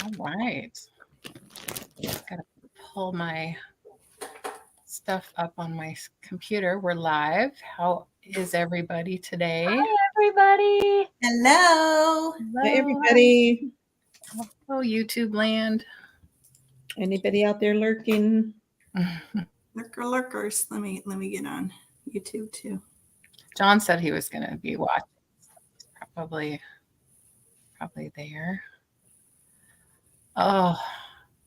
All right. Just gotta pull my stuff up on my computer. We're live. How is everybody today? Hi, everybody. Hello. Hello. Hi, everybody. Oh, YouTube land. Anybody out there lurking? Lurkers. Let me get on YouTube too. John said he was going to be watching. Probably there. Oh,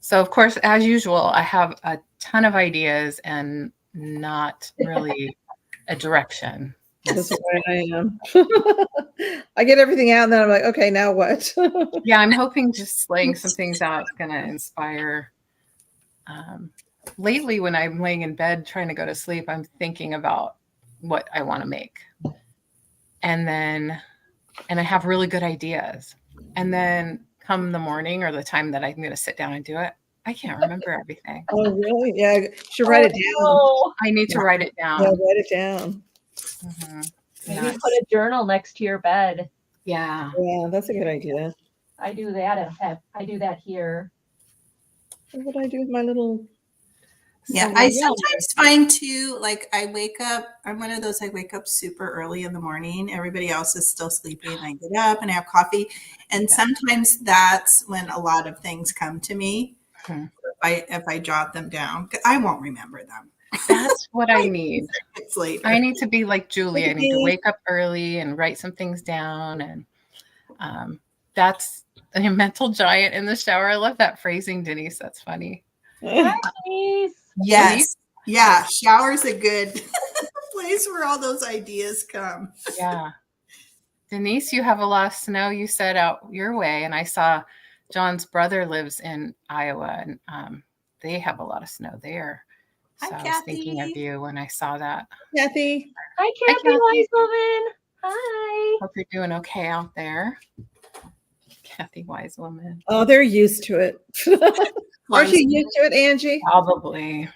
so of course, as usual, I have a ton of ideas and not really a direction. That's where I am. I get everything out and then I'm like, okay, now what? Yeah, I'm hoping just laying some things out is going to inspire. Lately, when I'm laying in bed trying to go to sleep, I'm thinking about what I want to make. And I have really good ideas. And then come the morning or the time that I'm going to sit down and do it, I can't remember everything. Oh, really? Yeah, you should write it down. No. I need to write it down. Yeah, write it down. Mm-hmm. Maybe put a journal next to your bed. Yeah. Yeah, that's a good idea. I do that. I do that here. What do I do with my little... Yeah, I sometimes find too, like I wake up, I'm one of those, I wake up super early in the morning. Everybody else is still sleeping. I get up and I have coffee. And sometimes that's when a lot of things come to me. Mm-hmm. If I jot them down, I won't remember them. That's what I need. It's later. I need to be like Julie. I need to wake up early and write some things down. And that's a mental giant in the shower. I love that phrasing, Denise. That's funny. Hi, Denise. Yes. Yeah. Shower's a good place where all those ideas come. Yeah. Denise, you have a lot of snow, you said, out your way. And I saw John's brother lives in Iowa, and they have a lot of snow there. So Hi, I was Kathy. thinking of you when I saw that. Kathy. Hi, Kathy Wisewoman. Hi. Hope you're doing okay out there. Kathy Wisewoman. Oh, they're used to it. Aren't you used to it, Angie? Probably.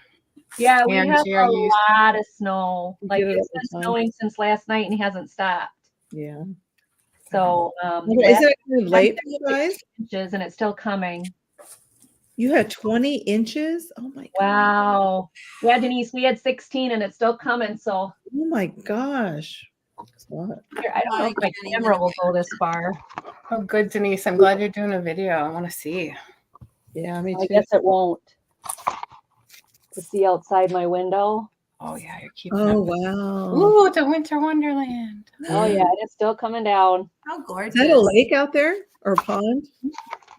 Yeah, we Angie, have are a you- lot of snow. Like Get it it's all the been time. snowing since last night and he hasn't stopped. Yeah. So Is it kind of late for you guys? inches and it's still coming. You had 20 inches? Oh, my God. Wow. Yeah, Denise, we had 16 and it's still coming. So Oh, my gosh. It's a lot. here, I don't know if my camera will go this far. Oh, good, Denise. I'm glad you're doing a video. I want to see. Yeah, me too. I guess it won't. To see outside my window. Oh, yeah, you're keeping Oh, up. wow. Ooh, the Winter Wonderland. Oh yeah, and it's still coming down. How gorgeous. Is that a lake out there or a pond?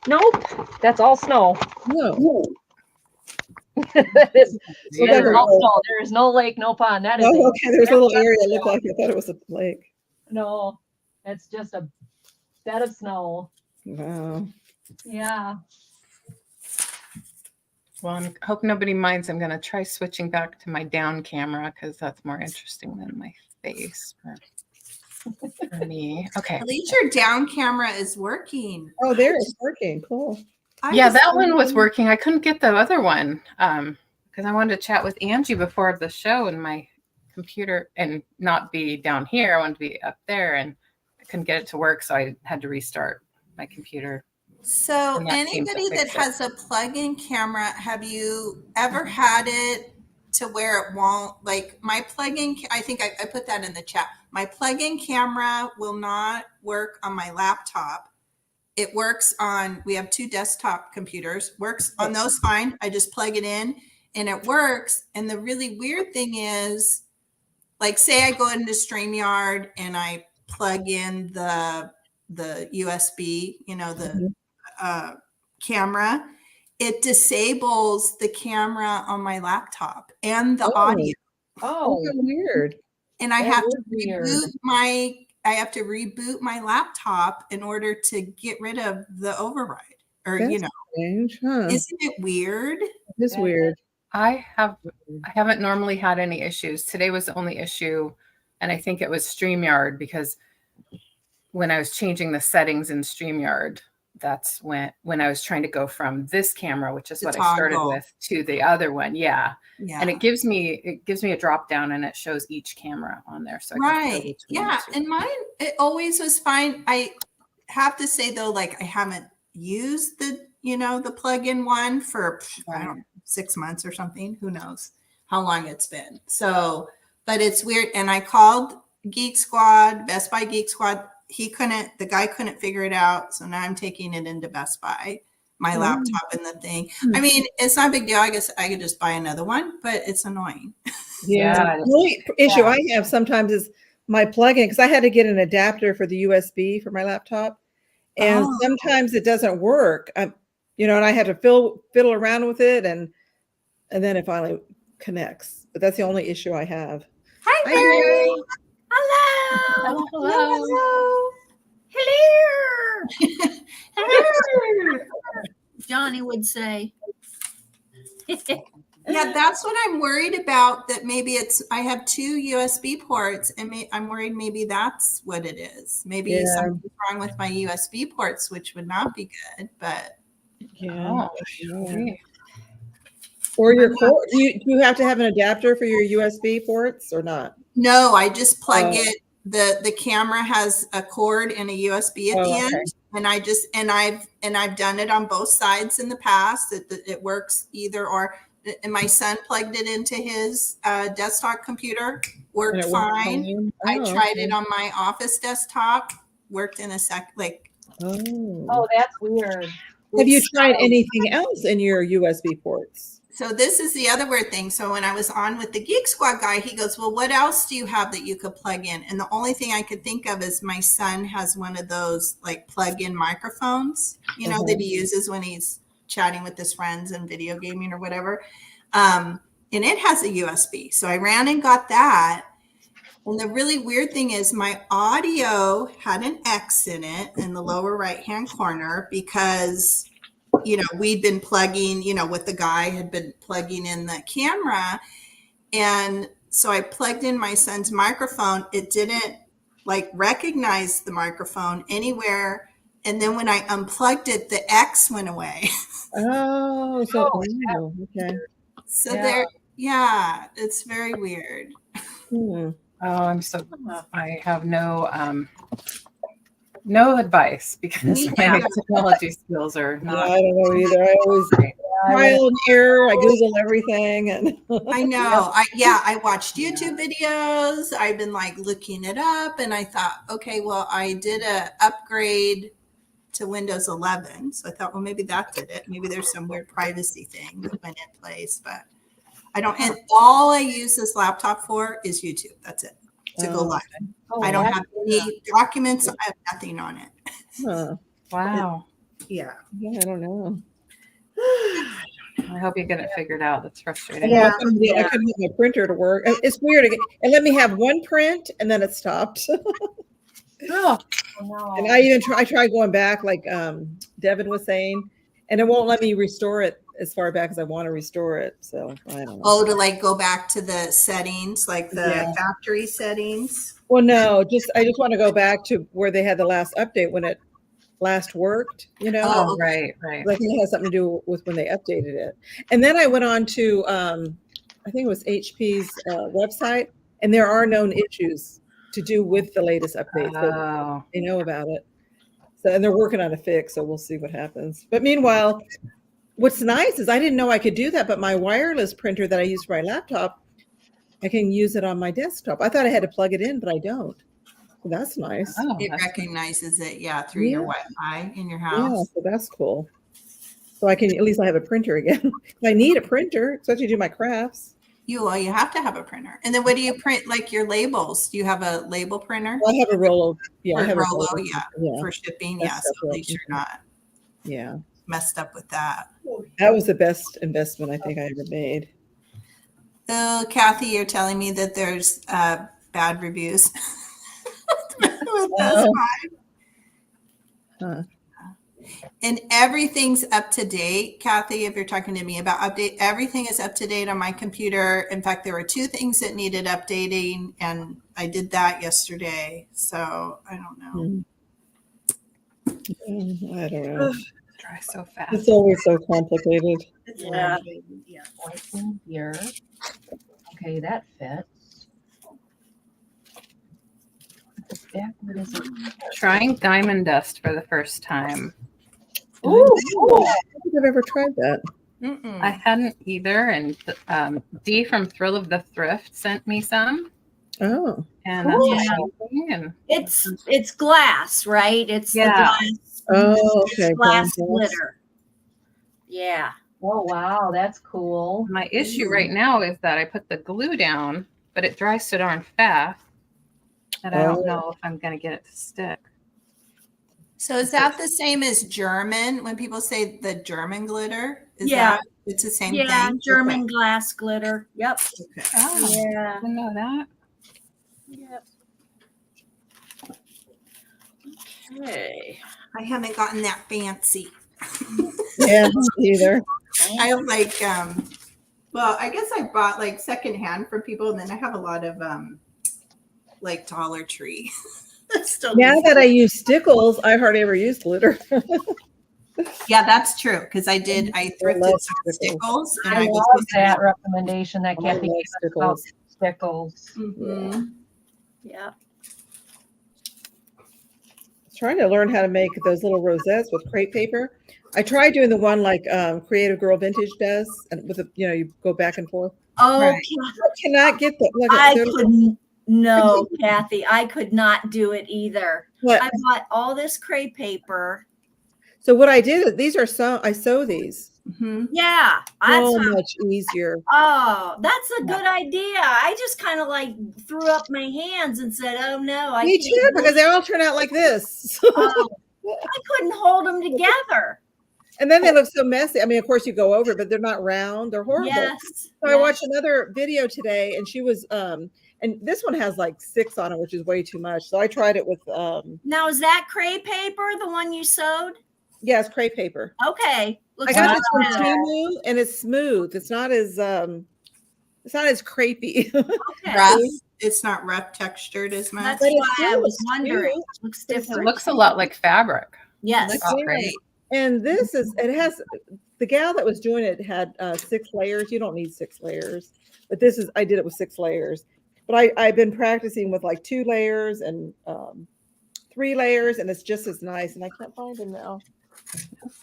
Nope, that's all snow. No. That is Yeah. all snow. There is no lake, no pond. That is Oh, okay. There's a little area that looked like I thought it was a lake. no. It's just a bed of snow. Wow. Yeah. Well, I hope nobody minds. I'm going to try switching back to my down camera because that's more interesting than my face for me. Okay. At least your down camera is working. Oh, there it's working. Cool. Yeah, that one was working. I couldn't get the other one because I wanted to chat with Angie before the show and my computer and not be down here. I wanted to be up there and I couldn't get it to work. So I had to restart my computer. So And that seems to anybody that fix it. has a plug-in camera, have you ever had it to where it won't, like my plug-in, I think I put that in the chat. My plug-in camera will not work on my laptop. It works on, we have 2 desktop computers, works on those fine. I just plug it in and it works. And the really weird thing is, like say I go into StreamYard and I plug in the USB, you know, the camera, it disables the camera on my laptop and the audio. Oh, how weird. And I That have is to weird. reboot my laptop in order to get rid of the override. Or That's you know, strange, huh? isn't it weird? It is weird. I haven't normally had any issues. Today was the only issue. And I think it was StreamYard because when I was changing the settings in StreamYard, that's when I was trying to go from this camera, which is The what I started toggle. with, to the other one. Yeah. Yeah. And it gives me a drop down and it shows each camera on there. So I can go Right. between Yeah. the two. And mine, it always was fine. I have to say though, like I haven't used the the plug-in one for, I don't know, 6 months or something. Who knows how long it's been. So, but it's weird. And I called Geek Squad, Best Buy Geek Squad. The guy couldn't figure it out. So now I'm taking it into Best Buy, my laptop and the thing. I mean, it's not a big deal. I guess I could just buy another one, but it's annoying. Yeah. The only issue I have sometimes is my plug-in, because I had to get an adapter for the USB for my laptop. And sometimes it doesn't work. And I had to fiddle around with it, and then it finally connects. But that's the only issue I have. Hi, Mary. Hello. Hello. Hello. Hello. Johnny would say. Yeah, that's what I'm worried about. That maybe I have 2 USB ports, and I'm worried maybe that's what it is. Maybe something's wrong with my USB ports, which would not be good. But Or your cord. Do you have to have an adapter for your USB ports or not? no, I just plug it. The camera has a cord and a USB at the end, and I've done it on both sides in the past. It works either or. And my son plugged it into his desktop computer, worked fine. I tried it on my office desktop, worked in a sec. Oh, that's weird. Have you tried anything else in your USB ports? So this is the other weird thing. So when I was on with the Geek Squad guy, he goes, well, what else do you have that you could plug in? And the only thing I could think of is my son has one of those like plug-in microphones, that he uses when he's chatting with his friends and video gaming or whatever. And it has a USB. So I ran and got that. And the really weird thing is my audio had an X in it in the lower right-hand corner because we'd been plugging, what the guy had been plugging in the camera. And so I plugged in my son's microphone. It didn't recognize the microphone anywhere. And then when I unplugged it, the X went away. Oh, okay. So it's very weird. Hmm. Oh, I have no advice because my technology skills are not. I don't know either. I always trial and error. I Google everything, and I know. I watched YouTube videos. I've been looking it up, and I thought, okay, well, I did a upgrade to Windows 11, so I thought, well, maybe that did it. Maybe there's some weird privacy thing that went in place, but I don't. And all I use this laptop for is YouTube. That's it. To go live. I don't have any documents. I have nothing on it. Huh. Wow. Yeah. I don't know. I hope you get it figured out. That's frustrating. I couldn't get my printer to work. It's weird. It let me have one print, and then it stopped. Oh. And I tried going back, like Devin was saying, and it won't let me restore it as far back as I want to restore it. So I don't know. Oh, to go back to the settings, the factory settings. Well, no, I just want to go back to where they had the last update when it last worked. Oh, right. Like it has something to do with when they updated it. And then I went on to I think it was HP's website, and there are known issues to do with the latest updates. So they know about it. So, and they're working on a fix, so we'll see what happens. But meanwhile, what's nice is I didn't know I could do that, but my wireless printer that I use for my laptop, I can use it on my desktop. I thought I had to plug it in, but I don't. So that's nice. Oh, It recognizes it, through your Wi-Fi in your house. Yeah, so that's cool. So at least I have a printer again. I need a printer, especially to do my crafts. You have to have a printer. And then what do you print, your labels? Do you have a label printer? Well, I have a Rollo. Yeah, I have a Rollo, Rollo. for shipping. That's So at least you're not messed up with that. That was the best investment I think I ever made. Oh, Kathy, you're telling me that there's bad reviews. With Best Buy. Huh. And everything's up to date, Kathy, if you're talking to me about update, everything is up to date on my computer. In fact, there were 2 things that needed updating, and I did that yesterday. So I don't know. I don't know. Try so fast. It's always so complicated. Yeah. Here. Okay, that fits. Trying diamond dust for the first time. I don't think I've ever tried that. Mm-mm. I hadn't either. And Dee from Thrill of the Thrift sent me some. Oh, And Cool. that's Yeah. amazing. And It's glass, right? It's the Yeah. glass. oh, It's okay. glass Glass. glitter. Yeah. Oh, wow. That's cool. my issue right now is that I put the glue down, but it dries so darn fast that I don't know if I'm going to get it to stick. So is that the same as German? When people say the German glitter, is Yeah. that it's the same Yeah, thing? German glass glitter. Yep. Okay. Oh, Yeah. I didn't know that. Yep. Okay. I haven't gotten that fancy. Yeah, either. I have like well, I guess I bought like secondhand from people, and then I have a lot of like Dollar Tree. Still Now use that it. I use stickles, I hardly ever use glitter. Yeah, that's true. Because I thrifted love some stickles. stickles, and I I was love that recommendation that I Kathy love gave us about stickles. stickles. Mhm. Yep. Trying to learn how to make those little rosettes with crepe paper. I tried doing the one like Creative Girl Vintage does, and with you go back and forth. Oh, Right. I cannot get that. Look, I they're- couldn't. No, Kathy, I could not do it either. What? I bought all this crepe paper. So what I did is I sew these. Mhm. Yeah, that's So much easier. oh, that's a good idea. I just kind of like threw up my hands and said, "Oh no, I Me can't too, do because it." they all turn out like this. Oh, I couldn't hold them together. And then they look so messy. I mean, of course you go over it, but they're not round. They're horrible. Yes. So I watched another video today, and she was and this one has like 6 on it, which is way too much. So I tried it with Now is that crepe paper the one you sewed? yeah, it's crepe paper. Okay. I Looks got much this from better. Temu, and it's smooth. It's not as crepey. Okay. Rough. It's not rough textured as much. That's But it why I still was looks wondering. cute. Looks It different. looks a lot like fabric. Yes. Looks great. And this is it has the gal that was doing it had 6 layers. You don't need 6 layers, but I did it with 6 layers. But I've been practicing with like 2 layers and 3 layers, and it's just as nice. And I can't find them now.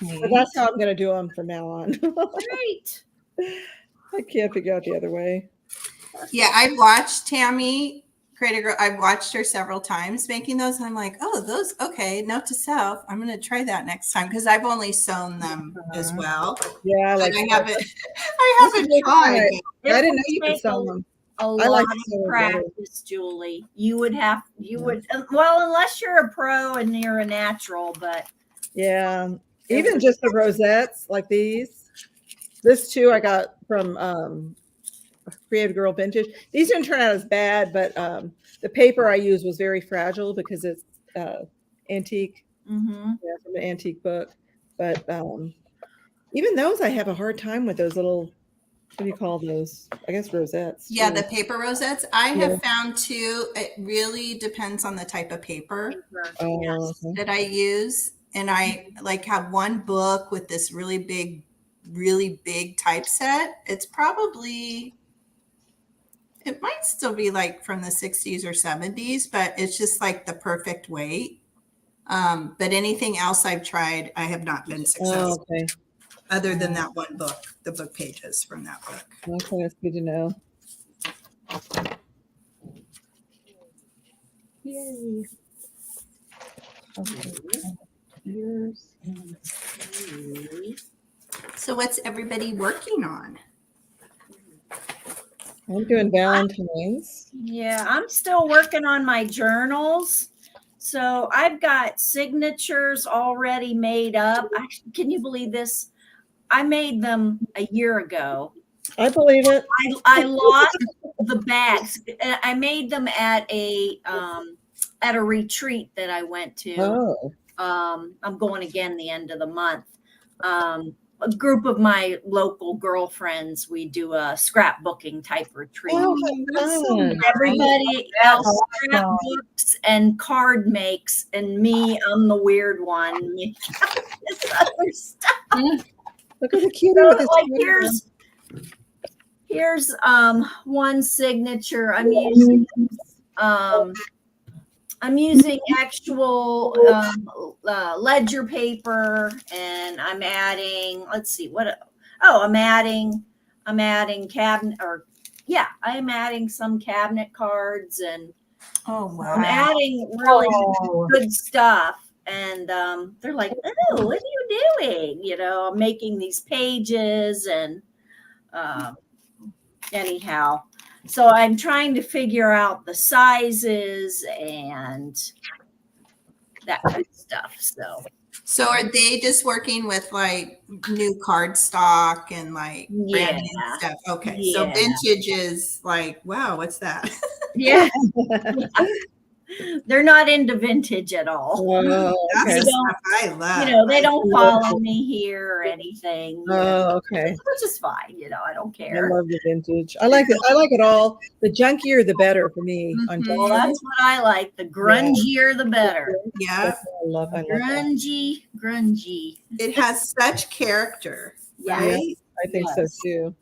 But that's how I'm going to do them from now on. Great. I can't figure out the other way. Yeah, I've watched Tammy Creative Girl. I've watched her several times making those. And I'm like, oh, those okay. Note to self, I'm going to try that next time because I've only sewn them as well. Yeah, I like. And I haven't tried. I didn't know you could Take sew them. a I lot like of sewing better. practice, Julie. You would well, unless you're a pro and you're a natural, but Yeah, even just the rosettes like these. This too, I got from Creative Girl Vintage. These didn't turn out as bad, but the paper I used was very fragile because it's antique, from an antique book. But even those, I have a hard time with those little. What do you call those? I guess rosettes. Yeah, too. the paper rosettes. I have found too, it really depends on the type of paper Oh, okay. that I use. And I like have one book with this really big typeset. It might still be like from the 60s or 70s, but it's just like the perfect weight. But anything else I've tried, I have not been successful. Oh, okay. Other than that one book, the book pages from that book. Okay, that's good to know. Yay. Okay. Here's So what's everybody working on? I'm doing Valentine's. yeah, I'm still working on my journals. So I've got signatures already made up. Actually, can you believe this? I made them a year ago. I believe it. I lost the bags. I made them at a retreat that I went to. Oh, I'm going again the end of the month. A group of my local girlfriends, we do a scrapbooking type retreat. oh, fun. Everybody else scrapbooks and card makes, and me, I'm the weird one. This other stuff. Look at the cute. So, with this like sweater. here's one signature I'm using. I'm using actual ledger paper, and I'm adding. Let's see what. Oh, I'm adding cabinet, or yeah, I'm adding some cabinet cards, and Oh, I'm wow. adding really Oh. good stuff. And they're like, "Oh, what are you doing?" I'm making these pages, and anyhow, so I'm trying to figure out the sizes and that kind of stuff. So are they just working with like new card stock and like brand new Yeah. stuff? Okay. So Yeah. vintage is like, wow, what's that? Yeah, they're not into vintage at all. Oh, That's okay. the stuff I love. They don't follow me here or anything, Oh, okay. which is fine. I don't I care. love the vintage. I like it. I like it all. The junkier, the better for me. On Mhm. Well, that's what I like. The grungier, the better. Yeah. That's what I love that. Grungy. It has such character, Yeah. right? I think so Yes. too.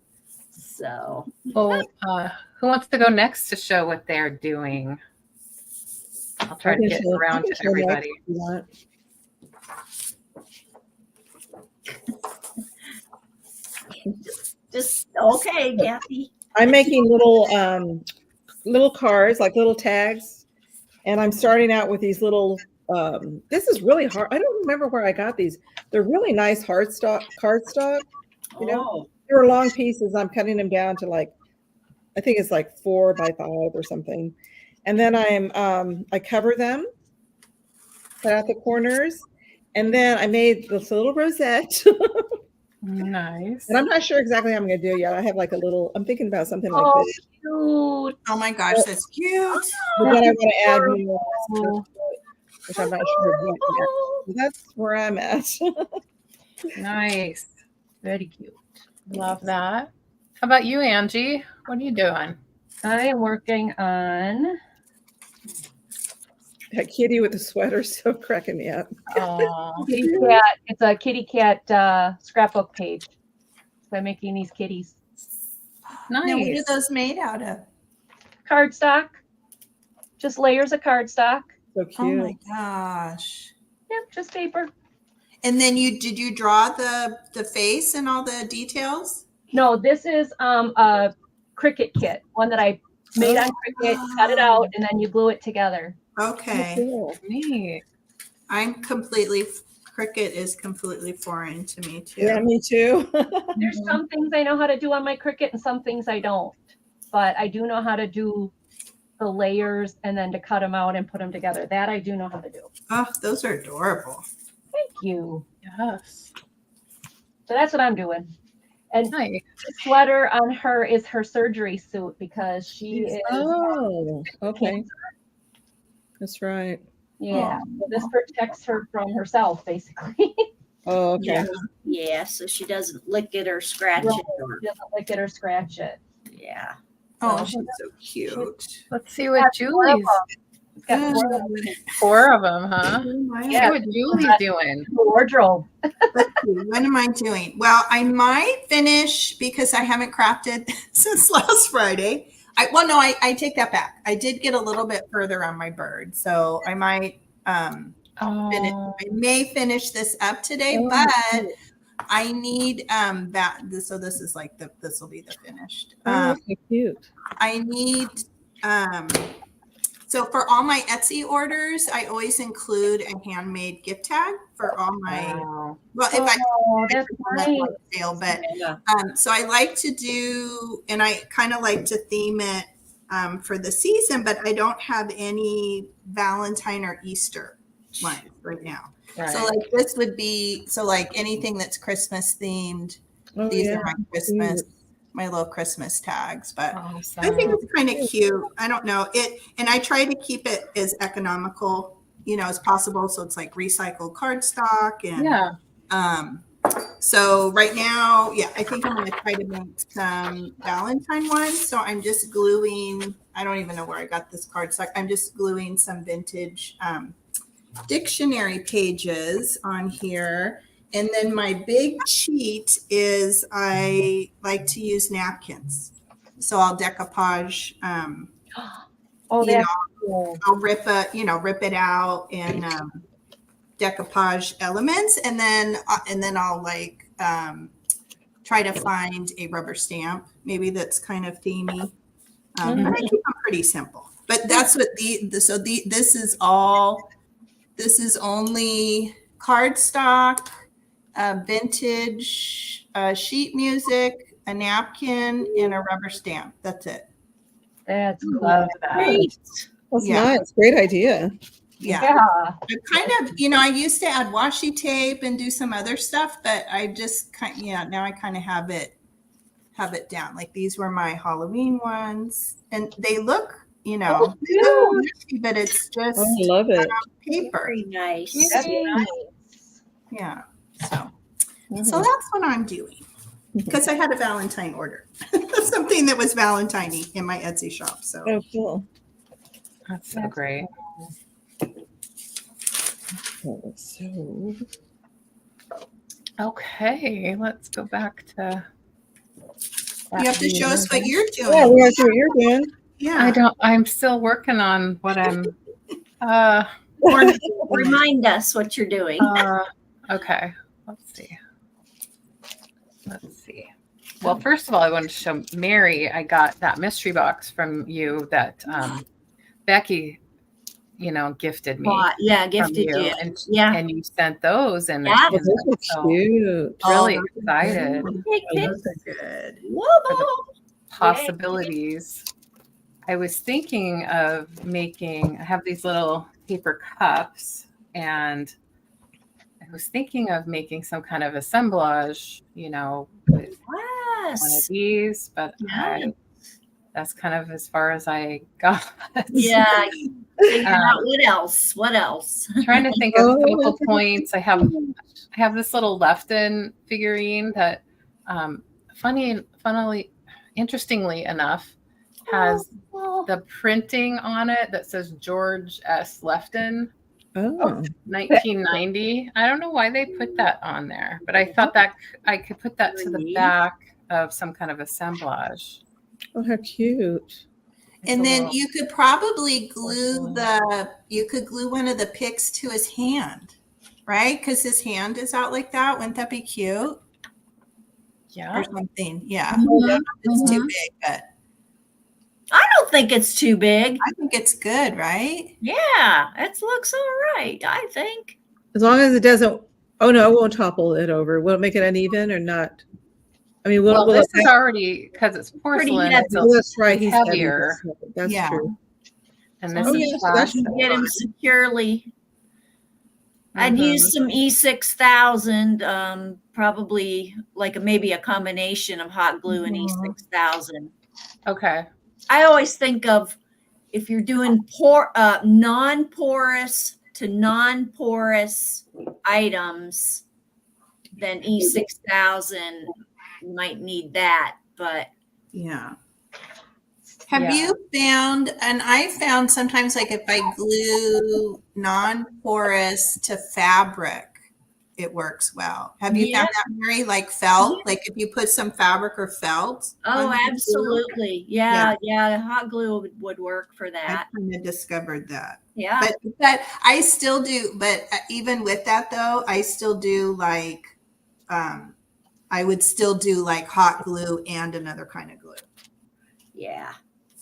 So Well, who wants to go next to show what they're doing? I'll try I to can get show- I around can to show next everybody. if you want. just okay, Kathy. I'm making little cards, like little tags, and I'm starting out with these little. This is really hard. I don't remember where I got these. They're really nice cardstock. You know? Oh, They were long pieces. I'm cutting them down to like, I think it's like 4 by 5 or something, and then I cover them, cut out the corners, and then I made this little rosette. Nice. And I'm not sure exactly how I'm going to do it yet. I have like a little. I'm thinking about something like Oh, this. cute. Oh my gosh, that's cute. But then I want to add more, which I'm not sure what yet. So that's where I'm at. Nice. Very cute. Love that. How about you, Angie? What are you doing? I am working on That kitty with the sweater still cracking me up. Oh, kitty cat. It's a kitty cat scrapbook page. So I'm making these kitties. Now, what are nice. those made out of? Cardstock. Just layers of cardstock. So Oh cute. my gosh. Yep, just paper. And then did you draw the face and all the details? No, this is a Cricut kit, one that I made on Cricut, cut it out, and then you glue it together. Okay. Cool. Neat. Cricut is completely foreign to me too. Yeah, me too. There's some things I know how to do on my Cricut and some things I don't. But I do know how to do the layers and then to cut them out and put them together. That I do know how to do. Oh, those are adorable. Thank you. Yes. So that's what I'm doing. And Nice. the sweater on her is her surgery suit because she is, Oh, okay. That's right. yeah. So this protects her from herself, basically. Oh, okay. yeah. Yeah, so she doesn't lick it or scratch Right. it. Or, She doesn't lick it or scratch it. yeah. Oh, So- she's so cute. Let's see what Julie's. It's got four of them. 4 of them, huh? Yeah. See what Julie's doing. Wardrobe. Let's see, what am I doing? Well, I might finish because I haven't crafted since last Friday. I take that back. I did get a little bit further on my bird, so I might Oh, I may finish this up today, Oh, but I need that. So this is like this will be the finished. Oh, so cute. I need so for all my Etsy orders, I always include a handmade gift tag for all my. wow. Well, if I Oh, that's let nice. one fail, but Yeah. so I like to do, and I kind of like to theme it for the season, but I don't have any Valentine or Easter ones right now. Right. So like this would be, so like anything that's Christmas themed, Oh, these yeah. are my little Christmas tags, but Awesome. I think it's kind of cute. I don't know it, and I try to keep it as economical, as possible. So it's like recycled cardstock and Yeah. so right now, yeah, I think I'm going to try to make some Valentine ones. So I'm just gluing, I don't even know where I got this cardstock. I'm just gluing some vintage dictionary pages on here. And then my big cheat is I like to use napkins. So I'll decoupage, Oh, you that's I'll rip it out and decoupage elements, and then I'll like try to find a rubber stamp maybe that's kind of themey. But I keep them pretty simple. But that's what this is only cardstock, vintage sheet music, a napkin, and a rubber stamp. That's it. That's cool. Love that. Great. That's Yeah. nice. Great idea. Yeah. Yeah. I kind of, I used to add washi tape and do some other stuff, but I just now I kind of have it down. Like these were my Halloween ones, and they look, they look nasty, but it's just Oh, I love it. paper. Very nice. That's Yay. nice. Yeah. So Mhm. that's what I'm doing because I had a Valentine order, something that was Valentine-y in my Etsy shop. So Oh, cool. That's so great. So, Okay, let's go back to. you have to show us what you're yeah, doing. we gotta see what you're doing. Yeah. I'm still working on what I'm. Remind us what you're doing. Okay, let's see. Well, first of all, I wanted to show Mary. I got that mystery box from you that Becky, gifted me. Gifted from you. And, Yeah. and you sent those, and Yeah. Oh, those are so cute. really excited. Those are good. Whoa. Possibilities. I was thinking of I have these little paper cups, and I was thinking of making some kind of assemblage, with one of Yes. these, but Yeah. that's kind of as far as I got. Yeah. Figure out what else. Trying to think of focal points. I have this little Lefton figurine that, interestingly enough, has the printing on it that says George S. Lefton, Oh, 1990. I don't know why they put that on there, but I thought that I could put that to the back of some kind of assemblage. oh, how cute. And then you could probably glue one of the picks to his hand, right? Because his hand is out like that. Wouldn't that be cute? Yeah. Or something. Yeah. Mhm. It's too big, but I don't think it's too big. I think it's good, right? Yeah, it looks all right, I think. As long as it doesn't, oh no, it won't topple it over. Will it make it uneven or not? I mean, will This it is already, because it's porcelain, heavy. so oh, that's right. He's heavy. heavier. That's Yeah. true. and this Oh, is yeah, so that's plastic. Get him securely. I'd Mhm. use some E6000, probably like maybe a combination of hot glue and E6000. Okay. I always think of if you're doing non-porous to non-porous items, then E6000 might need that, but Yeah. Have you found, and I found sometimes like if I glue non-porous to fabric, it works well. Have you found that, Mary? Like felt, like if you put some fabric or felt? oh, on the glue? absolutely. Yeah, hot glue would work for I that. kind of discovered that. Yeah. But I still do, but even with that though, I still do like, I would still do like hot glue and another kind of glue, Yeah.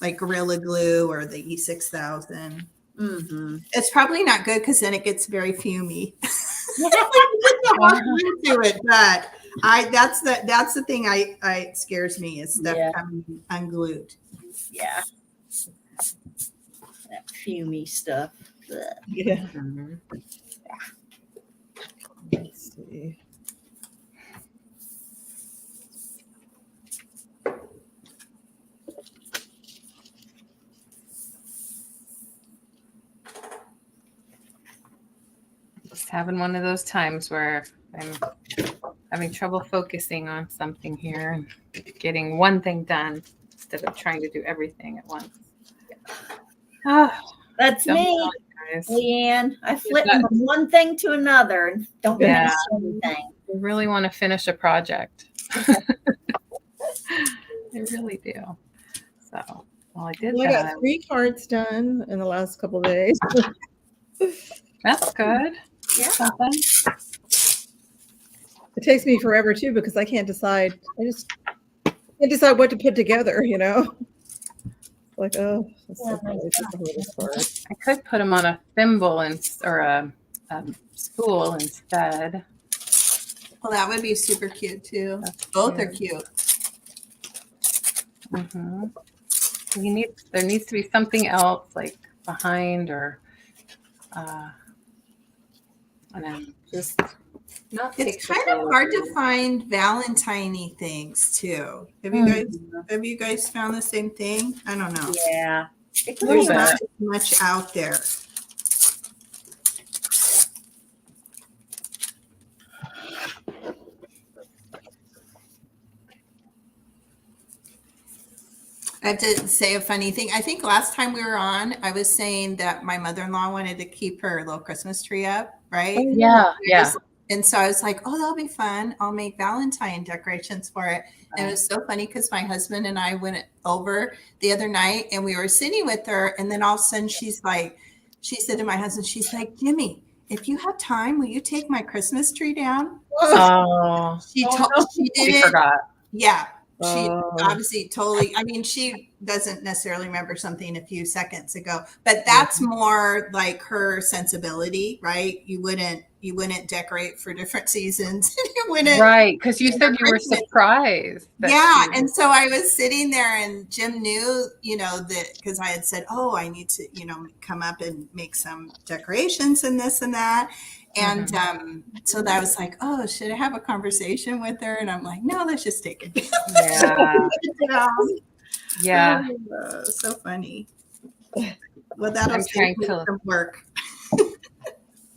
like Gorilla Glue or the E6000. Mm-hmm. It's probably not good because then it gets very fumey. Do it, but that's the thing I scares me is stuff coming unglued. Yeah. That fumey stuff. Ugh. Yeah. Mhm. Let's see. Just having one of those times where I'm having trouble focusing on something here and getting one thing done instead of trying to do everything at once. That's me, Guys. Leanne. I flip from one thing to another and don't Yeah. finish anything. I really want to finish a project. I really do. So, Well, I did Well, I got that. 3 cards done in the last couple of days. That's good. Yeah. Something. It takes me forever too because I can't decide. I just can't decide what to put together, you know? Like, oh, that's so funny. It's the hardest part. I could put them on a thimble or a spool instead. Well, that would be super cute too. That's Both are cute. cute. Mm-hmm. There needs to be something else like behind or and then just not take It's the kind of photo. hard to find Valentine-y things too. Have you guys found the same thing? I don't know. Yeah. There's bit. not much out there. I have to say a funny thing. I think last time we were on, I was saying that my mother-in-law wanted to keep her little Christmas tree up, right? Oh, Yeah. And so I was like, oh, that'll be fun. I'll make Valentine decorations for it. And it was so funny because my husband and I went over the other night and we were sitting with her. And then all of a sudden she said to my husband, she's like, Jimmy, if you have time, will you take my Christmas tree down? Oh, She she didn't. forgot. Yeah. She Oh. obviously totally, I mean, she doesn't necessarily remember something a few seconds ago, but that's more like her sensibility, right? You wouldn't decorate for different seasons. You wouldn't. Right, because you said you were Christmas. surprised. that Yeah. she- And so I was sitting there and Jim knew, that because I had said, oh, I need to, come up and make some decorations and this and that. And so that was like, oh, should I have a conversation with her? And I'm like, no, let's just take it. Yeah. Yeah. So funny. Well, that'll I'm trying save me to- some work.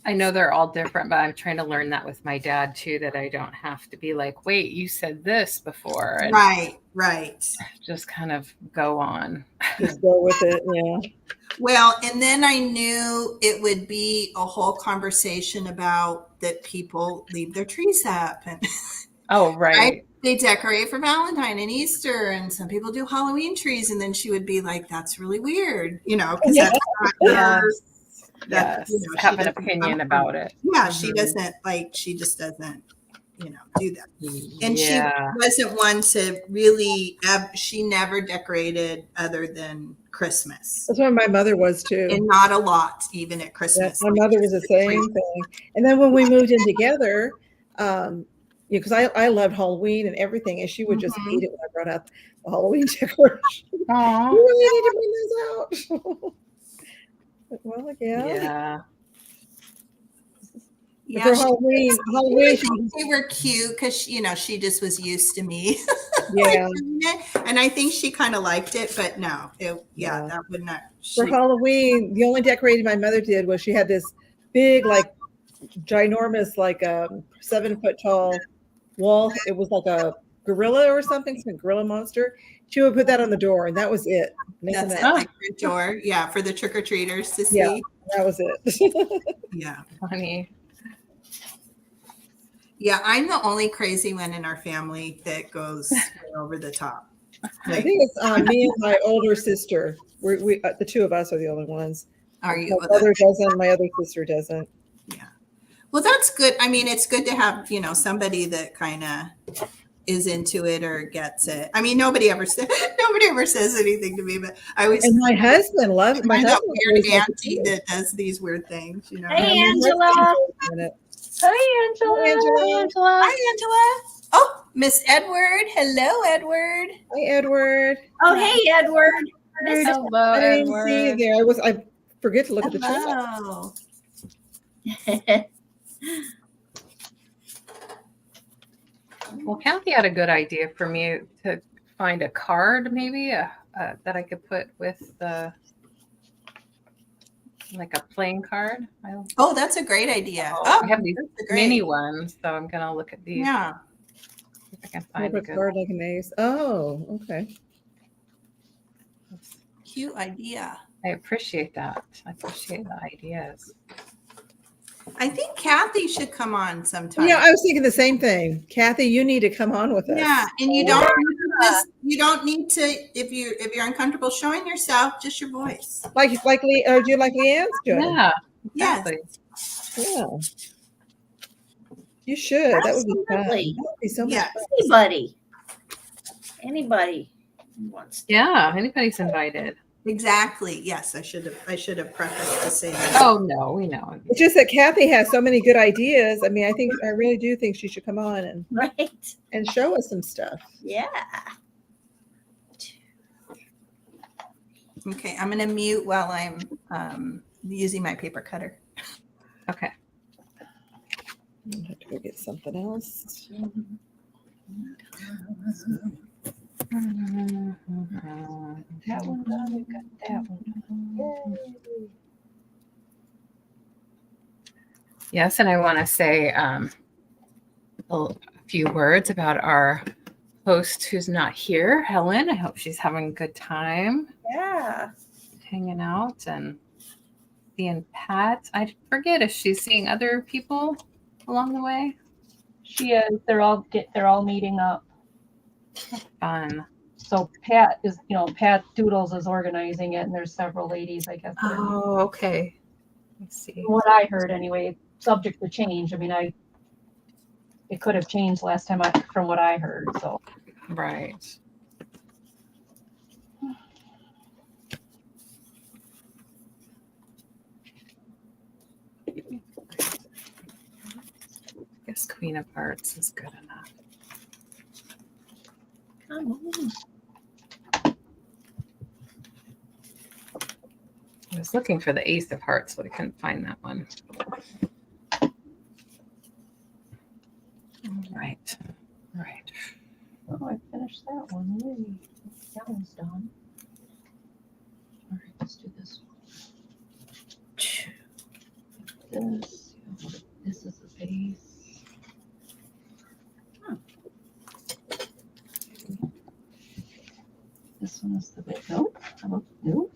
I know they're all different, but I'm trying to learn that with my dad too, that I don't have to be like, wait, you said this before. And Right. just kind of go on. Just go with it. Yeah. Well, and then I knew it would be a whole conversation about that people leave their trees up and Oh, right. they decorate for Valentine and Easter, and some people do Halloween trees. And then she would be like, "That's really weird," because that's not Yes. her. Yes. she Have an doesn't opinion come about from- it. Yeah, she Mhm. doesn't she just doesn't, do that. And Yeah. she wasn't one to really. She never decorated other than Christmas, That's what my mother was too. and not a lot, even at Yeah, Christmas. my mother was the same thing. And then when we moved in together, because I loved Halloween and everything, and she would just Mhm. eat it when I brought out the Halloween decoration. Aw. You really need to bring those out. Well, yeah. Yeah. Yeah, For she- Halloween, they were cute because she just was used to me. yeah. doing it. And I think she kind of liked it, but no, Yeah. that would not. For Halloween, the only decorating my mother did was she had this big, like, ginormous, like 7-foot tall wall. It was like a gorilla or something, some gorilla monster. She would put that on the door, and that was it. Nothing That's it, else. like for door, for the trick or treaters to see. Yeah. That was it. Yeah, Funny. yeah. I'm the only crazy one in our family that goes way over the top. I think it's me and my older sister. We the two of us are the only ones. Are you? My brother doesn't. My other sister doesn't. Well, that's good. I mean, it's good to have somebody that kind of is into it or gets it. I mean, nobody ever says anything to me, but I always. And my husband loves. My I'm that husband weird always likes auntie it. that does these weird things, Hey, My husband Angela. always in it. Hi, Angela. Hi, Angela. Hi, Angela. Oh, Miss Edward. Hello, Edward. Hi, Edward. Oh, hey, Edward. Hello, I didn't see you Edward. there. I forget to look at the chat. Hello. Well, Kathy had a good idea for me to find a card, maybe that I could put with like a playing card. Oh, that's a great idea. I have these that's great. mini ones, so I'm gonna look at these. Yeah. See if I can find Have a a good card like an ace. Oh, okay. Cute idea. I appreciate that. I appreciate the ideas. I think Kathy should come on sometime. Yeah, I was thinking the same thing. Kathy, you need to come on with us. Yeah, and you don't You don't need to, if you're uncomfortable showing yourself, just your voice. Like or do you like Leanne's doing? Yeah, Yes. exactly. Yeah. You should. That would be fun. That Absolutely. would be so much Yes. fun. Anybody who wants to. Yeah, anybody's invited. Exactly. Yes, I should have prefaced to say that. Oh no, we know. It's just that Kathy has so many good ideas. I mean, I really do think she should come on Right. and show us some stuff. Yeah. Okay, I'm going to mute while I'm using my paper cutter. Okay. I'll have to go get something else. That one done. We got that one done. Yes, and I want to say a few words about our host who's not here, Helen. I hope she's having a good time Yeah. hanging out and seeing Pat. I forget if she's seeing other people along the way. She is. They're all meeting up. Fun. So Pat Pat Doodles is organizing it, and there's several ladies, I guess. that are- Oh, okay. Let's see. What I heard anyway, subject to change. I mean, it could have changed last time from what I heard. So Right. I guess Queen of Hearts is good enough. Come on. I was looking for the Ace of Hearts, but I couldn't find that one. Right. Right. oh, I finished that one. Yay. That one's done. All right, let's do this one. This is the base. This one is the base. Nope. Nope.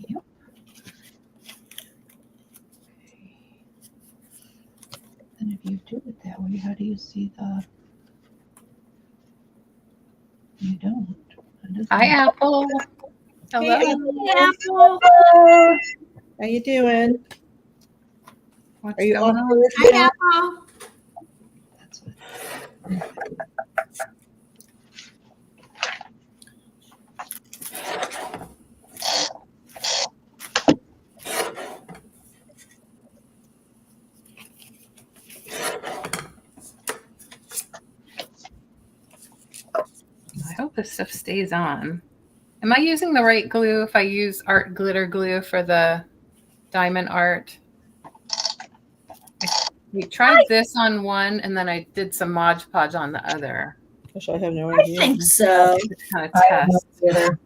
Yep. Okay. Then if you do it that way, how do you see the? You don't. That doesn't- Hi, Apple. Hello. Apple. How you doing? What's Are you going on on? board Hi, now? Apple. That's what. I hope this stuff stays on. Am I using the right glue if I use art glitter glue for the diamond art? We tried this on one and then I did some Mod Podge on the other. Gosh, I have no I idea. think so. To kind of I have no test. glitter.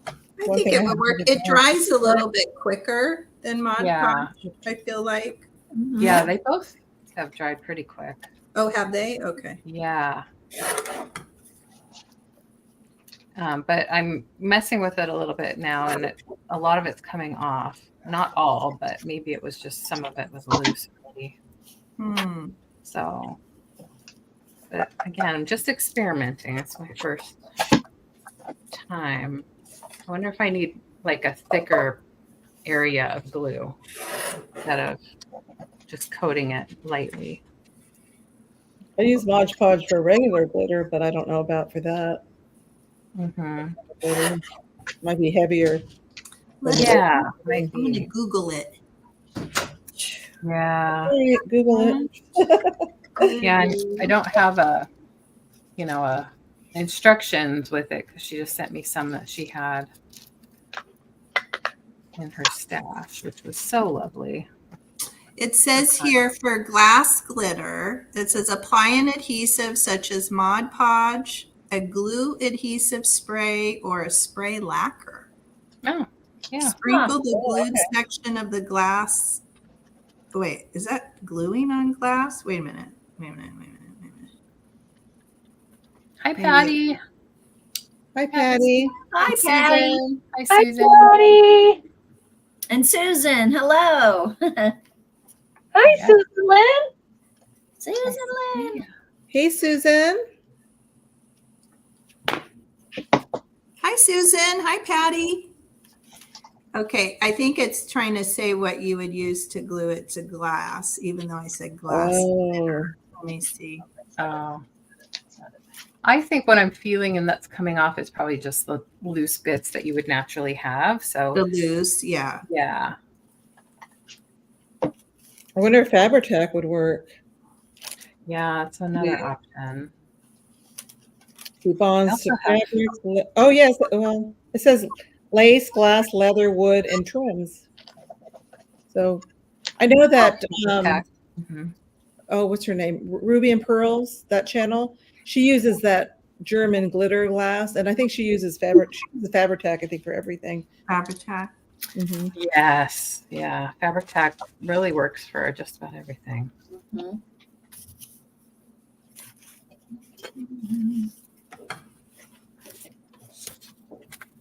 I One think thing it I would have work. to do It dries a little bit quicker than Mod Yeah. Podge, I feel like. Yeah, they both have dried pretty quick. Oh, have they? Okay. Yeah. But I'm messing with it a little bit now, and a lot of it's coming off. Not all, but maybe it was just some of it was loose already. So, but again, I'm just experimenting. It's my first time. I wonder if I need like a thicker area of glue instead of just coating it lightly. I use Mod Podge for regular glitter, but I don't know about for that. Mm-hmm. Glitter might be heavier. Yeah, I'm might going to be. Google it. Yeah. All right, Google it. Yeah, and I don't have a instructions with it because she just sent me some that she had in her stash, which was so lovely. It says here for glass glitter, it says apply an adhesive such as Mod Podge, a glue adhesive spray, or a spray lacquer. Oh, yeah. Sprinkle the Oh, glued okay. section of the glass. Wait, is that gluing on glass? Wait a minute. Hi, Patty. Hi, Patty. Hi, Patty. Susan. Hi, Hi, Susan. Patty. And Susan. Hello. Hi, Yeah. Susan Lynn. Susan Lynn. Hey, Susan. Hi, Susan. Hi, Patty. Okay, I think it's trying to say what you would use to glue it to glass, even though I said glass. Oh, Let me see. Oh. I think what I'm feeling and that's coming off is probably just the loose bits that you would naturally have. So The loose, yeah. yeah. I wonder if Fabri-Tac would work. Yeah, it's another Yeah. option. He bonds to also have- fabrics. Oh, yes. Well, it says lace, glass, leather, wood, and trims. So I know that, Mhm. oh, what's her name? Ruby and Pearls, that channel. She uses that German glitter glass, and I think she uses Fabri-Tac, I think, for everything. Fabri-Tac. Mhm. Yes. Yeah. Fabri-Tac really works for just about everything. Mhm.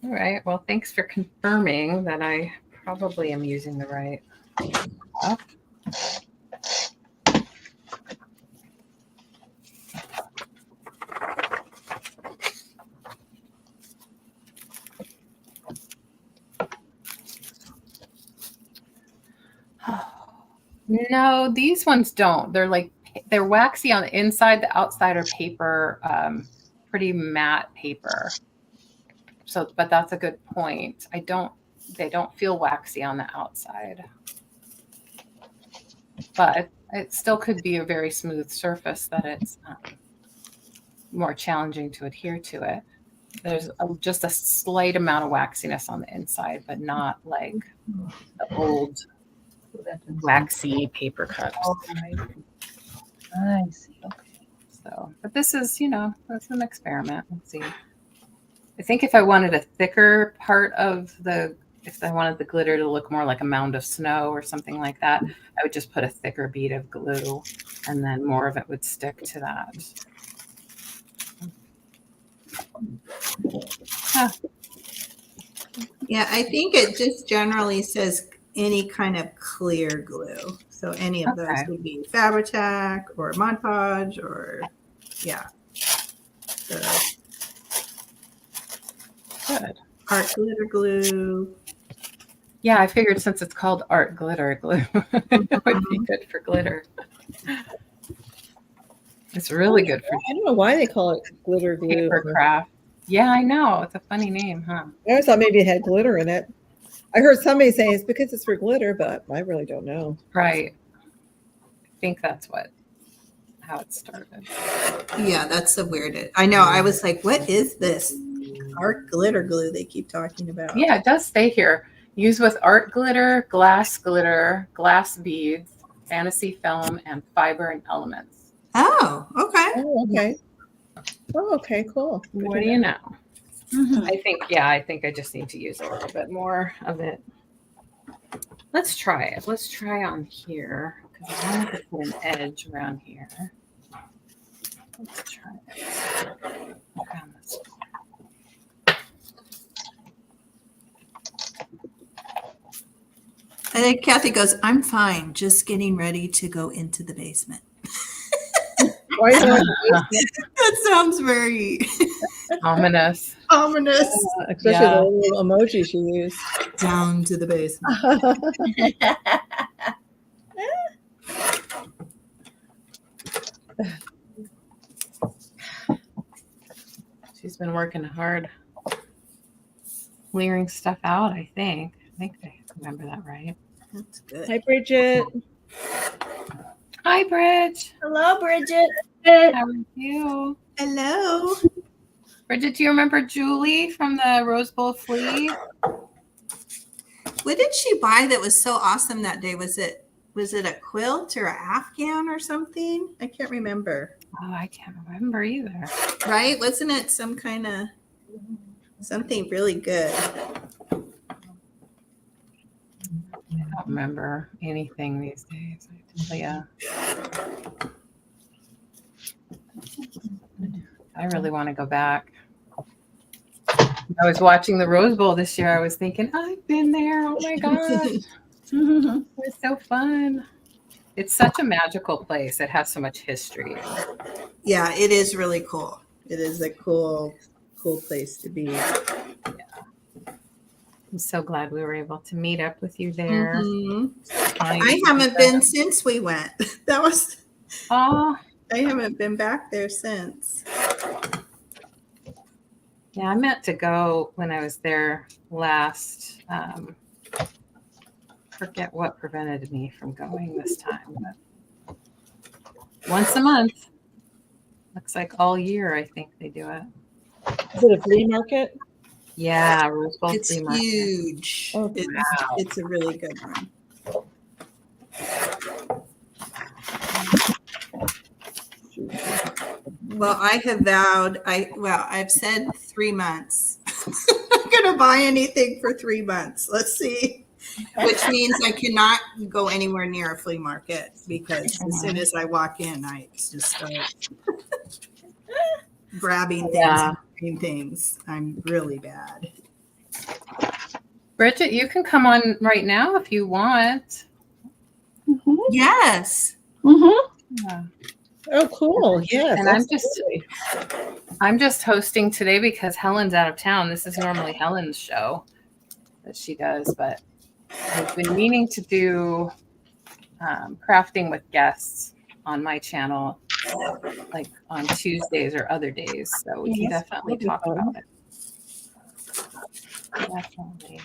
All right. Well, thanks for confirming that I probably am using the right. Oh. No, these ones don't. They're waxy on the inside. The outside are paper, pretty matte paper. So, but that's a good point. They don't feel waxy on the outside, but it still could be a very smooth surface that it's more challenging to adhere to it. There's just a slight amount of waxiness on the inside, but not like the old waxy paper cups. I see. Okay. So, but this is, that's an experiment. Let's see. I think if I wanted a thicker part of if I wanted the glitter to look more like a mound of snow or something like that, I would just put a thicker bead of glue and then more of it would stick to that. Huh. Yeah, I think it just generally says any kind of clear glue. So any of those Okay. would be Fabri-Tac or Mod Podge or, yeah. So Good. art glitter glue. Yeah, I figured since it's called art glitter glue, it would be good for glitter. It's really good for I don't know why they call it glitter glue. paper craft. Yeah, I know. It's a funny name, huh? I always thought maybe it had glitter in it. I heard somebody say it's because it's for glitter, but I really don't know. Right. I think that's how it started. Yeah, that's the weird. I know. I was like, what is this art glitter glue they keep talking about? Yeah, it does stay here. Use with art glitter, glass beads, fantasy film, and fiber and elements. Oh, okay. Oh, okay. Oh, okay, cool. Good What to do you know. know? Mhm. I think I just need to use a little bit more of it. Let's try it. Let's try on here because I want to put an edge around here. Let's try it. Around this. And then Kathy goes, I'm fine, just getting ready to go into the basement. Why is it That sounds very Ominous. ominous. especially Yeah. the little emoji she used. Down to the basement. She's been working hard clearing stuff out, I think. I think I remember that right. That's good. Hi, Bridget. Hi, Bridge. Hello, Bridget. How are you? Hello. Bridget, do you remember Julie from the Rose Bowl Flea? What did she buy that was so awesome that day? Was it a quilt or an Afghan or something? I can't remember. Oh, I can't remember either. Right? Wasn't it some kind of something really good? I don't remember anything these days. I tell ya. I really want to go back. I was watching the Rose Bowl this year. I was thinking, I've been there. Oh my gosh. It was so fun. It's such a magical place. It has so much history. Yeah, it is really cool. It is a cool place to be. I'm so glad we were able to meet up with you there. Mhm. Fine. I haven't been since we went. That was, Oh, I haven't been back there since. yeah, I meant to go when I was there last. Forget what prevented me from going this time, but once a month. Looks like all year, I think they do it. Is it a flea market? Yeah, Roseville It's Flea Market. huge. Oh, It's a really good one. Well, I have vowed, I've said 3 months. I'm not going to buy anything for 3 months. Let's see. Which means I cannot go anywhere near a flea market because as soon as I walk in, I just start grabbing things Yeah. and doing things. I'm really bad. Bridget, you can come on right now if you want. Yes. Yeah. Oh, cool. Yes. And I'm just hosting today because Helen's out of town. This is normally Helen's show that she does, but I've been meaning to do crafting with guests on my channel, like on Tuesdays or other days. So we can definitely talk about it. Definitely.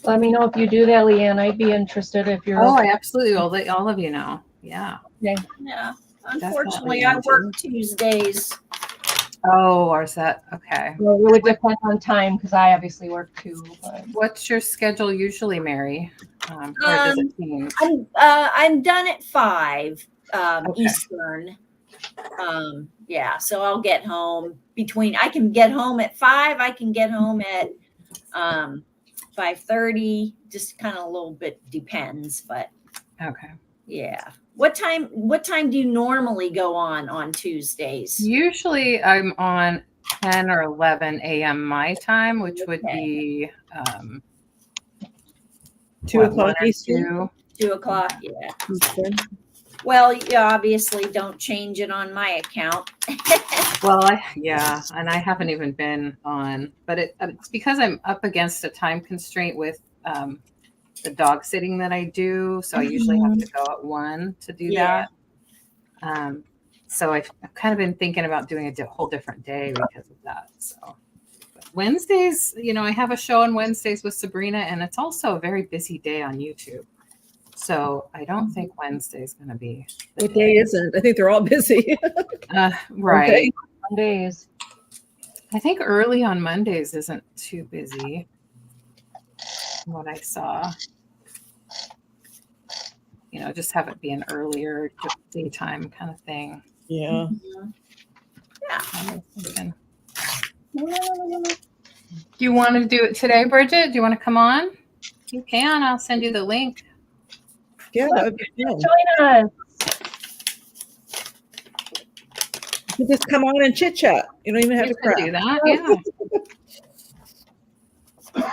Let me know if you do that, Leanne. I'd be interested if you're. Oh, I absolutely will let all of you know. Yeah. Yeah. Unfortunately, Definitely. I work Tuesdays. Oh, or is that okay? Well, it would depend on time because I obviously work too. But What's your schedule usually, Mary? Or does it change? I'm done at 5 Okay. Eastern. Yeah, so I'll get home I can get home at 5. I can get home at 5:30. Just kind of a little bit depends, but Okay. yeah. What time do you normally go on Tuesdays? Usually I'm on 10 or 11 a.m. my time, which would Okay. be 2 what, o'clock 1 or Eastern. 2? 2 o'clock. Yeah. Eastern. Well, you obviously don't change it on my account. Well, and I haven't even been on, but it's because I'm up against a time constraint with the dog sitting that I do. So I usually have to go at 1 to do Yeah. that. So I've kind of been thinking about doing a whole different day because of that. So but Wednesdays, I have a show on Wednesdays with Sabrina, and it's also a very busy day on YouTube. So I don't think Wednesday's going to be. What day isn't? I think they're all busy. Right. Mondays. I think early on Mondays isn't too busy. What I saw. Just have it be an earlier daytime kind of thing. Yeah. Do you want to do it today, Bridget? Do you want to come on? You can. I'll send you the link. Yeah, that would be fun. Join us. You just come on and chit chat. You don't even have You to can craft. do that. Yeah.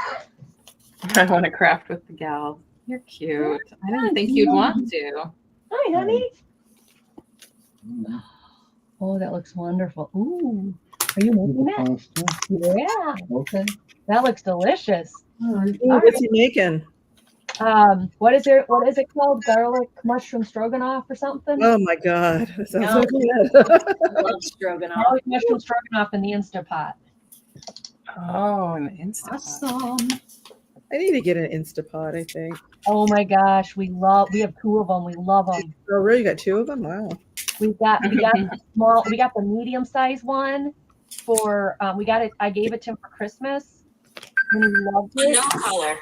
I want to craft with the gal. You're cute. I didn't think you'd want to. Hi, honey. Oh, that looks wonderful. Ooh, are you making that? Yeah. Okay. That looks delicious. Ooh, what's he making? What is it called? Garlic mushroom stroganoff or something? Oh my God. That sounds No. so good. I love stroganoff. Garlic mushroom stroganoff in the Instapot. Oh, an Instapot. Awesome. I need to get an Instapot, I think. Oh my gosh, we have 2 of them. We love them. Oh, really? You got 2 of them? Wow. We got the small, we got the medium size one for we got it. I gave it to him for Christmas, and he loved it. No color.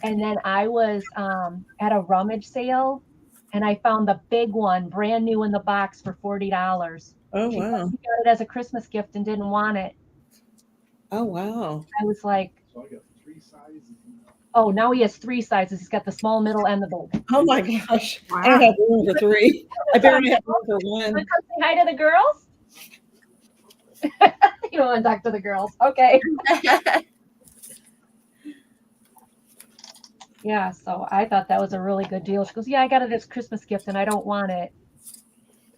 And then I was at a rummage sale, and I found the big one, brand new in the box for $40. Oh, He wow. got it as a Christmas gift and didn't want it. Oh, wow. I was like, So I got 3 sizes. oh, now he has 3 sizes. He's got the small, middle, and the big. Oh my gosh. I don't have room for 3. I barely have room for 1. Wanna come say hi to the girls? You don't want to talk to the girls. Okay. Yeah, so I thought that was a really good deal. She goes, yeah, I got it as Christmas gift and I don't want it.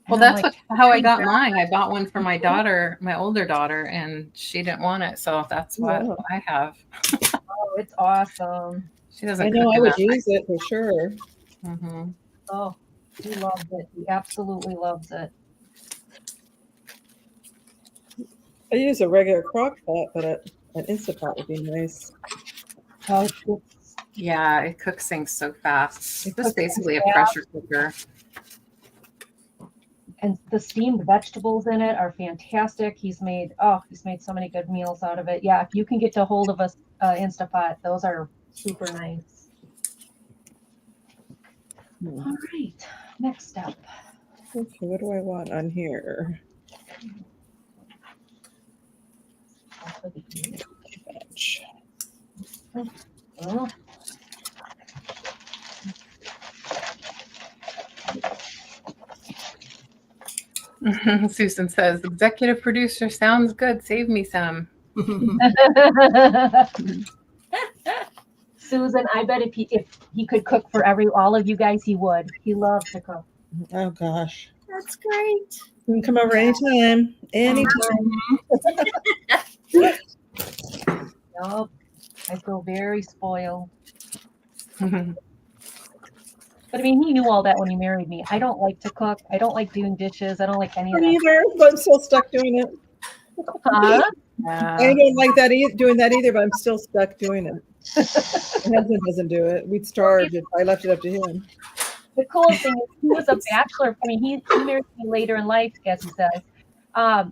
Well, And I'm that's like, how I got mine. I bought one for my daughter, my older daughter, and she didn't want it. So that's what Wow. I have. Oh, it's awesome. She doesn't I know cook I would enough. use it for sure. Mm-hmm. Oh, he loves it. He absolutely loves it. I use a regular crock pot, but an Instant Pot would be nice. Oh, it's Yeah, it cooks things so fast. It's cooks just basically a things pressure cooker. and the steamed vegetables in it are fantastic. He's made so many good meals out of it. Yeah, if you can get a hold of us Instapot, those are super nice. All right, next up. Okay, what do I want on here? Batch. Oh, Susan says, executive producer sounds good. Save me some. Susan, I bet if he could cook for all of you guys, he would. He loves to cook. Oh gosh. That's great. You can come over anytime. Anytime. Nope. I feel very spoiled. But I mean, he knew all that when he married me. I don't like to cook. I don't like doing dishes. I don't like any of that. Either, but I'm still stuck doing it. Huh? I don't like that doing that either, but I'm still stuck doing it. My husband doesn't do it. We'd starve if I left it up to him. The coolest thing is he was a bachelor. I mean, he married me later in life, as he says.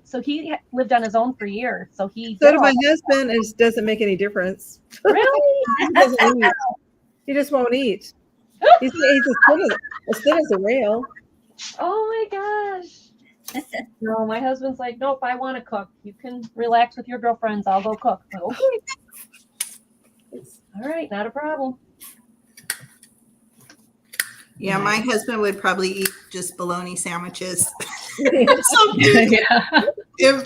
So he lived on his own for years. So he So did to all my that. husband, it doesn't make any difference. Really? He doesn't eat. He just won't eat. He's as thin as a rail. Oh my gosh. No, my husband's like, nope, I want to cook. You can relax with your girlfriends. I'll go cook. I'm like, okay. All right, not a problem. Yeah, my husband would probably eat just bologna sandwiches. Yeah. Yeah.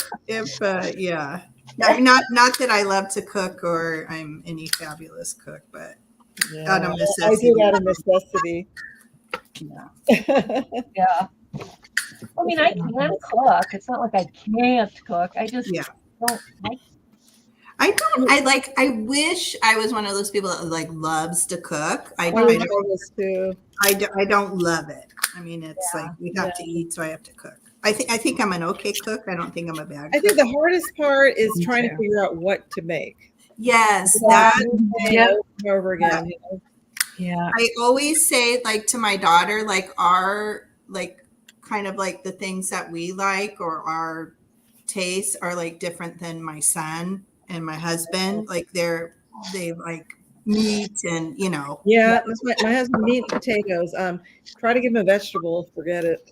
Not that I love to cook or I'm any fabulous cook, but out of I necessity. do out of necessity. Yeah. Yeah. I mean, I can cook. It's not like I can't cook. I just don't like. I wish I was one of those people that like loves to cook. I don't love it. I mean, it's like we have to eat, so I have to cook. I think I'm an okay cook. I don't think I'm a bad cook. I think the hardest part is trying to figure out what to make. Yes, Over again. Yeah. I always say like to my daughter, like our like kind of like the things that we like or our tastes are like different than my son and my husband. Like they like meat and Yeah, that's my husband, meat and potatoes. Try to give him a vegetable, forget it.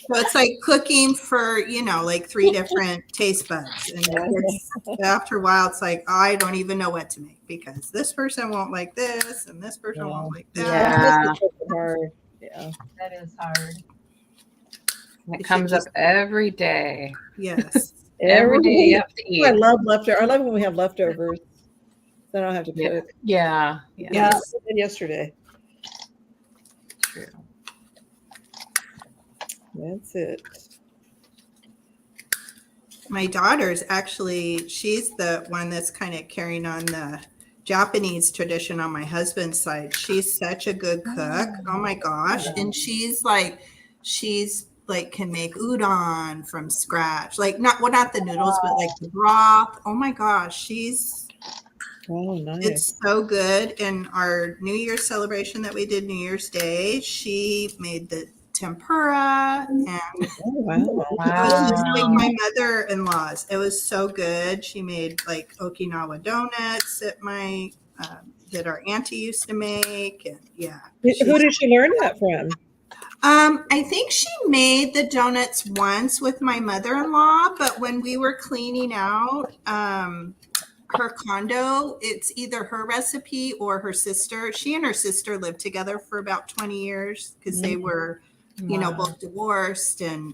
So it's like cooking for, like 3 different taste buds. And after a while, it's like, I don't even know what to make because this person won't like this and this person won't like that. Yeah. Hard. Yeah. That is hard. It comes up every day. Yes. Every day you have to eat. I love leftovers. I love when we have leftovers. So I don't have to cook. Yeah. Yes. I did yesterday. True. That's it. My daughter's actually, she's the one that's kind of carrying on the Japanese tradition on my husband's side. She's such a good cook. Oh my gosh. And she's like can make udon from scratch. Like not the noodles, but like the broth. Oh my gosh. Nice. It's so good. And our New Year's celebration that we did New Year's Day, she made the tempura and it was just like my mother-in-law's. It was so good. She made like Okinawa donuts that our auntie used to make, and who did she learn that from? I think she made the donuts once with my mother-in-law, but when we were cleaning out her condo, it's either her recipe or her sister. She and her sister lived together for about 20 years because they were both divorced, and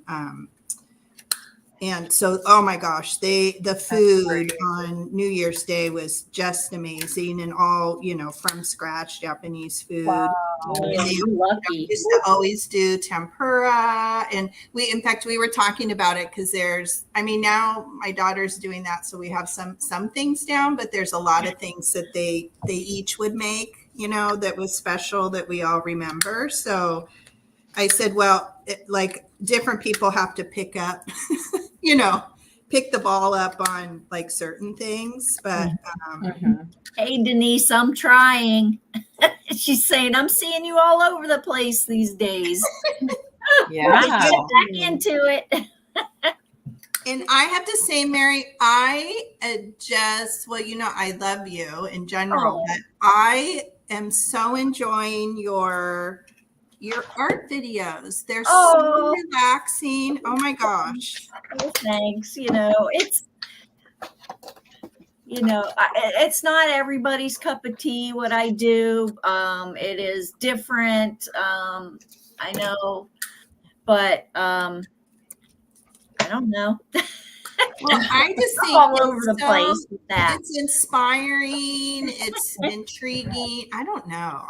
And so, oh my gosh, the food on New Year's Day was just amazing, and all, from scratch Japanese food. Wow. And they You're lucky. used to always do tempura, and in fact, we were talking about it because now my daughter's doing that, so we have some things down, but there's a lot of things that they each would make, that was special that we all remember. So I said, well, like different people have to pick up, pick the ball up on like certain things, but Hey, Denise, I'm trying. She's saying, I'm seeing you all over the place these days. Yeah. Get back into it. And I have to say, Mary, I I love you in general, but I am so enjoying your art videos. They're so relaxing. Oh my gosh. Oh, thanks. It's not everybody's cup of tea what I do. It is different. I know, but I don't know. Well, I just think all over the place with that. It's inspiring. It's intriguing. I don't know.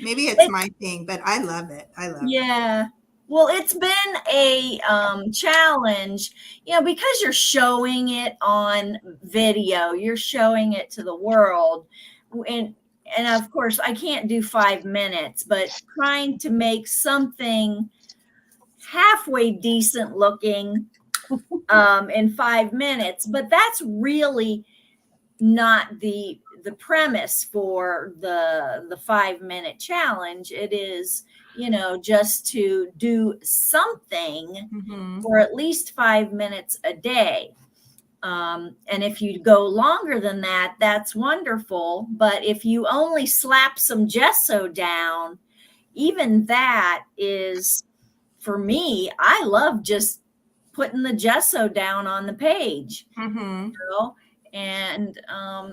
Maybe it's my thing, but I love it. Yeah. Well, it's been a challenge, because you're showing it on video, you're showing it to the world. And of course, I can't do 5 minutes, but trying to make something halfway decent looking in 5 minutes. But that's really not the premise for the 5-minute challenge. It is, just to do something for at least 5 minutes a day. And if you go longer than that, that's wonderful. But if you only slap some gesso down, even that is, for me, I love just putting the gesso down on the page. And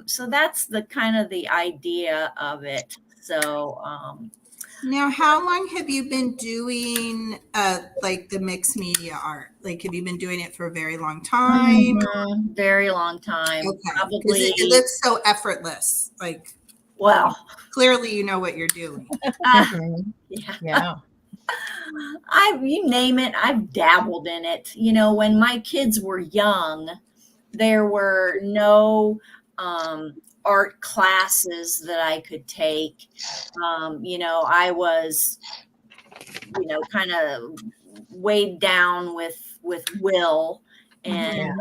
so that's the kind of the idea of it. So now, how long have you been doing like the mixed media art? Like, have you been doing it for a very long time? Very long time. Okay. Probably. It looks so effortless. Like, well, clearly you know what you're doing. Yeah. You name it, I've dabbled in it. When my kids were young, there were no art classes that I could take. I was, kind of weighed down with Will, and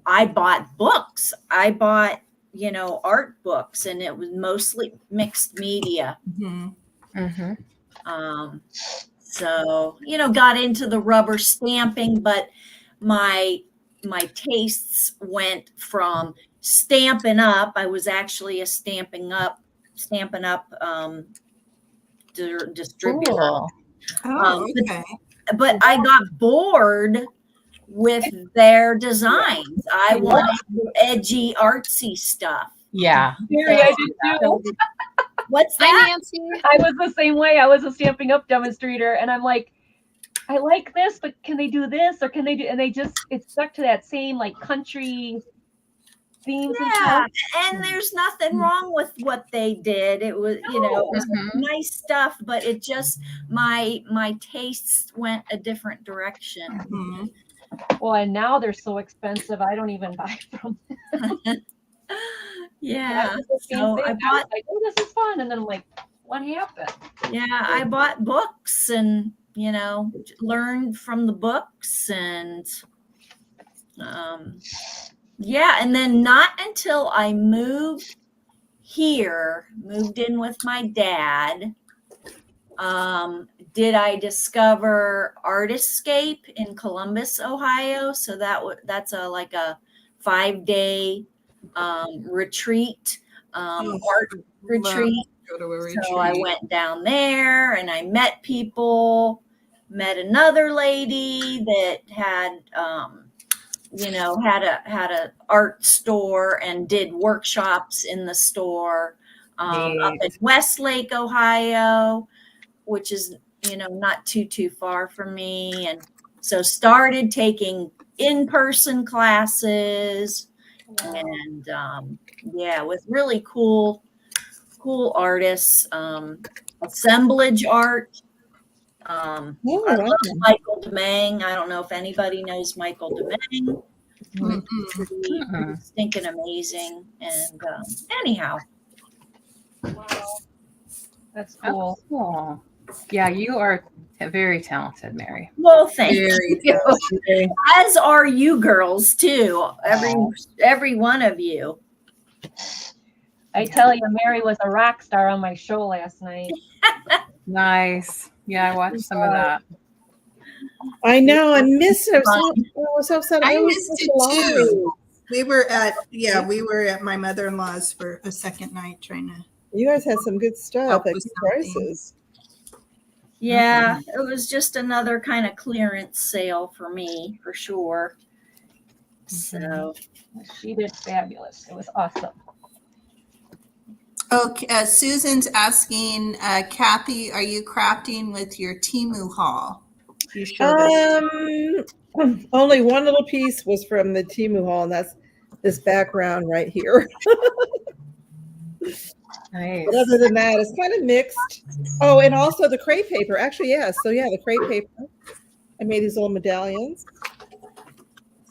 I bought books. I bought, art books, and it was mostly mixed media. So, got into the rubber stamping, but my tastes went from Stampin' Up. I was actually a Stampin' Up distributor. Cool. Okay. But I got bored with their designs. I wanted edgy, artsy stuff. Yeah. Mary, I did too. What's Hi, that? Nancy. I was the same way. I was a Stamping Up demonstrator, and I'm like, I like this, but can they do this, or can they do? And it stuck to that same like country themes and Yeah, stuff. and there's nothing wrong with what they did. It was, it was nice stuff, but it just my tastes went a different direction. Well, and now they're so expensive. I don't even buy from them. Yeah. So I was bought. like, oh, this is fun, and then I'm like, what happened? Yeah, I bought books and learned from the books, and and then not until I moved in with my dad, did I discover Artiscape in Columbus, Ohio. So that's like a 5-day retreat, art retreat. Go to a retreat. So I went down there and I met people, met another lady that had, had a art store and did workshops in the store up in Westlake, Ohio, which is, not too far from me. And So started taking in-person classes and yeah, with really cool artists, assemblage art. Oh, I wow. love Michael DeMang. I don't know if anybody knows Michael DeMang. Mm-mm. Pretty Mm-mm. stinking amazing. And anyhow, Wow. That's Oh, cool. cool. Yeah, you are very talented, Mary. well, thank Very you. Okay. As are you girls too. Every one of you. I tell you, Mary was a rock star on my show last night. Nice. Yeah, I watched some of that. I know. I missed it. I was so upset. I always missed miss it the lottery. too. We were at my mother-in-law's for a second night trying to. You guys had some good stuff Help at with good something. prices. Yeah, it was just another kind of clearance sale for me, for sure. So She did fabulous. It was awesome. Okay, Susan's asking, Kathy, are you crafting with your Temu haul? You showed us. Only one little piece was from the Temu haul, and that's this background right here. Nice. But other than that, it's kind of mixed. Oh, and also the crepe paper. Actually, yes. So yeah, the crepe paper. I made these little medallions.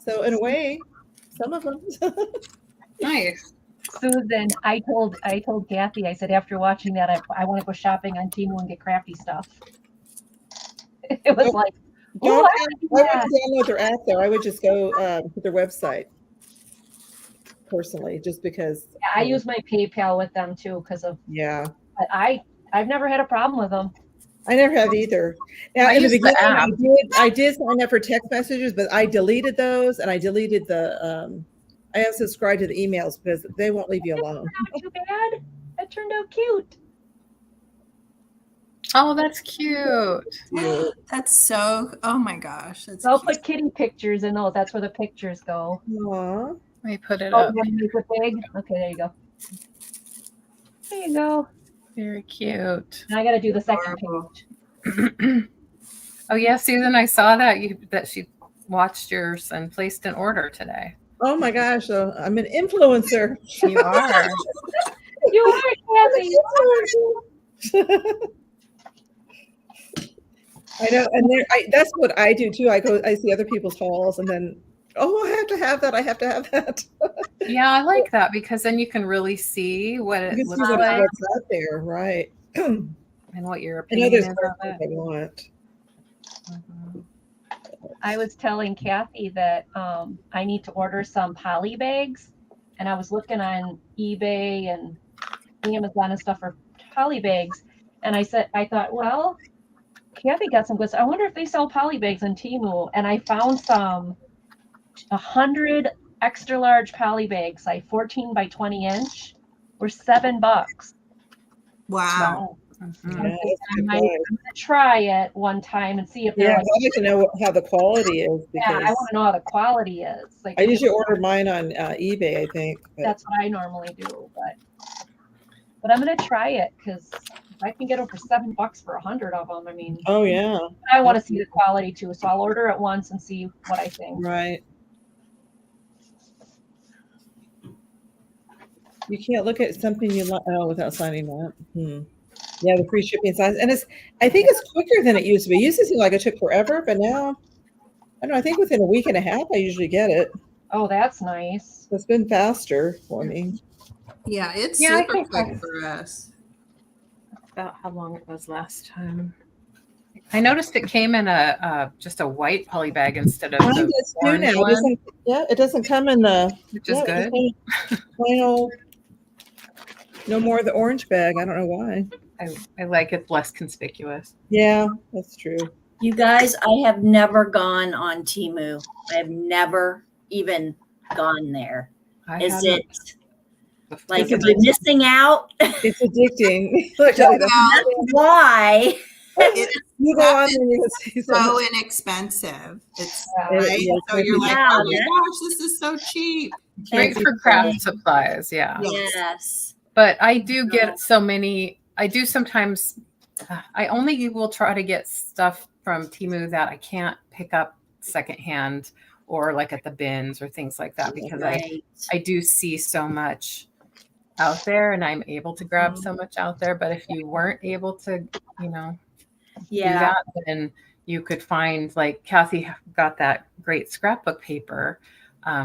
So in a way, some of them. Nice. Susan, I told Kathy, I said after watching that, I want to go shopping on Temu and get crafty stuff. It was like, Don't. oh, I wouldn't download their app though. I would just go to their website personally, just because. yeah, I use my PayPal with them too because of. Yeah. But I've never had a problem with them. I never have either. Now, I in the use the beginning, app. I did sign up for text messages, but I deleted those, and I deleted the. I unsubscribed to the emails because they won't leave you alone. Not too bad. That turned out cute. Oh, that's cute. That's so, oh my gosh. That's I'll cute. put kitty pictures in those. That's where the pictures go. Aw. Let me put it Oh, up. you want to make it big? Okay, there you go. There you go. Very cute. Now I got to do the second Adorable. page. Oh yeah, Susan, I saw that she watched yours and placed an order today. Oh my gosh! I'm an influencer. You are. You are Kathy. I know, and that's what I do too. I see other people's hauls, and then I have to have that. I have to have that. Yeah, I like that because then you can really see what You it can see looks like what's out there, right? and what your And opinion others is are of what it. I want. Mhm. I was telling Kathy that I need to order some poly bags, and I was looking on eBay and Amazon and stuff for poly bags, and I thought, well, Kathy got some good stuff. I wonder if they sell poly bags on Temu, and I found some 100 extra large poly bags, like 14 by 20 inch, were $7. Wow. Mhm. Yeah, that's I good might price. try it one time and see if they're Yeah, like, I'd like to know how the quality is yeah, I because want to know how the quality is. Like, I usually order mine on eBay. I think. But that's what I normally do, but I'm gonna try it because if I can get them for $7 for 100 of them, I mean, oh yeah, I want to see the quality too, so I'll order it once and see what I think. right. You can't look at something you like without signing that. Yeah, the free shipping size, and I think it's quicker than it used to be. It used to seem like it took forever, but now I don't know. I think within a week and a half, I usually get it. Oh, that's nice. So it's been faster for me. Yeah, it's Yeah, I super think quick that's- for us. About how long it was last time. I noticed it came in just a white poly bag instead of Mine the does too orange now. one, It doesn't come in the which is it good. just comes plain old. No more of the orange bag. I don't know why. I like it less conspicuous. Yeah, that's true. you guys, I have never gone on Temu. I have never even gone there. I Is haven't it before. like, am I missing out? It's addicting. I'll tell you that. Well, Why? You go on and you can see so inexpensive. It's Yeah. right. Yeah, So you're like, yeah, oh my yeah. gosh, this is so cheap. Great Thank for you. craft supplies, yeah. Yes. But I do get so many. I do sometimes. I only will try to get stuff from Temu that I can't pick up secondhand or like at the bins or things like that, because Right. I do see so much out there and I'm able to grab Mhm. so much out there. But if you weren't able to, do Yeah. that, then you could find, like Kathy got that great scrapbook paper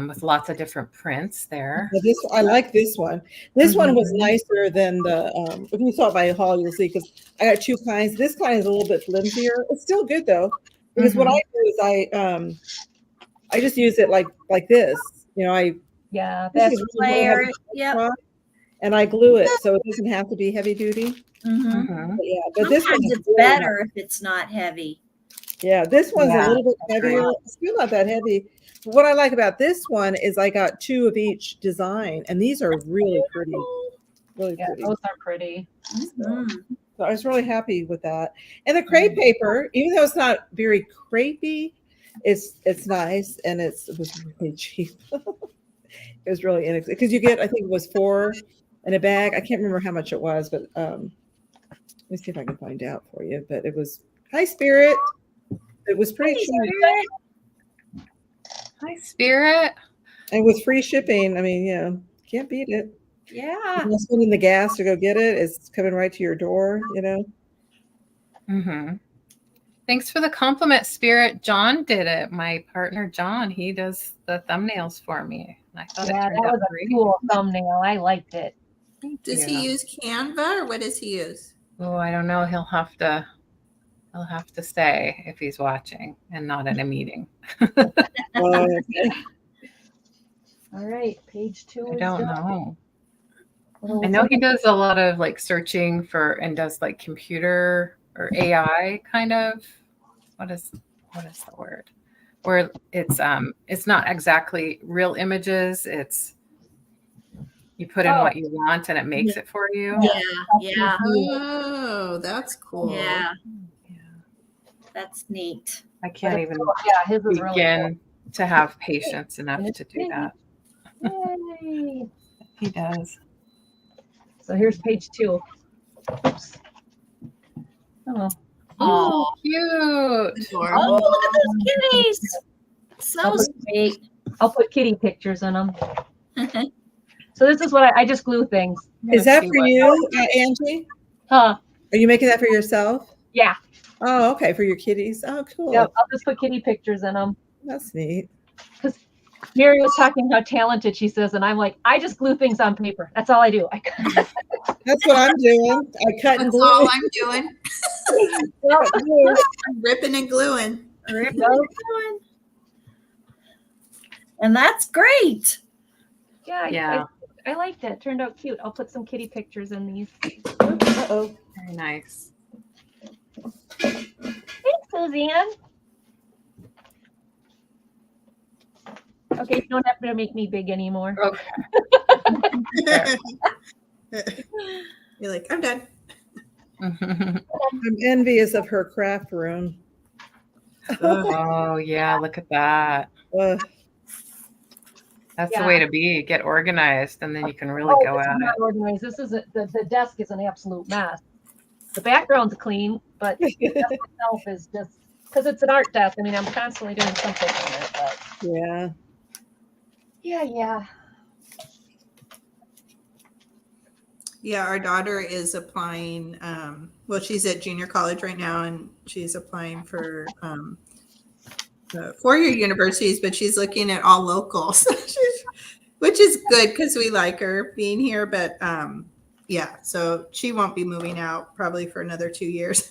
with lots of different prints there. I like this one. This one was Mhm. nicer than the, if you saw it by haul, you'll see, because I got two kinds. This kind is a little bit flimsier. It's still good though, because what I do is I just use it like this. Yeah, This that's is really Layer heavy it. Yep. and I glue it so it doesn't have to be heavy duty. Mhm. Mhm. But yeah, but this Sometimes one's it's really better if it's not heavy. Yeah, this one's a Yeah, little bit that's heavier. right. It's still not that heavy. But what I like about this one is I got two of each design, and these are really pretty, really yeah, pretty. those are pretty. Mhm. So I was really happy with that. And the crepe paper, even though it's not very crepey, it's nice and it was really cheap. It was really inexpensive because you get, I think it was 4 in a bag. I can't remember how much it was, but let me see if I can find out for you. But it was High Spirit. It was pretty Hey, cheap. Spirit. Hi, Spirit. And with free shipping, I mean, can't beat it. Yeah. You're spending the gas to go get it. It's coming right to your door, Mm-hmm. Thanks for the compliment, Spirit. John did it. My partner, John, he does the thumbnails for me. And I thought Yeah, it that turned out was a great. cool thumbnail. I liked it. Does he use Canva or what does he use? Oh, I don't know. He'll have to say if he's watching and not in a meeting. Okay. All right, page 2 I is don't done. know. What I else? know he does a lot of like searching for and does like computer or AI kind of. What is the word? Where it's not exactly real images. It's you put in what you want and it makes it for you. Yeah. Yeah. Oh, that's cool. Yeah. Yeah. That's neat. I can't even Yeah, his is really cool. begin to have patience enough And it's to do that. Yay. He does. So here's page 2. Oops. Oh, Oh, cute. Adorable. Oh, look at those kitties. So Oh. sweet. I'll put kitty pictures in them. So this is what I just glue things. Is that for you, Angie? Huh? Are you making that for yourself? Yeah. Oh, okay, for your kitties. Oh, cool. Yep. I'll just put kitty pictures in them. That's neat. Mary was talking how talented she says, and I'm like, I just glue things on paper. That's all I do. That's what I'm doing. I cut and That's all glue. I'm doing. Yep. I'm ripping and gluing. And that's great. Yeah. Yeah. I liked it. It turned out cute. I'll put some kitty pictures in these. Uh-oh. Very nice. Thanks, Suzanne. Okay, you don't have to make me big anymore. Okay. You're like, I'm done. I'm envious of her craft room. Oh yeah, look at that. Uh, That's Yeah. the way to be. Get organized, and then you can really go this at is not it. organized. This is the desk is an absolute mess. The background's clean, but the desk itself is just because it's an art desk. I mean, I'm constantly doing something on it, but yeah. yeah. Yeah, our daughter is applying. Well, she's at junior college right now, and she's applying for 4-year universities, but she's looking at all locals, which is good because we like her being here. But yeah, so she won't be moving out probably for another 2 years,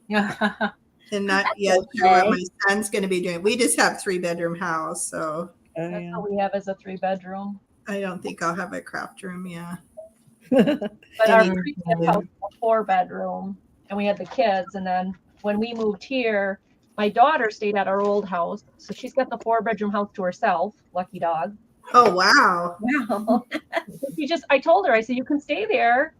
and not yet sure what my son's going to be doing. We just have 3-bedroom house, so Oh, That's yeah. what we have as a 3-bedroom. I don't think I'll have a craft room. Yeah. But our Any- previous house was a 4-bedroom, and we had the kids. And then when we moved here, my daughter stayed at our old house, so she's got the 4-bedroom house to herself. Lucky dog. Oh wow. Wow. I told her, I said, you can stay there,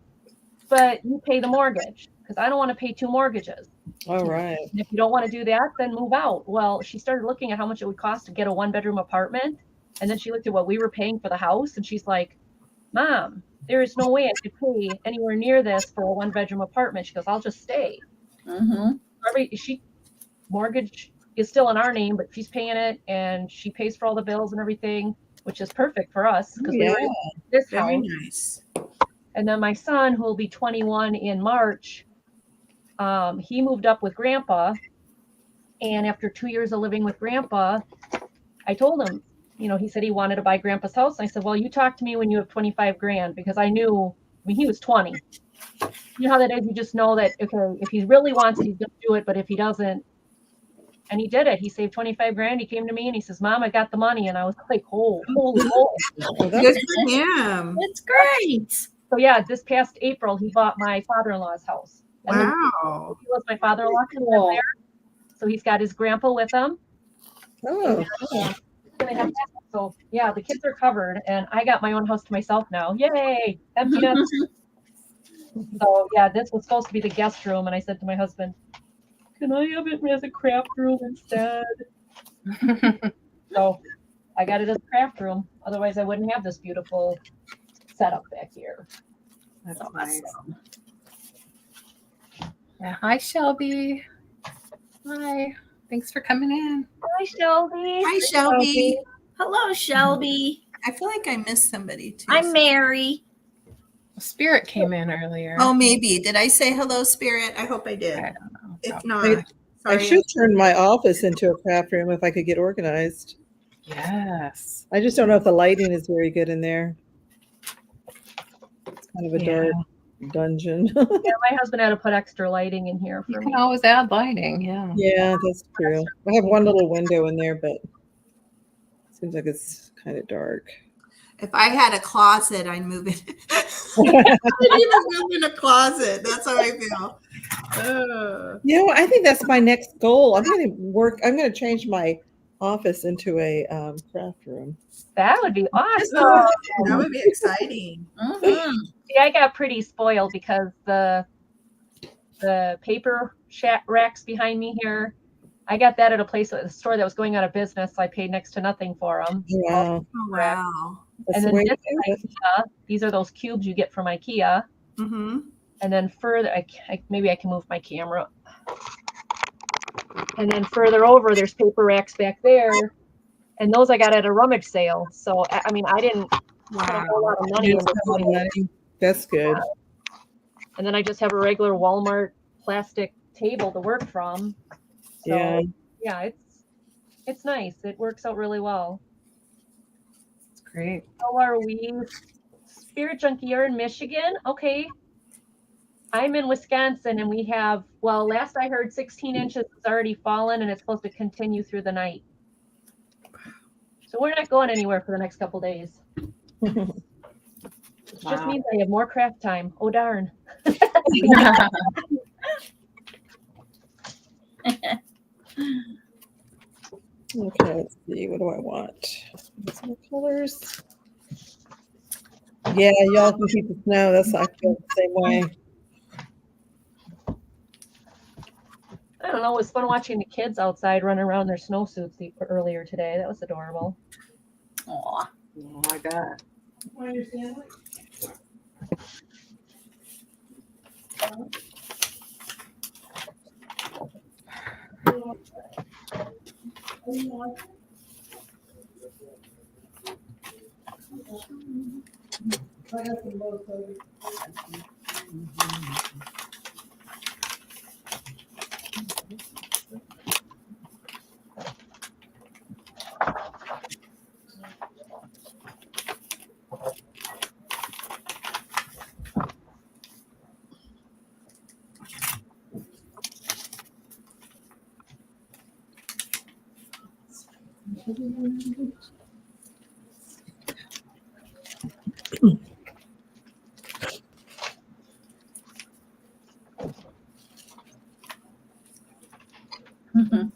but you pay the mortgage because I don't want to pay 2 mortgages. All right. And if you don't want to do that, then move out. Well, she started looking at how much it would cost to get a 1-bedroom apartment, and then she looked at what we were paying for the house, and she's like, Mom, there is no way I could pay anywhere near this for a 1-bedroom apartment. She goes, I'll just stay. Mm-hmm. She mortgage is still in our name, but she's paying it and she pays for all the bills and everything, which is perfect for us because we were in this Very house. nice. And then my son, who will be 21 in March, he moved up with Grandpa. And after 2 years of living with Grandpa, I told him, you know, he said he wanted to buy Grandpa's house. And I said, well, you talk to me when you have 25 grand, because I knew when he was 20. You know how that is? You just know that, okay, if he really wants it, he's going to do it. But if he doesn't, and he did it. He saved 25 grand. He came to me and he says, Mom, I got the money. And I was like, oh, holy moly. Oh, Good that's for him. It's great. So yeah, this past April, he bought my father-in-law's house. And then Wow. he was my father-in-law can live there. So he's got his grandpa with him. oh, So yeah, the kids are covered and I got my own house to myself now. Yay. Empty nest. So yeah, this was supposed to be the guest room. And I said to my husband, can I have it as a craft room instead? So I got it as a craft room. Otherwise I wouldn't have this beautiful setup back here. That's Awesome. nice. Yeah. Hi, Shelby. Hi. Thanks for coming in. Hi, Shelby. Hi, Shelby. Hello, Shelby. I feel like I missed somebody too. I'm Mary. Spirit came in earlier. Oh, maybe. Did I say hello, Spirit? I hope I did. I don't know. If not, I sorry. should turn my office into a craft room if I could get organized. Yes. I just don't know if the lighting is very good in there. It's kind of a Yeah. dark dungeon. Yeah, my husband had to put extra lighting in here You for can me. always add lighting. Yeah. Yeah, that's true. I have one little window in there, but it seems like it's kind of dark. If I had a closet, I'd move it. I'd even move in a closet. That's how I feel. You know, I think that's my next goal. I'm going to change my office into a craft room. That would be awesome. That would be exciting. Mhm. See, I got pretty spoiled because the paper racks behind me here, I got that at a store that was going out of business. So I paid next to nothing for them. Wow. Oh, wow. That's And the then way this to do it. IKEA, these are those cubes you get from IKEA. Mm-hmm. And then further, maybe I can move my camera. And then further over, there's paper racks back there. And those I got at a rummage sale. So, I mean, I didn't put a whole lot of money You into have some it. money. That's good. And then I just have a regular Walmart plastic table to work from. So, Yeah. yeah, it's nice. It works out really well. It's great. How are we? Spirit Junkie, you're in Michigan? Okay. I'm in Wisconsin and we have, well, last I heard 16 inches has already fallen and it's supposed to continue through the night. So we're not going anywhere for the next couple days. It just Wow. means I have more craft time. Oh, darn. Okay, let's see. What do I want? Some more colors. Yeah, y'all can keep the snow. That's I feel the same way. I don't know. It was fun watching the kids outside running around in their snowsuits earlier today. That was adorable. Aw. Oh, I bet. Mhm.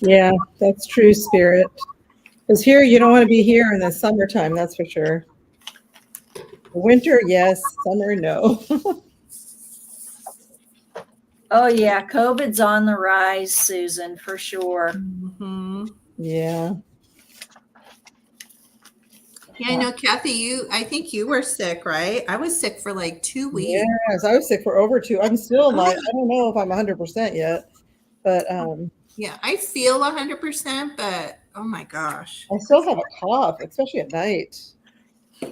Yeah, that's true, Spirit. Because here, you don't want to be here in the summertime, that's for sure. Winter, yes. Summer, no. Oh yeah, COVID's on the rise, Susan, for sure. Mhm. Yeah. Yeah, I know, Kathy, I think you were sick, right? I was sick for like 2 weeks. Yes, I was sick for over 2. I'm still like, I don't know if I'm 100% yet, but Yeah, I feel 100%, but oh my gosh. I still have a cough, especially at night.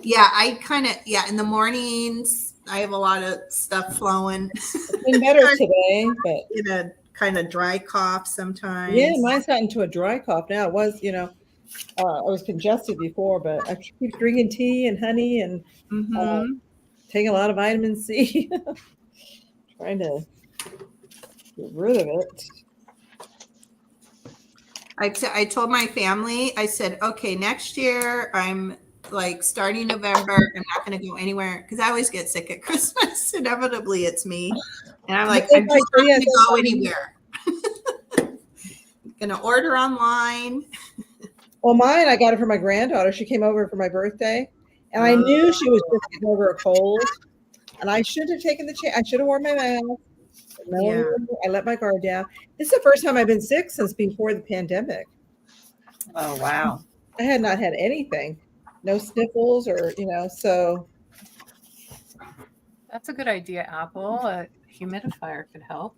Yeah, yeah, in the mornings, I have a lot of stuff flowing. It's been better today, but In a kind of dry cough sometimes. yeah, mine's gotten to a dry cough now. It was, I was congested before, but I keep drinking tea and honey and Mhm. taking a lot of vitamin C, trying to get rid of it. I told my family, I said, okay, next year I'm like starting November. I'm not going to go anywhere because I always get sick at Christmas. Inevitably, it's me. And I'm like, I'm just not going to go anywhere. Going to order online. Well, mine, I got it for my granddaughter. She came over for my birthday, and I knew she was just getting over a cold. And I should have taken the chance. I should have worn my mask. No, Yeah. I let my guard down. This is the first time I've been sick since before the pandemic. Oh wow. I had not had anything, no sniffles or, so. That's a good idea, Apple. A humidifier could help.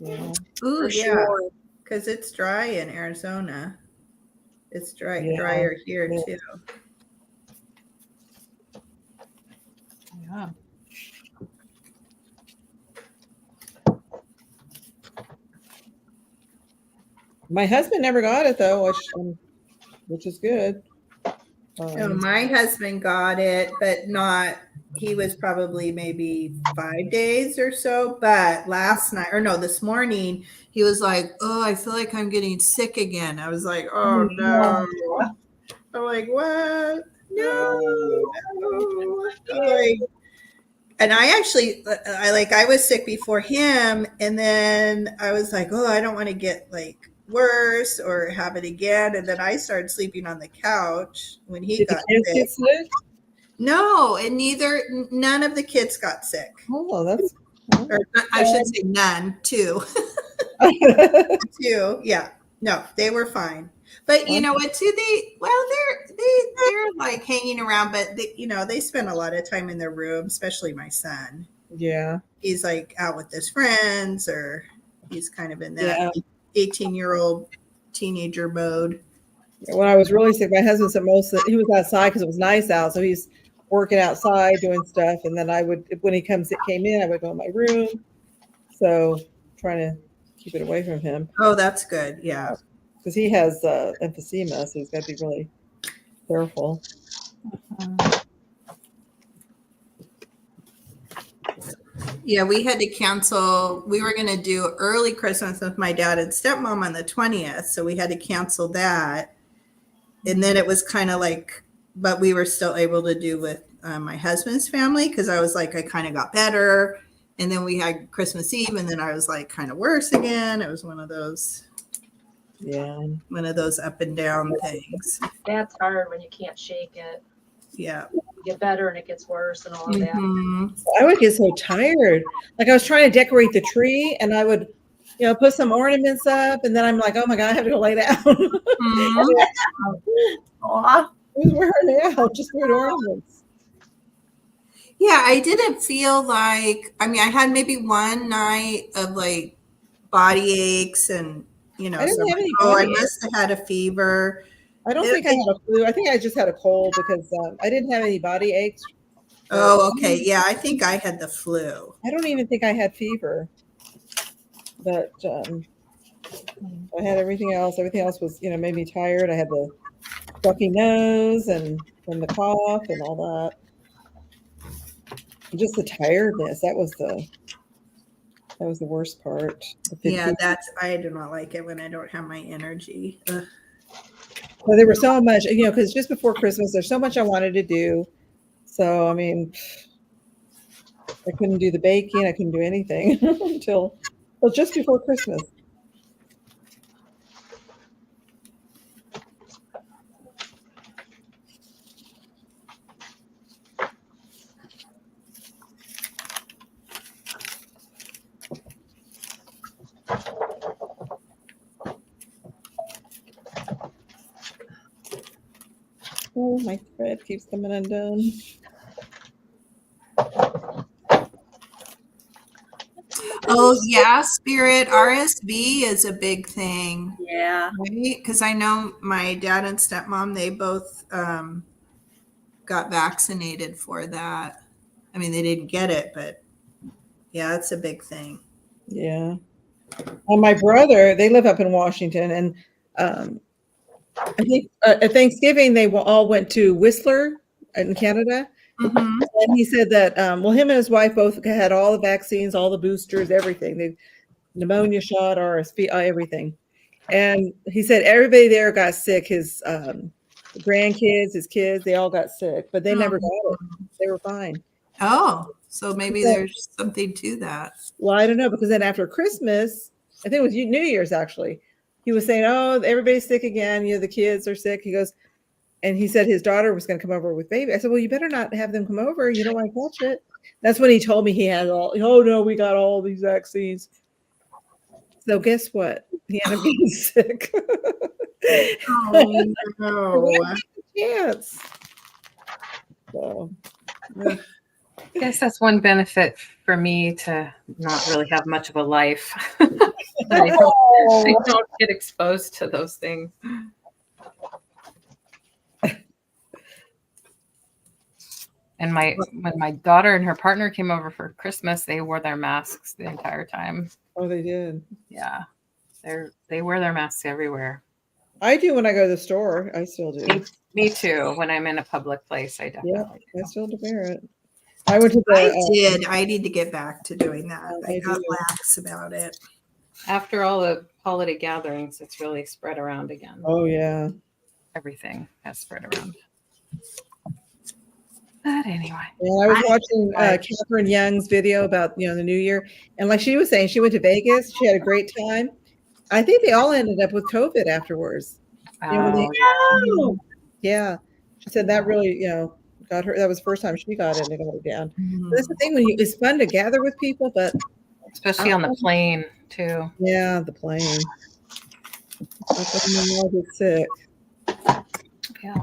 Yeah. Ooh, For yeah. sure. Because it's dry in Arizona. It's Yeah. drier here Yeah. too. Yeah. My husband never got it though, which is good. No, my husband got it, but not. He was probably maybe 5 days or so. But last night, or no, this morning, he was like, "Oh, I feel like I'm getting sick again." I was like, "Oh no!" I'm like, "What? No." Like, and I was sick before him, and then I was like, "Oh, I don't want to get like worse or have it again." And then I started sleeping on the couch when he Did got the kids sick. get sick? No, and none of the kids got sick. Oh, that's. Or I should say none, two. Two, yeah. No, they were fine. But you know what, too? They're like hanging around, but they spend a lot of time in their room, especially my son. Yeah. He's like out with his friends, or he's kind of in that Yeah. 18-year-old teenager mode. When I was really sick, my husband said he was outside because it was nice out, so he's working outside doing stuff, and then when he came in, I would go in my room. So trying to keep it away from him. Oh, that's good. Yeah, because he has emphysema, so he's got to be really careful. Yeah, we had to cancel. We were going to do early Christmas with my dad and stepmom on the 20th, so we had to cancel that. And then it was kind of like, but we were still able to do with my husband's family because I was like, I kind of got better. And then we had Christmas Eve, and then I was like kind of worse again. It was one of those up and down things. That's hard when you can't shake it. Yeah. You get better and it gets worse and all of that. Mm-hmm. I would get so tired. Like I was trying to decorate the tree, and I would, put some ornaments up, and then I'm like, oh my God, I have to go lay down. Mm-hmm. Aw. It was wearing out, just weird ornaments. Yeah, I didn't feel like, I had maybe one night of like body aches and, I didn't have any I body must have had a fever. I don't think I had a flu. I think I just had a cold because I didn't have any body aches. Oh, okay. Yeah, I think I had the flu. I don't even think I had fever. But I had everything else. Everything else was, made me tired. I had the stuffy nose and the cough and all that. And just the tiredness. That was the worst part. Yeah, I do not like it when I don't have my energy. Ugh. Well, there was so much, because just before Christmas, there's so much I wanted to do. So, I couldn't do the baking. I couldn't do anything until just before Christmas. Oh, my thread keeps coming undone. Oh yeah, Spirit RSV is a big thing, Yeah. right? Because I know my dad and stepmom, they both got vaccinated for that. I mean, they didn't get it, but yeah, it's a big thing. Yeah. Well, my brother, they live up in Washington, and I think at Thanksgiving they all went to Whistler in Canada. Mhm. And he said that, well, him and his wife both had all the vaccines, all the boosters, everything. They pneumonia shot, RSV, everything. And he said everybody there got sick. His grandkids, his kids, they all got sick, but they never got it. They were fine. Oh, so maybe Yeah. there's something to that. Well, I don't know, because then after Christmas, I think it was New Year's actually, he was saying, "Oh, everybody's sick again. You know, the kids are sick." He goes, and he said his daughter was going to come over with baby. I said, "Well, you better not have them come over. You don't want to catch it." That's when he told me he had all. Oh no, we got all these vaccines. So guess what? He ended up being sick. Oh no. Yes. So, I guess that's one benefit for me to not really have much of a life. I don't get exposed to those things. And when my daughter and her partner came over for Christmas, they wore their masks the entire time. oh, they did. Yeah, they wear their masks everywhere. I do when I go to the store. I still do. Me too. When I'm in a public place, I Yeah, definitely do. I still do wear it. I went to the. I did. I need to get back to doing that. I I got do. lax about it. After all the holiday gatherings, it's really spread around again. Oh yeah. Everything has spread around. But anyway. Yeah, I was watching Catherine Young's video about the New Year, and like she was saying, she went to Vegas. She had a great time. I think they all ended up with COVID afterwards. Oh, Yeah, she said that really got her. That was the first time she got it and got it down. Mhm. That's the thing it's fun to gather with people, but especially on the plane too. yeah, the plane. I'll get sick. Yeah.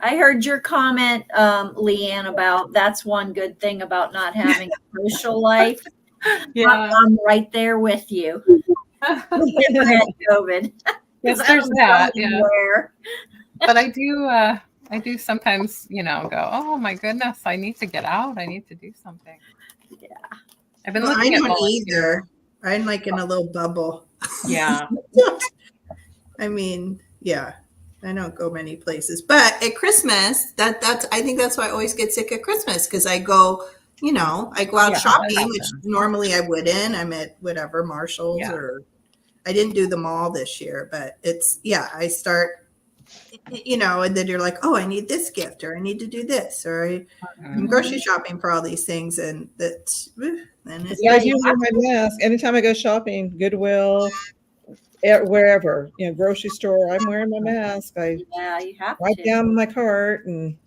I heard your comment, Leanne, about that's one good thing about not having a social life. Yeah. I'm right there with you. Never had COVID. Yes, I there's don't that. go Yeah. anywhere. But I do sometimes, go, oh my goodness, I need to get out. I need to do something. Yeah. I've been Well, I looking at don't volunteer. either. I'm like in a little bubble. Yeah. I mean, yeah, I don't go many places, but at Christmas, I think that's why I always get sick at Christmas, because I go, I go out Yeah, shopping, that which happens. normally I wouldn't. I'm at whatever Marshall's, Yeah. or I didn't do the mall this year, but I start, and then you're like, oh, I need this gift, or I need to do this, or I'm grocery shopping for all these things, and then it's Yeah, I do wear my mask anytime I go shopping, Goodwill, wherever, grocery store. I'm wearing my mask. I Yeah, you have wipe to. down my cart, and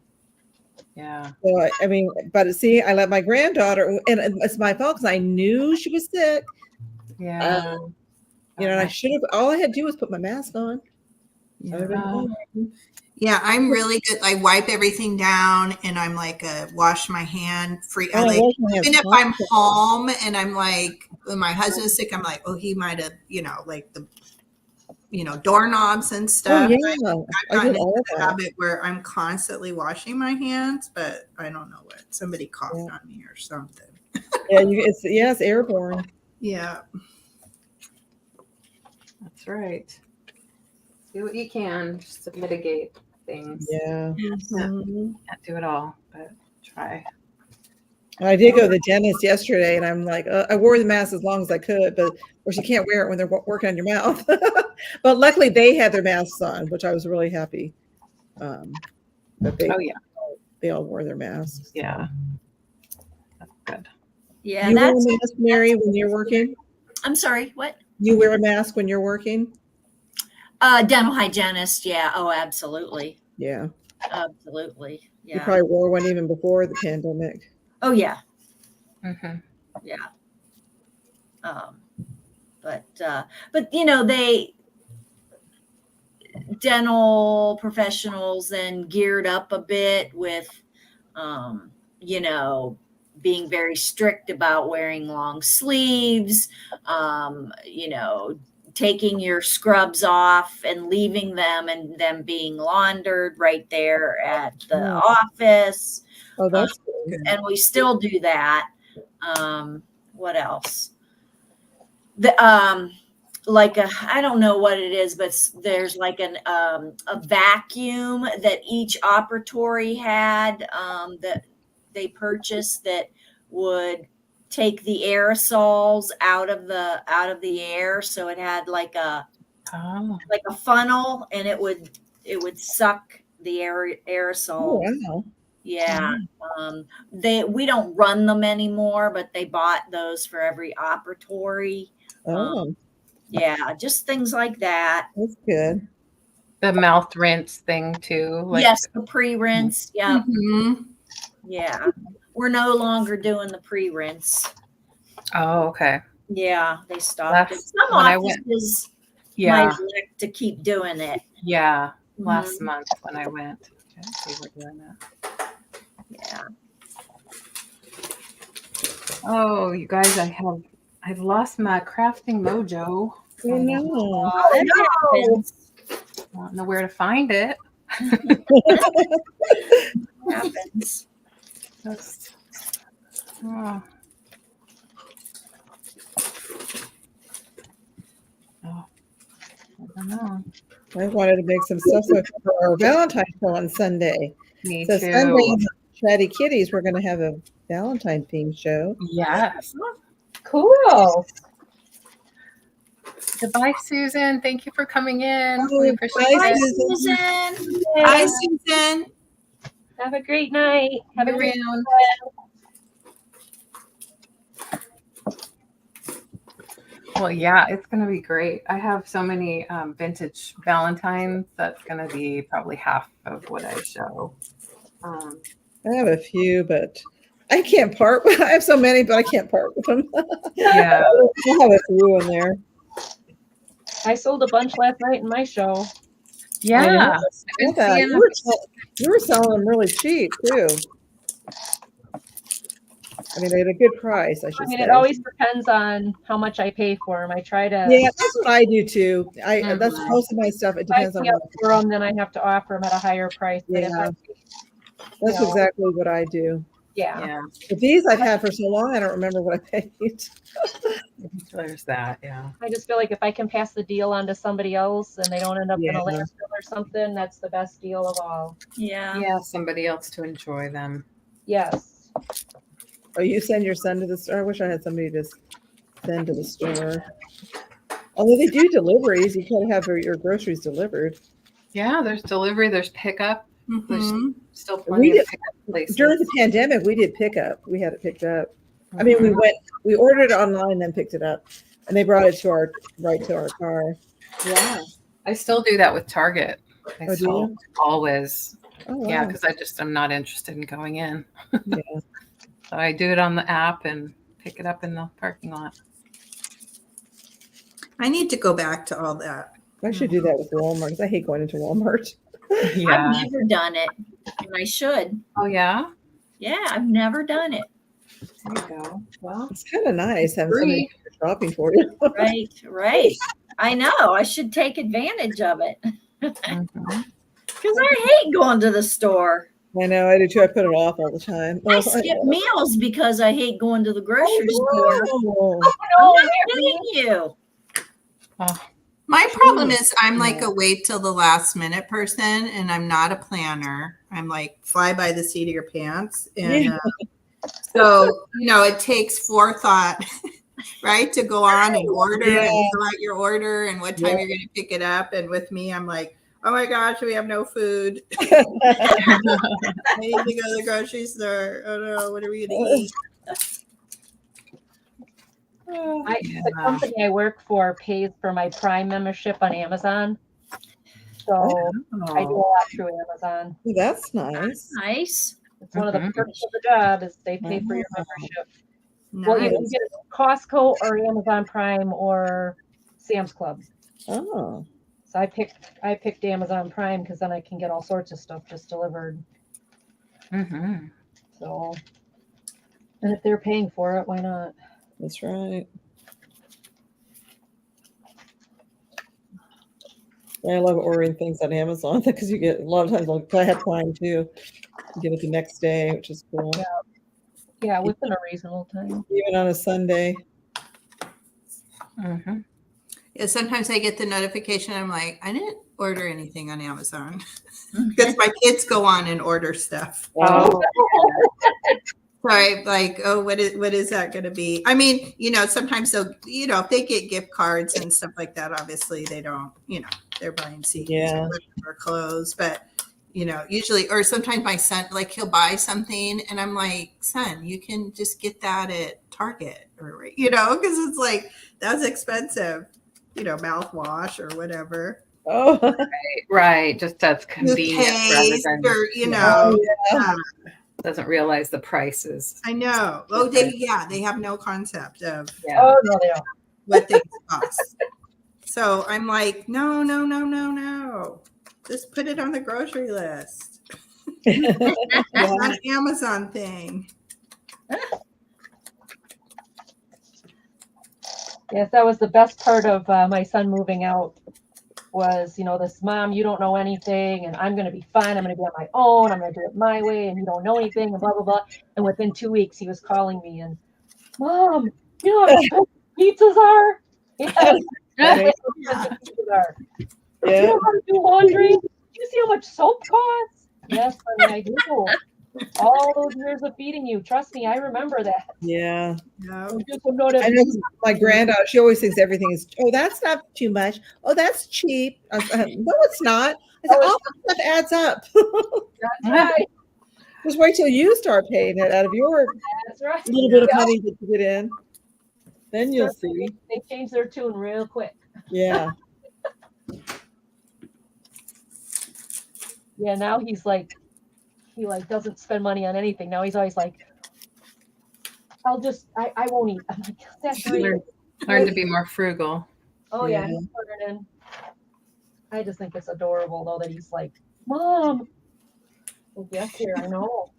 Yeah. so I mean, but see, I let my granddaughter, and it's my fault because I knew she was sick. Yeah. And I should have. All I had to do was put my mask on. I would've been fine. Yeah, I'm really good. I wipe everything down, and I'm like wash my hand free. Oh, I wash my hands Even if I'm constantly. home and I'm like, when my husband's sick, I'm like, oh, he might have, like the, doorknobs and Oh stuff. yeah, I've I gotten did all into of the that. habit where I'm constantly washing my hands, but I don't know what. Somebody coughed on me or something. Yeah, it's airborne. Yeah. That's right. Do what you can just to mitigate things. Yeah. Can't do it all, but try. I did go to the dentist yesterday, and I'm like, I wore the mask as long as I could, but of course you can't wear it when they're working on your mouth. But luckily they had their masks on, which I was really happy. That they all wore their masks. Yeah. That's good. Yeah, You wear a that's. mask, Mary, when you're working? I'm sorry. What? You wear a mask when you're working? Dental hygienist. Yeah. Oh, absolutely. Yeah. Absolutely. You Yeah. probably wore one even before the pandemic. Oh, yeah. Mm-hmm. Yeah. But they dental professionals then geared up a bit with, you know, being very strict about wearing long sleeves, you know, taking your scrubs off and leaving them and them being laundered right there at the office. Oh, that's good. And we still do that. What else? Like I don't know what it is, but there's like a vacuum that each operatory had that they purchased that would take the aerosols out of the air. So it had like a funnel, and it would suck the aerosol. Oh, wow. Yeah. We don't run them anymore, but they bought those for every operatory. Oh, Yeah, just things like that. that's good. The mouth rinse thing too. Like, Yes, the pre-rinse. Yeah. Mhm. Yeah. We're no longer doing the pre-rinse. oh, okay. Yeah, they stopped it. Last- Some when I offices Yeah. might elect to keep doing it. Yeah. Last Mhm. month when I went. Okay, see, we're doing that. Yeah. Oh, you guys, I've lost my crafting mojo. Oh, no. Oh, that happens. I don't know where to find it. Happens. Just, oh. Oh, I don't know. I wanted to make some stuff for our Valentine's show on Sunday. Me So too. Sunday, Crafty Kitties, we're going to have a Valentine themed show. Yes. Cool. Goodbye, Susan. Thank you for coming in. Oh, We appreciate bye, Hi, it. Susan. Hi, Susan. Have a great night. Have a great Around. Well, yeah, it's going to be great. I have so many vintage Valentines. That's going to be probably half of what I show. I have a few, but I can't part. I have so many, but I can't part with them. Yeah. I'll have a few in there. I sold a bunch last night in my show. Yeah. I know. I've been Look at seeing that. You were selling them really cheap too. I mean, at a good price, I should I mean, say. it always depends on how much I pay for them. I try to. Yeah, that's what I do too. That's Mhm. most of my stuff. It If I depends on pay what. up for them, then I have to offer them at a higher price. But if Yeah. I, That's No. exactly what I do. yeah. Yeah. But these I've had for so long, I don't remember what I paid. There's that. Yeah. I just feel like if I can pass the deal on to somebody else and they don't end up in Yeah. a landfill or something, that's the best deal of all. Yeah. Yeah. Somebody else to enjoy them. Yes. Oh, you send your son to the store? I wish I had somebody to send to the store. Although they do deliveries, you can have your groceries delivered. Yeah. There's delivery. There's pickup. Mhm. Still plenty did- of pickup places. During the pandemic, we did pickup. We had it picked up. I mean, we ordered it online, then picked it up, and they brought it to right to our car. Yeah. I still do that with Target. I Oh, do still you? always. Oh, wow. Yeah, because I'm not interested in going in. Yeah. So I do it on the app and pick it up in the parking lot. I need to go back to all that. I should do that with Walmart because I hate going into Walmart. I've never done it, and I should. Oh yeah. Yeah, I've never done it. There you go. Well, It's kind of nice having Free. somebody shopping for you. Right, right. I know. I should take advantage of it mhm. because I hate going to the store. I know, I do too. I put it off all the time. I skip meals because I hate going to the grocery store. Oh, I'm not kidding you. Oh, My problem is I'm Yeah. like a wait till the last minute person, and I'm not a planner. I'm like fly by the seat of your pants. And Yeah. so, it takes forethought, right? To go on and order and Yeah. fill out your order and what time Yeah. you're going to pick it up. And with me, I'm like, oh my gosh, we have no food. I need to go to the grocery store. Oh no, what are we going to eat? The Yeah. company I work for pays for my Prime membership on Amazon. So I do a lot through Amazon. That's nice. Nice. It's one of the Mhm. perks of the job is they pay for your Oh. membership. Well, you can Nice. get Costco or Amazon Prime or Sam's Club. Oh, So I picked Amazon Prime because then I can get all sorts of stuff just delivered. Mm-hmm. So, and if they're paying for it, why not? That's right. I love ordering things on Amazon because you get a lot of times. Like, I had Prime too. You get it the next day, which is cool. Yeah, within a reasonable time. Even on a Sunday. Mm-hmm. Yeah, sometimes I get the notification. I'm like, I didn't order anything on Amazon because my kids go on and order stuff. Oh, So I'm like, oh, what is that going to be? I mean, sometimes they'll, if they get gift cards and stuff like that, obviously they don't, they're buying CDs or clothes, but usually, or sometimes my son, like he'll buy something and I'm like, son, you can just get that at Target or, because it's like, that's expensive, mouthwash or whatever. Oh, right. Just as convenient rather Toothpaste than or, doesn't realize the prices. I know. Oh, they have no concept of Oh no, they don't. what things cost. So I'm like, no. Just put it on the grocery list. It's not an Amazon thing. Yes, that was the best part of my son moving out was, this mom, you don't know anything and I'm going to be fine. I'm going to be on my own. I'm going to do it my way and you don't know anything and blah, blah, blah. And within 2 weeks, he was calling me and, Mom, you know how expensive pizzas are? Yeah. Yeah. Do you know how to do laundry? Do you see how much soap costs? Yes, honey, I do. All those years of feeding you. Trust me, I remember that. Yeah. No. I know my granddaughter, she always thinks everything is, oh, that's not too much. Oh, that's cheap. No, it's not. I said, all that stuff adds up. That's right. Just wait till you start paying it out of your That's right. little bit of money that you get in. Then you'll see. They change their tune real quick. Yeah. Yeah, now he's like, he doesn't spend money on anything. Now he's always like, I won't eat. I'm like, that's great. Learn to be more frugal. Oh yeah, he's learning. I just think it's adorable though that he's like, Mom. Well, yes, here, I know.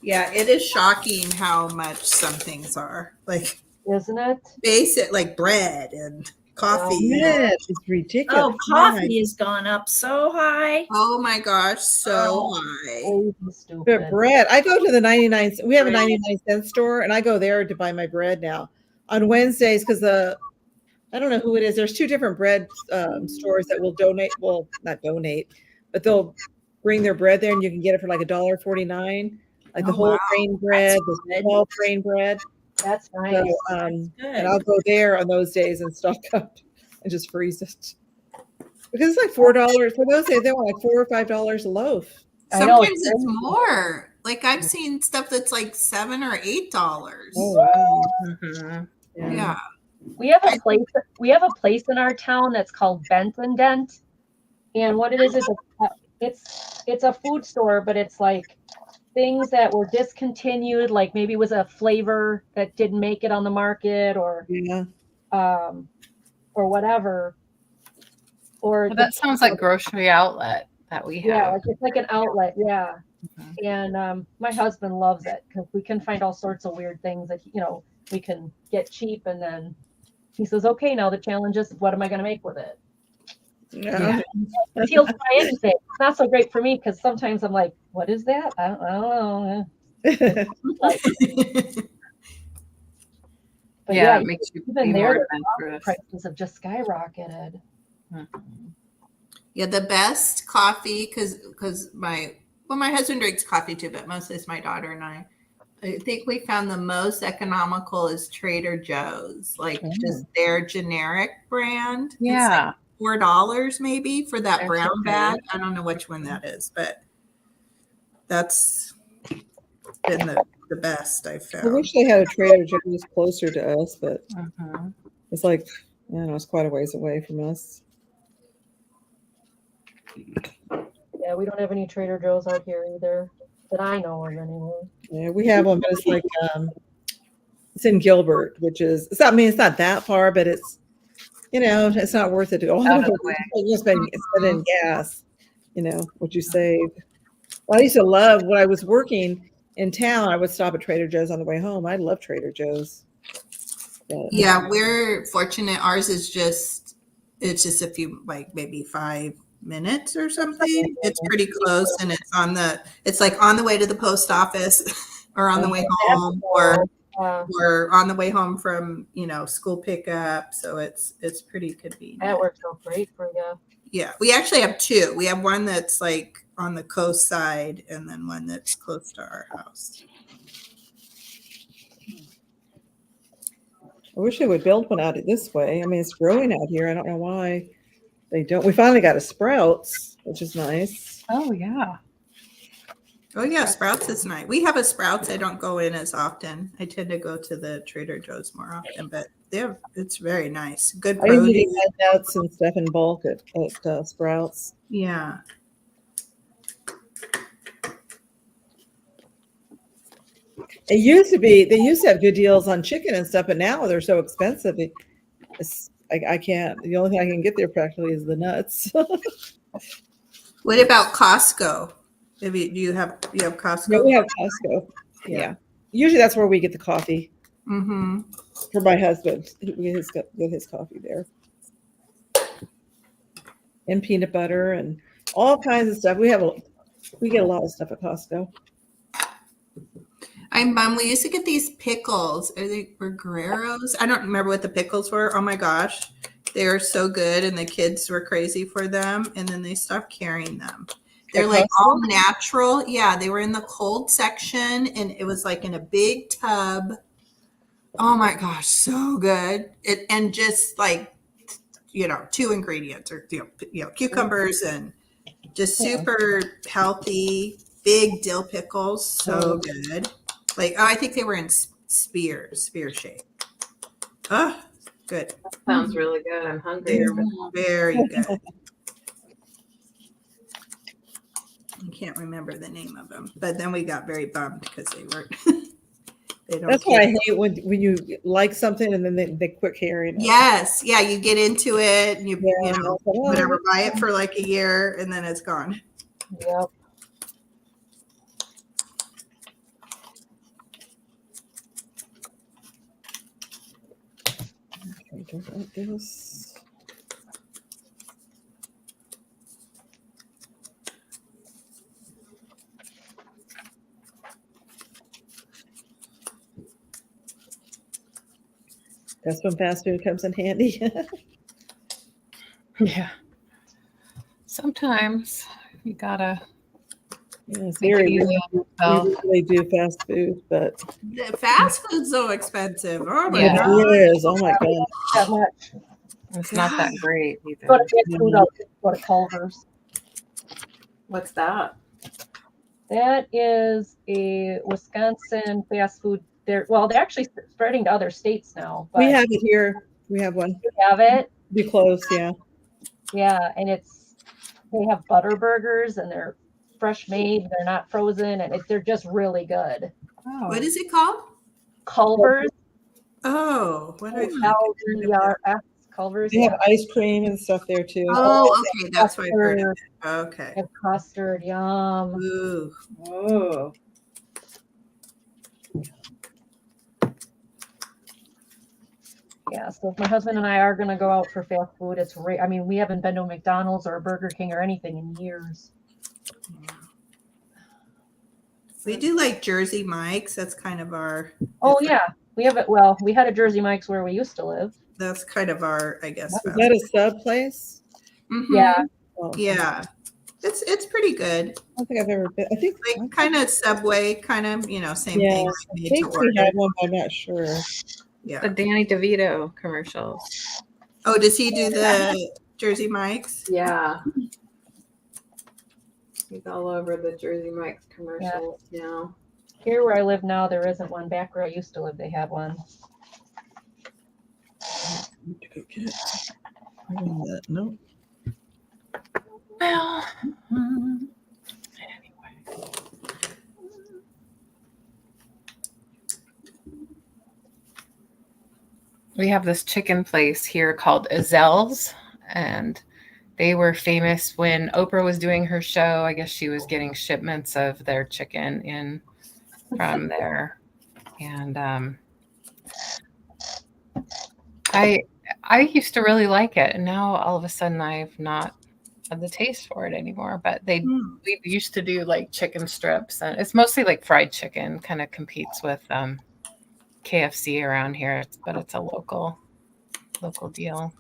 Yeah, it is shocking how much some things are. Like, isn't it? basic, like bread and coffee. Yeah, it's ridiculous. Oh, coffee has gone up so high. Oh my gosh, so high. Oh, stupid. But bread, I go to the 99. We have a 99-cent store, and I go there to buy my bread now on Wednesdays because I don't know who it is. There's two different bread stores that will donate. Well, not donate, but they'll bring their bread there, and you can get it for like $1.49, like the whole grain bread, the small grain bread. That's nice. So, and I'll go there on those days and stock up and just freeze it because it's like $4 for those days. They want like $4 or $5 a loaf. Sometimes it's more. Like I've seen stuff that's like $7 or $8. Oh wow! Mm-hmm. Yeah. We have a place in our town that's called Bent and Dent, and what it is it's a food store, but it's like things that were discontinued, like maybe it was a flavor that didn't make it on the market or whatever. Or that sounds like grocery outlet that we have. Yeah, it's like an outlet. Yeah. Mm-hmm. And my husband loves it because we can find all sorts of weird things that, we can get cheap. And then he says, okay, now the challenge is, what am I going to make with it? Yeah. He'll try anything. It's not so great for me because sometimes I'm like, what is that? I don't know. But yeah, it makes you even be there, more the adventurous. prices have just skyrocketed. Mm-hmm. Yeah, the best coffee because my husband drinks coffee too, but mostly it's my daughter and I think we found the most economical is Trader Joe's, like just their generic brand. Yeah. It's like $4 maybe for that brown bag. I don't know which one that is, but that's been the best I've found. I wish they had a Trader Joe's closer to us, but it's like, I don't know, it's quite a ways away from us. Yeah, we don't have any Trader Joe's out here either. that I know of anyway. Yeah, we have one, but it's like it's in Gilbert, which is it's not. I mean, it's not that far, but it's it's not worth it to go all the Out way. of the way. You spend in gas, what you save. Well, I used to love when I was working in town. I would stop at Trader Joe's on the way home. I love Trader Joe's. But, Yeah, we're fortunate. Ours is it's just a few, like maybe 5 minutes or something. It's pretty close, and it's like on the way to the post office or on the way home or on the way home from, school pickup. So it's pretty convenient. That works out great for you. Yeah, we actually have two. We have one that's like on the coast side and then one that's close to our house. I wish they would build one out this way. I mean, it's growing out here. I don't know why they don't. We finally got a Sprouts, which is nice. Oh yeah. Oh yeah, Sprouts is nice. We have a Sprouts. I don't go in as often. I tend to go to the Trader Joe's more often, but it's very nice. Good I usually produce. get nuts and stuff in bulk at Sprouts. Yeah. They used to have good deals on chicken and stuff, but now they're so expensive. I can't. The only thing I can get there practically is the nuts. What about Costco? Maybe do you have Costco? Yeah, we have Costco. Yeah. Usually that's where we get the coffee Mm-hmm. for my husband. We get his coffee there. And peanut butter and all kinds of stuff. We get a lot of stuff at Costco. We used to get these pickles. Were Guerreros? I don't remember what the pickles were. Oh my gosh. They were so good and the kids were crazy for them and then they stopped carrying them. They're like all natural. Yeah, they were in the cold section and it was like in a big tub. Oh my gosh, so good. And just like, 2 ingredients or cucumbers and just super healthy, big dill pickles. So good. Like, I think they were in spear shape. Oh, good. Sounds really good. I'm hungry. They're very good. I can't remember the name of them, but then we got very bummed because they weren't. They don't. That's why I hate when you like something and then they quit carrying it. Yes, yeah, you get into it and you Yeah. whatever, buy it for like a year and then it's gone. Yep. Okay, don't like this. That's when fast food comes in handy. Yeah. Sometimes you gotta Yeah, it's make it very easy rare. on yourself. We really do fast food, but The fast food's so expensive. Oh my Yeah. god. it is. Oh my god. That much. It's not that great either. Go to fast food, I'll just go to Culver's. What's that? That is a Wisconsin fast food. They're actually spreading to other states now. But We have it here. We have one. you have it. Be close, yeah. Yeah, and they have butter burgers and they're fresh made. They're not frozen, and they're just really good. Oh. What is it called? Culver's, Oh, what are Culver's, Culver's. They have ice cream and stuff there too. Oh, okay, that's why I've heard of it. Okay. They have custard, yum. Ooh. Oh. Yeah, so if my husband and I are going to go out for fast food, it's great. I mean, we haven't been to a McDonald's or a Burger King or anything in years. We do like Jersey Mike's. That's kind of our. Oh, yeah. We have it. Well, we had a Jersey Mike's where we used to live. That's kind of our, I guess. Is that a sub place? Mhm. Yeah. Oh, Yeah. It's pretty good. I don't think I've ever been. I think Like kind of Subway, kind of, same Yeah, thing. I Like made to think we order. had one, but I'm not sure. The Yeah. Danny DeVito commercials. Oh, does he do the Jersey Mike's? Yeah. He's all over the Jersey Mike's commercials now. Here where I live now, there isn't one. Back where I used to live, they have one. No. Well, we have this chicken place here called Azel's, and they were famous when Oprah was doing her show. I guess she was getting shipments of their chicken in from there, and I used to really like it, and now all of a sudden I've not had the taste for it anymore. But we used to do like chicken strips, and it's mostly like fried chicken. Kind of competes with KFC around here, but it's a local deal.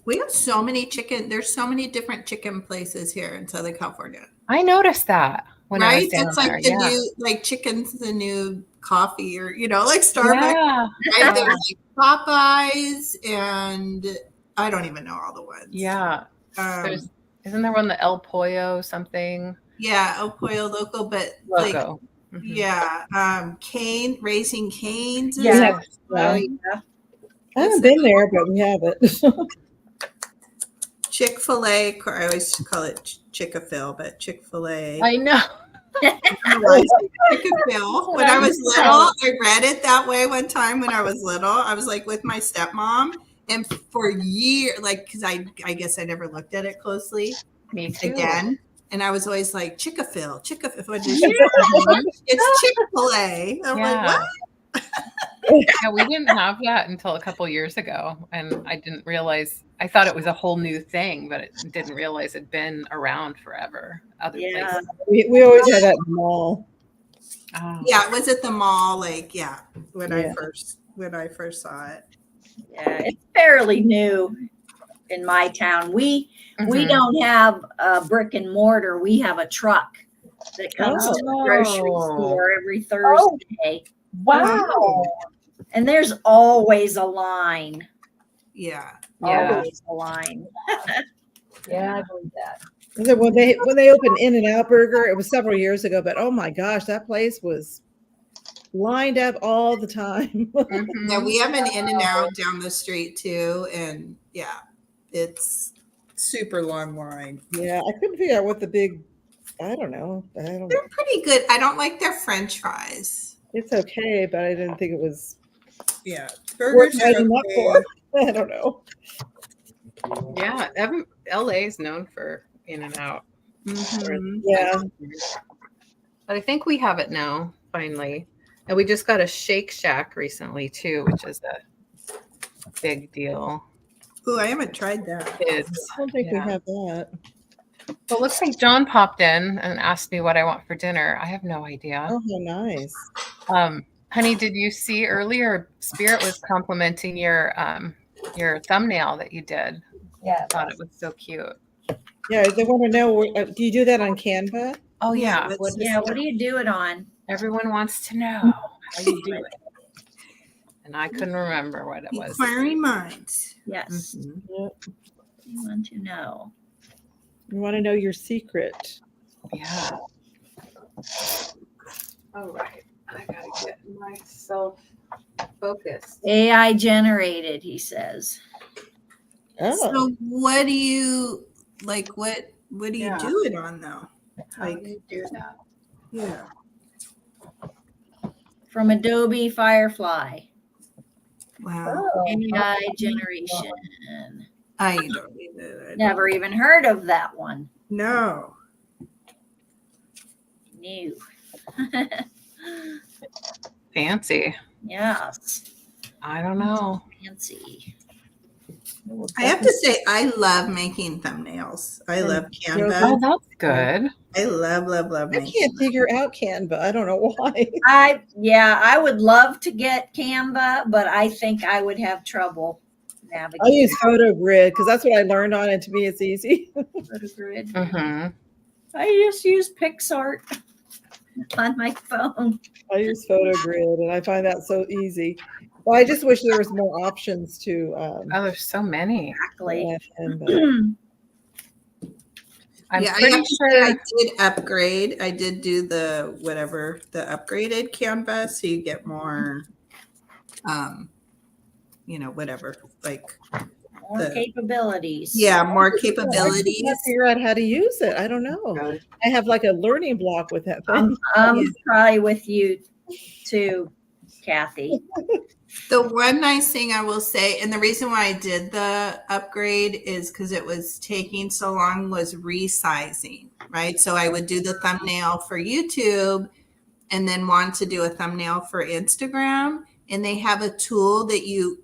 We have so many there's so many different chicken places here in Southern California. I noticed that when I was Right? down It's like there. the Yeah. new, like chicken's the new coffee, or, like Starbucks. Yeah. Right? There's like Popeyes, and I don't even know all the ones. Yeah. Um, Isn't there one, the El Pollo something? yeah, El Pollo Loco, but Loco. like, Mhm. yeah, Raising Cane's. is Yeah. right. I haven't been there, but we have it. Chick-fil-A, I always call it Chick-a-Phil, but Chick-fil-A. I know. Chick-a-Phil. When I was little, I read it that way one time when I was little. I was like with my stepmom, and for years, like, because I guess I never looked at it closely Me too. again. And I was always like, Chick-a-Phil. What is it's Chick-fil-A. I'm like, what? Yeah, we didn't have that until a couple years ago, and I didn't realize. I thought it was a whole new thing, but it didn't realize it'd been around forever. Other Yeah. places. We always had that in the mall. Oh. Yeah, it was at the mall, like, when Yeah. I first saw it. Yeah, it's fairly new in my town. We Mhm. don't have a brick and mortar. We have a truck that comes to the grocery Oh. store every Thursday. Wow. And there's always a line. Yeah. Yeah. Always a line. Yeah, I believe that. So when they opened In-N-Out Burger, it was several years ago, but oh my gosh, that place was lined up all the time. Mhm. Yeah, we have an In-N-Out down the street too, and it's super long line. Yeah, I couldn't figure out what the big. I don't know. They're pretty good. I don't like their French fries. It's okay, but I didn't think it was Yeah, worth burgers are signing up okay. for. I don't know. Yeah, LA is known for In-N-Out. Mhm. Yeah, But I think we have it now, finally. And we just got a Shake Shack recently too, which is a big deal. Ooh, I haven't tried that. Kids. I don't think Yeah. we have that. Well, it looks like John popped in and asked me what I want for dinner. I have no idea. Oh, how nice. Honey, did you see earlier Spirit was complimenting your thumbnail that you did? Yeah. I thought it was so cute. Yeah, they want to know. Do you do that on Canva? Oh yeah. let's just- Yeah, what do you do it on? Everyone wants to know how you do it. And I couldn't remember what it was. Inquiring minds. Yes. Mhm. Yep. You want to know. You want to know your secret. Yeah. All right. I gotta get myself focused. AI generated, he says. Oh, So what do you like? What do you Yeah. do it on though? How do you do that? Yeah. From Adobe Firefly. Wow. Oh, AI generation. I don't either. Never even heard of that one. No. New. Fancy. Yes. I don't know. Fancy. I have to say, I love making thumbnails. I love Oh, Canva. that's good. I love I making. can't figure out Canva. I don't know why. I would love to get Canva, but I think I would have trouble I navigating use PhotoGrid because that's what I learned on, and to me, it's easy. PhotoGrid. Mm-hmm. I just use PixArt on my phone. I use PhotoGrid, and I find that so easy. Well, I just wish there was more options to. Oh, there's so many. Exactly. Canva. I'm I pretty have to say I sure. did upgrade. I did do the upgraded Canva, so you get more, whatever, like More capabilities. more I capabilities. can't figure out how to use it. I don't know. I have like a learning block with that thing. I'm probably with you too. Kathy. The one nice thing I will say, and the reason why I did the upgrade is because it was taking so long, was resizing, right? So I would do the thumbnail for YouTube and then want to do a thumbnail for Instagram. And they have a tool that you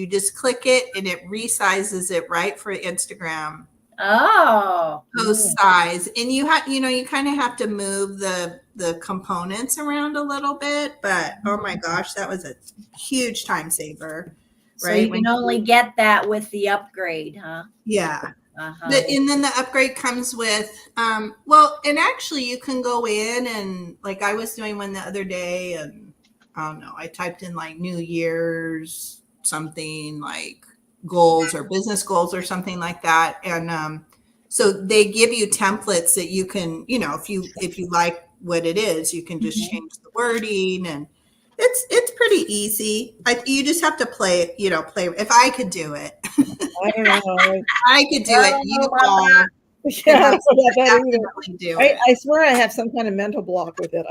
just click it and it resizes it right for Instagram Oh, post size. And you kind of have to move the components around a little bit, but oh my gosh, that was a huge time saver. so Right? you can only get that with the upgrade, huh? Yeah. Uh-huh. And then the upgrade comes with, well, and actually you can go in and like I was doing one the other day and I don't know, I typed in like New Year's something like goals or business goals or something like that. And so they give you templates that you can, if you like what it is, you can just change the wording and it's pretty easy. You just have to play, play. If I could do it, I don't know. I could do it. You all Yeah, I don't know about that either. definitely do it. I swear I have some kind of mental block with it.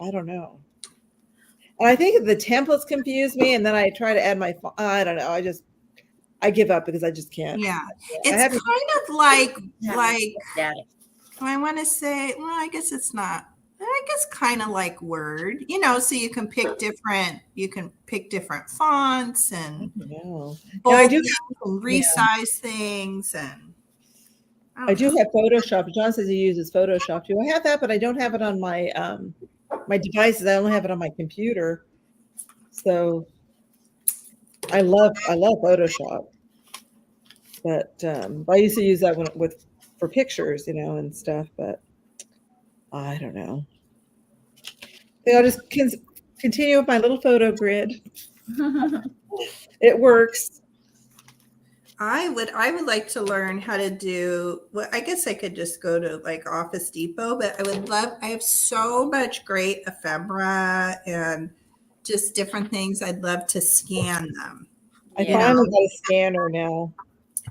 I don't know. And I think the templates confuse me, and then I try to add my. I don't know. I give up because I just can't. Yeah, I it's haven't- kind of like Got it. I want to say. Well, I guess it's not. I guess kind of like Word, so you can pick different fonts and No. bold I do- things and resize things and. I do have Photoshop. John says he uses Photoshop too. I have that, but I don't have it on my my devices. I only have it on my computer. So I love Photoshop, but I used to use that for pictures, and stuff. But I don't know. I think I'll just continue with my little photo grid. It works. I would like to learn how to do, well, I guess I could just go to like Office Depot, but I have so much great ephemera and just different things. I'd love to scan them I Yeah. finally got a scanner now.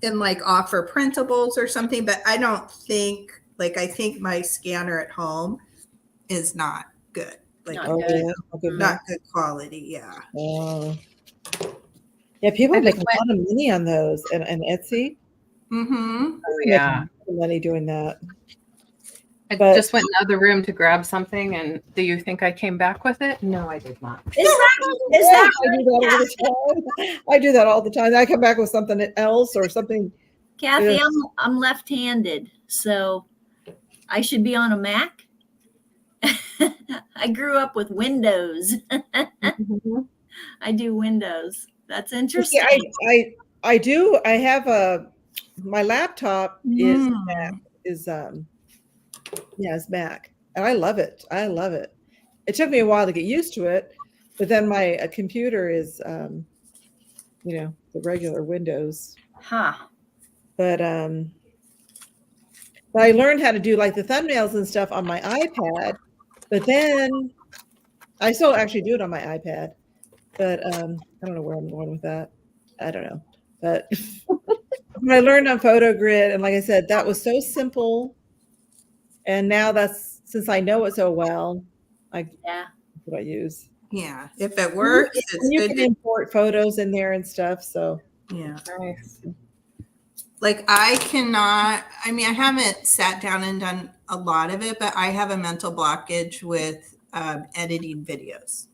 and like offer printables or something, but I think my scanner at home is not good. Like Not Oh, good. yeah. Okay, not good quality. Yeah. Oh. Yeah, people I make just a lot of money on those and Etsy. Mm-hmm. Oh, yeah. Money doing that. I But- just went in the other room to grab something, and do you think I came back with it? No, I did not. Is that I do that all the time. I do that all the time. I come back with something else or something. Kathy? Yes. I'm left-handed, so I should be on a Mac. I grew up with Windows. I do Windows. That's See, interesting. I do. I have my laptop is Mm. Mac, is it's Mac, and I love it. I love it. It took me a while to get used to it, but then my computer is the regular Windows. Huh. But I learned how to do like the thumbnails and stuff on my iPad. But then I still actually do it on my iPad. But I don't know where I'm going with that. I don't know. But I learned on PhotoGrid, and like I said, that was so simple. And now since I know it so well, Yeah. that's what I use. Yeah. If it works, it's And you good. can import photos in there and stuff. So Yeah. Nice. Like I haven't sat down and done a lot of it, but I have a mental blockage with editing videos.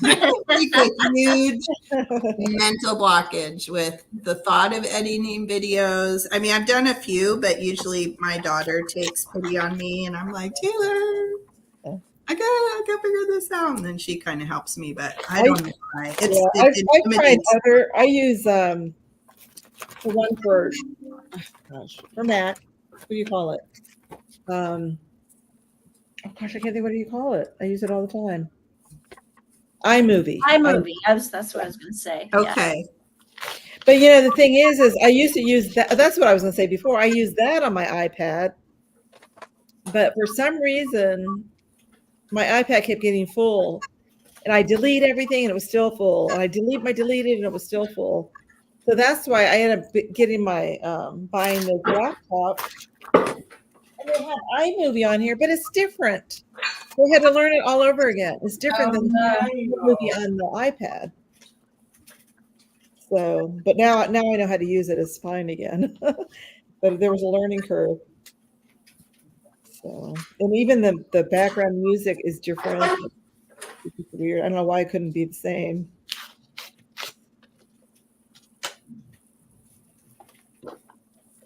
Like a huge mental blockage with the thought of editing videos. I mean, I've done a few, but usually my daughter takes pity on me and I'm like, Taylor, I gotta figure this out. And then she kind of helps me, but I don't know why. I've tried I use the one for Mac. What do you call it? Oh gosh, I can't think. What do you call it? I use it all the time. iMovie. iMovie. That's what I was going to say. Yeah. Okay. But the thing is I used to use that. That's what I was going to say before. I used that on my iPad, but for some reason, my iPad kept getting full, and I delete everything, and it was still full. And I deleted, and it was still full. So that's why I ended up getting my buying the laptop. And they have iMovie on here, but it's different. So I had to learn it all over again. It's different than iMovie on the iPad. So, but now I know how to use it. It's fine again. But there was a learning curve. So, and even the background music is different. It's weird. I don't know why it couldn't be the same.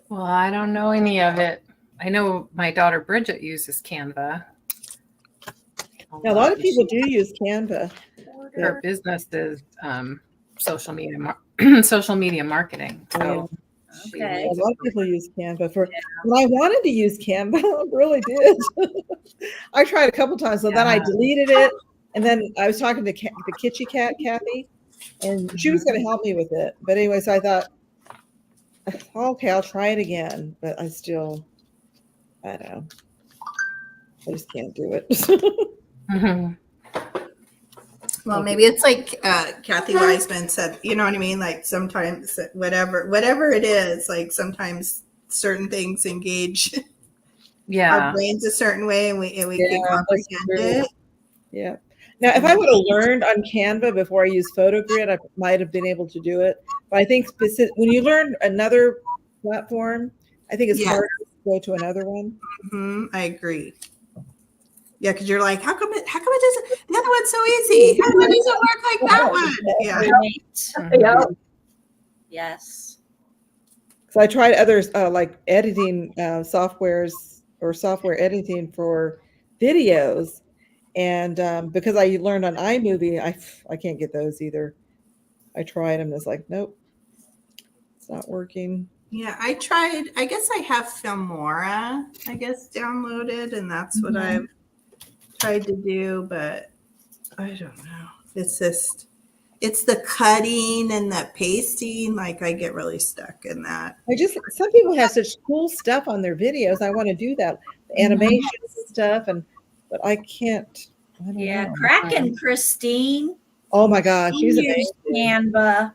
Well, I don't know any of it. I know my daughter Bridget uses Canva. Now, a lot of people do use Canva. Her business is social media social media marketing. So she Okay. A makes lot of people use Canva for. Well, I wanted to use Canva, I really did. I tried a couple times, so then I Yeah. deleted it, and then I was talking to the Kitty Cat, Kathy, and she was going to help me with it. But anyway, so I thought, okay, I'll try it again. But I don't know. I just can't do it. Mhm. Well, maybe it's like Kathy Wiseman said, you know what I mean? Like sometimes whatever it is, like sometimes certain things engage our Yeah. brains a certain way and we can Yeah, that's comprehend true. it. Yeah. Now, if I would have learned on Canva before I used PhotoGrid, I might have been able to do it. But I think when you learn another platform, I think it's Yeah. harder to go to another one. I agree. Yeah, because you're like, how come it doesn't? The other one's so easy. How come it doesn't work like that one? Yeah. Right. Mhm. Yes. So I tried others like editing softwares or software editing for videos, and because I learned on iMovie, I can't get those either. I tried them, and it's like, nope, it's not working. Yeah, I tried. I guess I have Filmora, downloaded, and that's what I've tried to do, but I don't know. It's the cutting and the pasting. Like I get really stuck in that. Some people have such cool stuff on their videos. I want to do that, the animation stuff, but I can't. I don't Yeah. know. Kraken Christine. Oh my gosh, She she's uses amazing. Canva.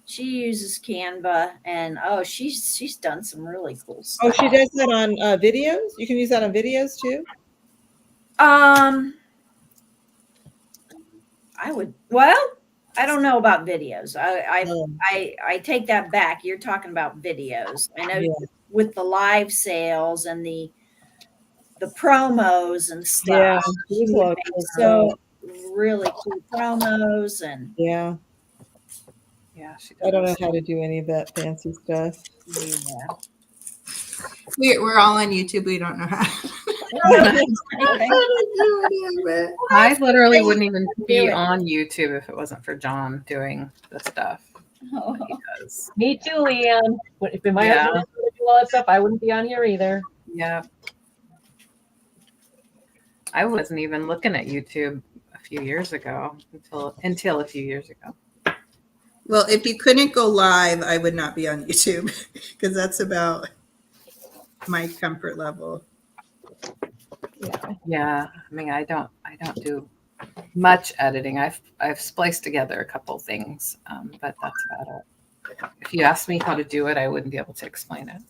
She uses Canva, and she's done some really cool Oh, stuff. she does that on videos. You can use that on videos too. I don't know about videos. Um, I take that back. You're talking about videos. I know Yeah. with the live sales and the promos and stuff. Yeah, She there's a would lot of make cool so stuff. really cool promos and Yeah, Yeah, she I don't know does. how to do any of that fancy stuff. yeah. We're all on YouTube. We don't know how. I literally wouldn't even be on YouTube if it wasn't for John doing the stuff he does. Me too, Leanne. If my Yeah. husband didn't do all that stuff, I wouldn't be on here either. Yeah. I wasn't even looking at YouTube a few years ago until a few years ago. Well, if you couldn't go live, I would not be on YouTube because that's about my comfort level. Yeah. I mean, I don't do much editing. I've spliced together a couple things, but that's about it. If you asked me how to do it, I wouldn't be able to explain it.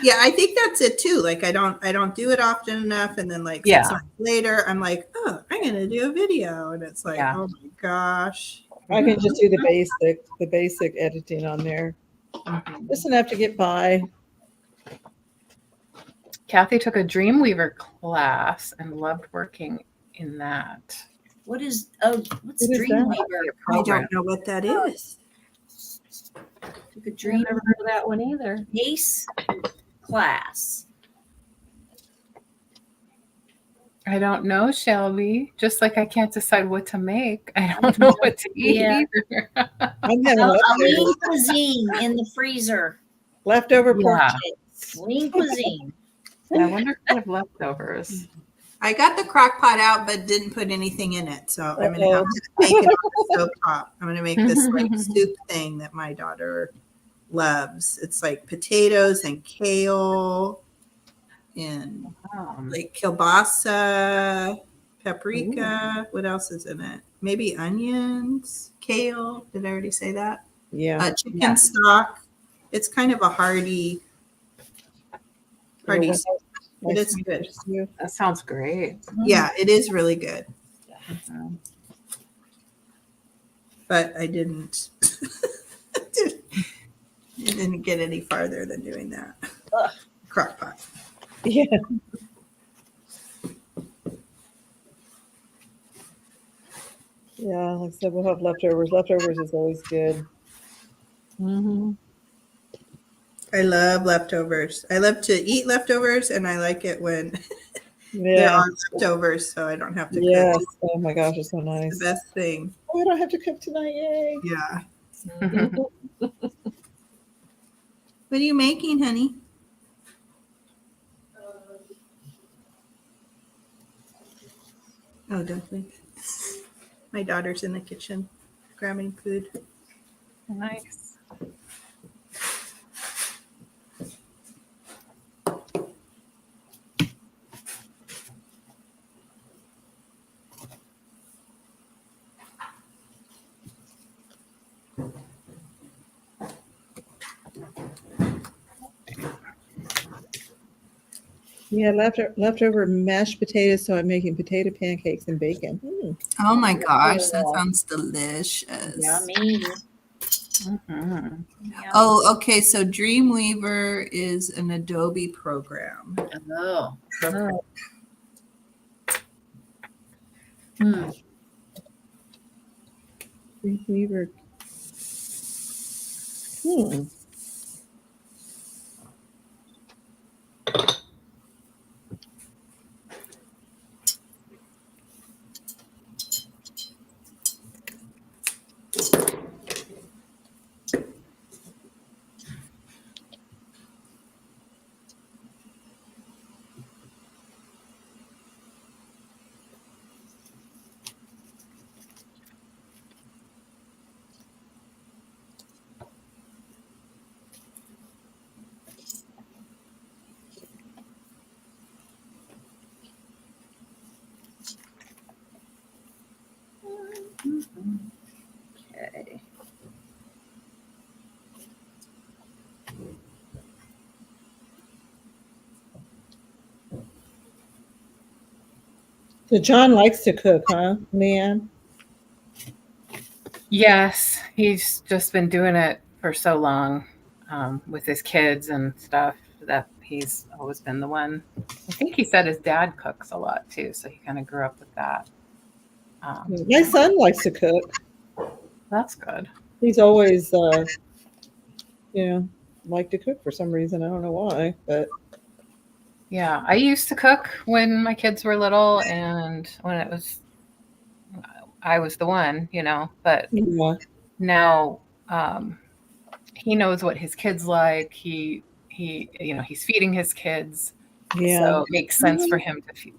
Yeah, I think that's it too. Like I don't do it often enough, and then like 6 months later, I'm like, oh, I'm gonna do a video, and it's like, oh my gosh. I can just do the basic editing on there, just enough to get by. Kathy took a Dreamweaver class and loved working in that. what's What is that? Dreamweaver? I don't know what that is. Took a I've Dream never heard of that one either. Ace class. I don't know, Shelby. Just like I can't decide what to make, I don't know what to eat Yeah. either. I'm having A lean leftover, cuisine in the freezer. leftover pork Yeah. chops. Lean cuisine. I wonder if I have leftovers. I got the crock pot out, but didn't put anything in it, so I'm gonna have to make it on the stove top. I'm gonna make this like soup thing that my daughter loves. It's like potatoes and kale and like kielbasa, paprika. What else is in it? Maybe onions, kale. Did I already say that? Yeah. Chicken stock. It's kind of a hearty parties. Nice It is to meet good. you. That sounds great. Yeah, it is really good. Mhm. But I didn't didn't get any farther than doing that. Crock pot. Yeah. Yeah, like I said, we'll have leftovers. Leftovers is always good. Mm-hmm. I love leftovers. I love to eat leftovers, and I like it when there Yeah. are leftovers, so I don't have to Yes. cook. Oh my gosh, it's so It's nice. the best thing. Oh, I don't have to cook tonight. Yay. Yeah. What are you making, honey? Oh, dumpling. My daughter's in the kitchen grabbing food. Nice. Yeah, leftover mashed potatoes, so I'm making potato pancakes and bacon. Oh my gosh, that sounds delicious. Yummy. Mhm. Oh, okay. So Dreamweaver is an Adobe program. Oh. Oh. Hmm. Dreamweaver. Okay. So John likes to cook, huh, Leanne? Yes, he's just been doing it for so long with his kids and stuff that he's always been the one. I think he said his dad cooks a lot too, so he kind of grew up with that. My son likes to cook. That's good. He's always, liked to cook for some reason. I don't know why, but Yeah, I used to cook when my kids were little and when I was the one, but yeah. now he knows what his kids like. He he's feeding his kids. Yeah. So it makes sense for him to feed.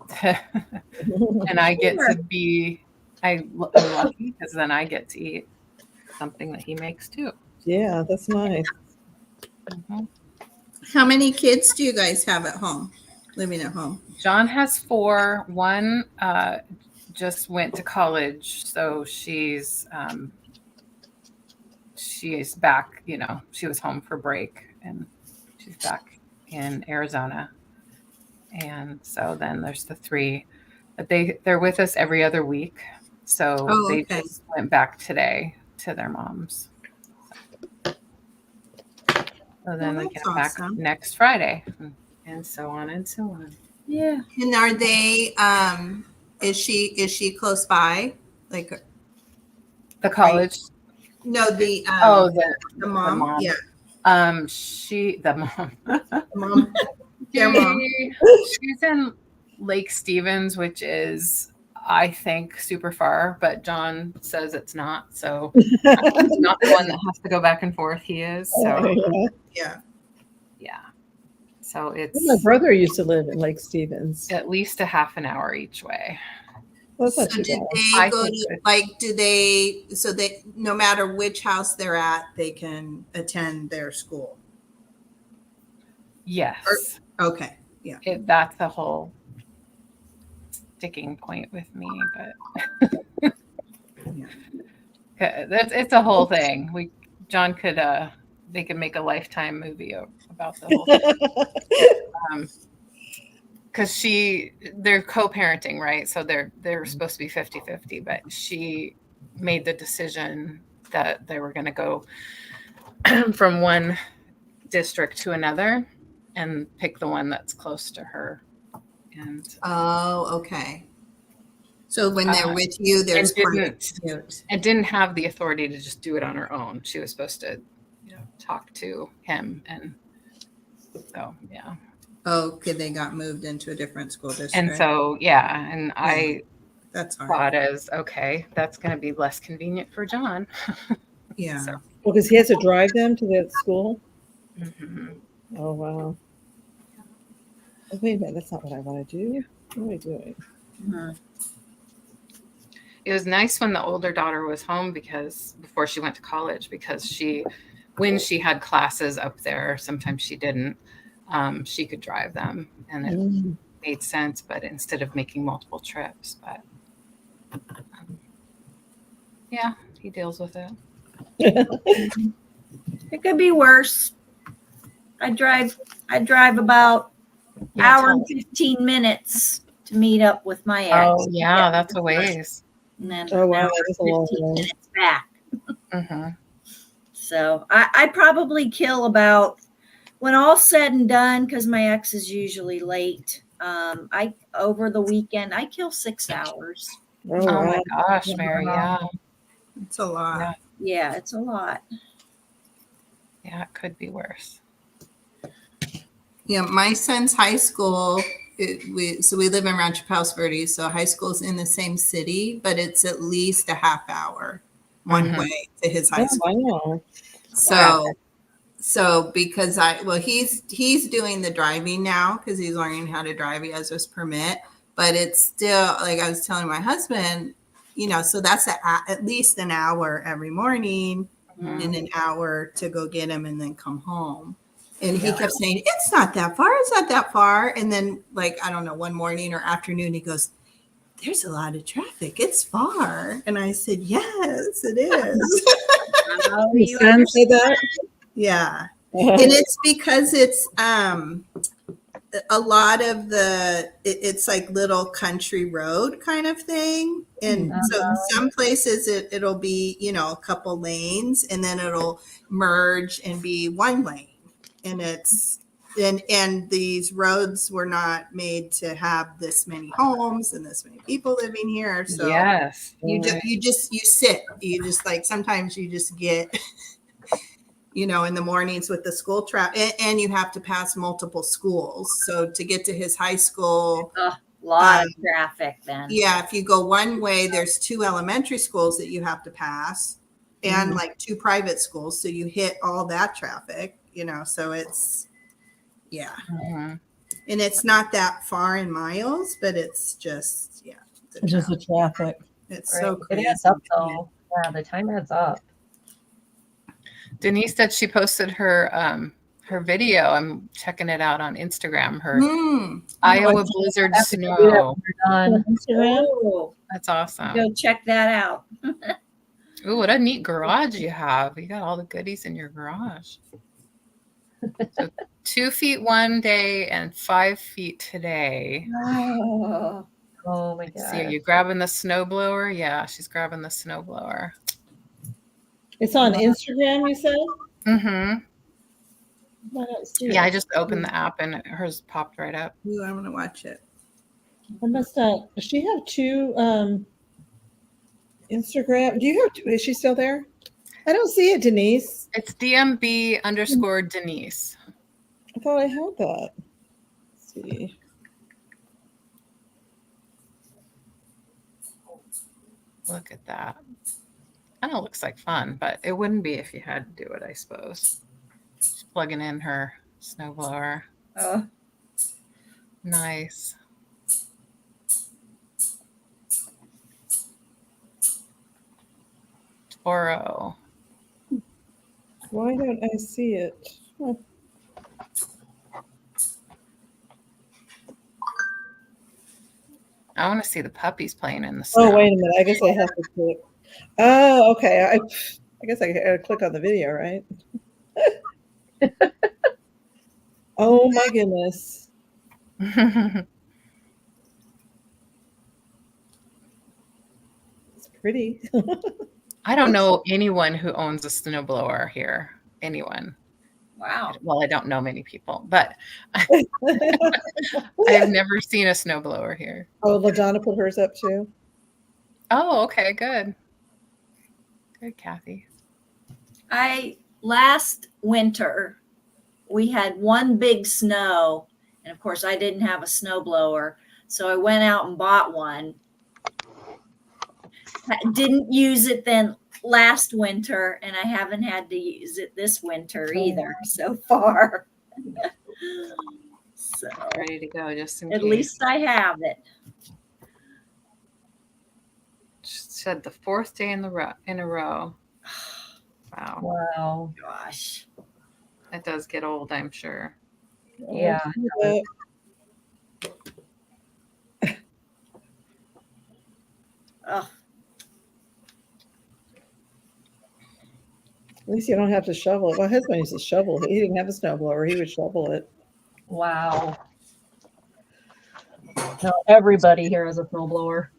And I get to be, I'm lucky because then I get to eat something that he makes too. Yeah, that's nice. Mhm. How many kids do you guys have at home, living at home? John has 4. One just went to college, so she's back. She was home for break, and she's back in Arizona. And so then there's the 3, but they're with us every other week. So Oh, they okay. just went back today to their moms. So then they that's get back awesome. next Friday, and so on and so on. Yeah. And are they? Is she close by? Like The college. no, the The mom. mom. Yeah, The mom. mom. Their mom. She's in Lake Stevens, which is, I think, super far, but John says it's not. So I'm not the one that has to go back and forth. He is. So Yeah. yeah. So it's My brother used to live in Lake Stevens. at least a half an hour each way. Well, that's So not too did bad. they I go think to so. like? Do they? So they, no matter which house they're at, they can attend their school. Yes. Okay. Yeah. That's a whole sticking point with me, but it's a whole thing. John could they could make a Lifetime movie about the whole thing. because they're co-parenting, right? So they're supposed to be 50-50, but she made the decision that they were going to go from one district to another and pick the one that's close to her. And Oh, okay. So when they're with you, there's and didn't have the authority to just do it on her own. She was supposed to, talk to him, and so yeah. Oh, okay, they got moved into a different school district. And so and I that's hard. thought as okay, that's going to be less convenient for John. Yeah. So, Well, because he has to drive them to the school. mhm. Oh wow. Oh, wait a minute, that's not what I want to do. What am I doing? Mhm. It was nice when the older daughter was home because before she went to college, because when she had classes up there, sometimes she didn't, she could drive them, and it made sense, but instead of making multiple trips, but yeah, he deals with it. It could be worse. I drive about hour and 15 minutes to meet up with my ex. Oh yeah, that's a ways. And then Oh, wow, an hour that is a and long 15 way. minutes back. Mm-hmm. So I probably kill about, when all's said and done, because my ex is usually late. I over the weekend I kill 6 hours. Oh, Oh wow. my gosh, Mary, yeah, It's a lot. Yeah, it's a lot. yeah, it could be worse. Yeah, my son's high school, so we live in Rancho Palos Verdes, so high school's in the same city, but it's at least a half hour one way to his high school. Wow. So because he's doing the driving now because he's learning how to drive. He has his permit, but it's still, like I was telling my husband, so that's at least an hour every morning and an hour to go get him and then come home. And he kept saying, it's not that far. It's not that far. And then, I don't know, one morning or afternoon, he goes, there's a lot of traffic. It's far. And I said, yes, it is. Your son said that? Yeah. And it's because it's a lot of it's like little country road kind of thing. And so some places it'll be, a couple lanes, and then it'll merge and be one lane. And and these roads were not made to have this many homes and this many people living here. So Yes, you sit, sometimes you just get, in the mornings with the school traffic, and you have to pass multiple schools. So to get to his high school, A lot of traffic then. yeah, if you go one way, there's 2 elementary schools that you have to pass and 2 private schools. So you hit all that traffic, so it's, yeah. Mm-hmm. And it's not that far in miles, but it's just, Just the traffic. It's so It crazy. adds up though. Yeah, the time adds up. Denise said she posted her video. I'm checking it out on Instagram. Her Iowa blizzard snow. Done. Oh, That's awesome. go check that out. Ooh, what a neat garage you have. You got all the goodies in your garage. So 2 feet one day and 5 feet today. Oh, Oh my See, are god. you grabbing the snowblower? Yeah, she's grabbing the snowblower. It's on Instagram, you said? Mm-hmm. I don't see Yeah, it. I just opened the app and hers popped right up. Ooh, I'm going to watch it. I must not. Does she have 2 Instagram? Do you have? Is she still there? I don't see it, Denise. It's DMB_Denise. I thought I had that. Let's see. Look at that. Kind of looks like fun, but it wouldn't be if you had to do it, I suppose. She's plugging in her snowblower. oh. Nice. Toro. Why don't I see it? Huh. I want to see the puppies playing in the snow. Oh, wait a minute. I guess I have to click. Oh, okay. I guess I gotta click on the video, right? Oh my goodness. It's pretty. I don't know anyone who owns a snowblower here. Anyone. Wow. Well, I don't know many people, but I've never seen a snowblower here. Oh, LaDonna put hers up too. Oh, okay, good. Good, Kathy. Last winter, we had one big snow, and of course I didn't have a snowblower, so I went out and bought one. Didn't use it then last winter, and I haven't had to use it this winter either so far. So Ready to go, just in at case. least I have it. Said the fourth day in a row. Wow, Wow. Gosh. that does get old, I'm sure. Yeah. Oh, Oh, at least you don't have to shovel it. My husband used to shovel it. He didn't have a snowblower. He would shovel it. Wow. No, everybody here has a snowblower.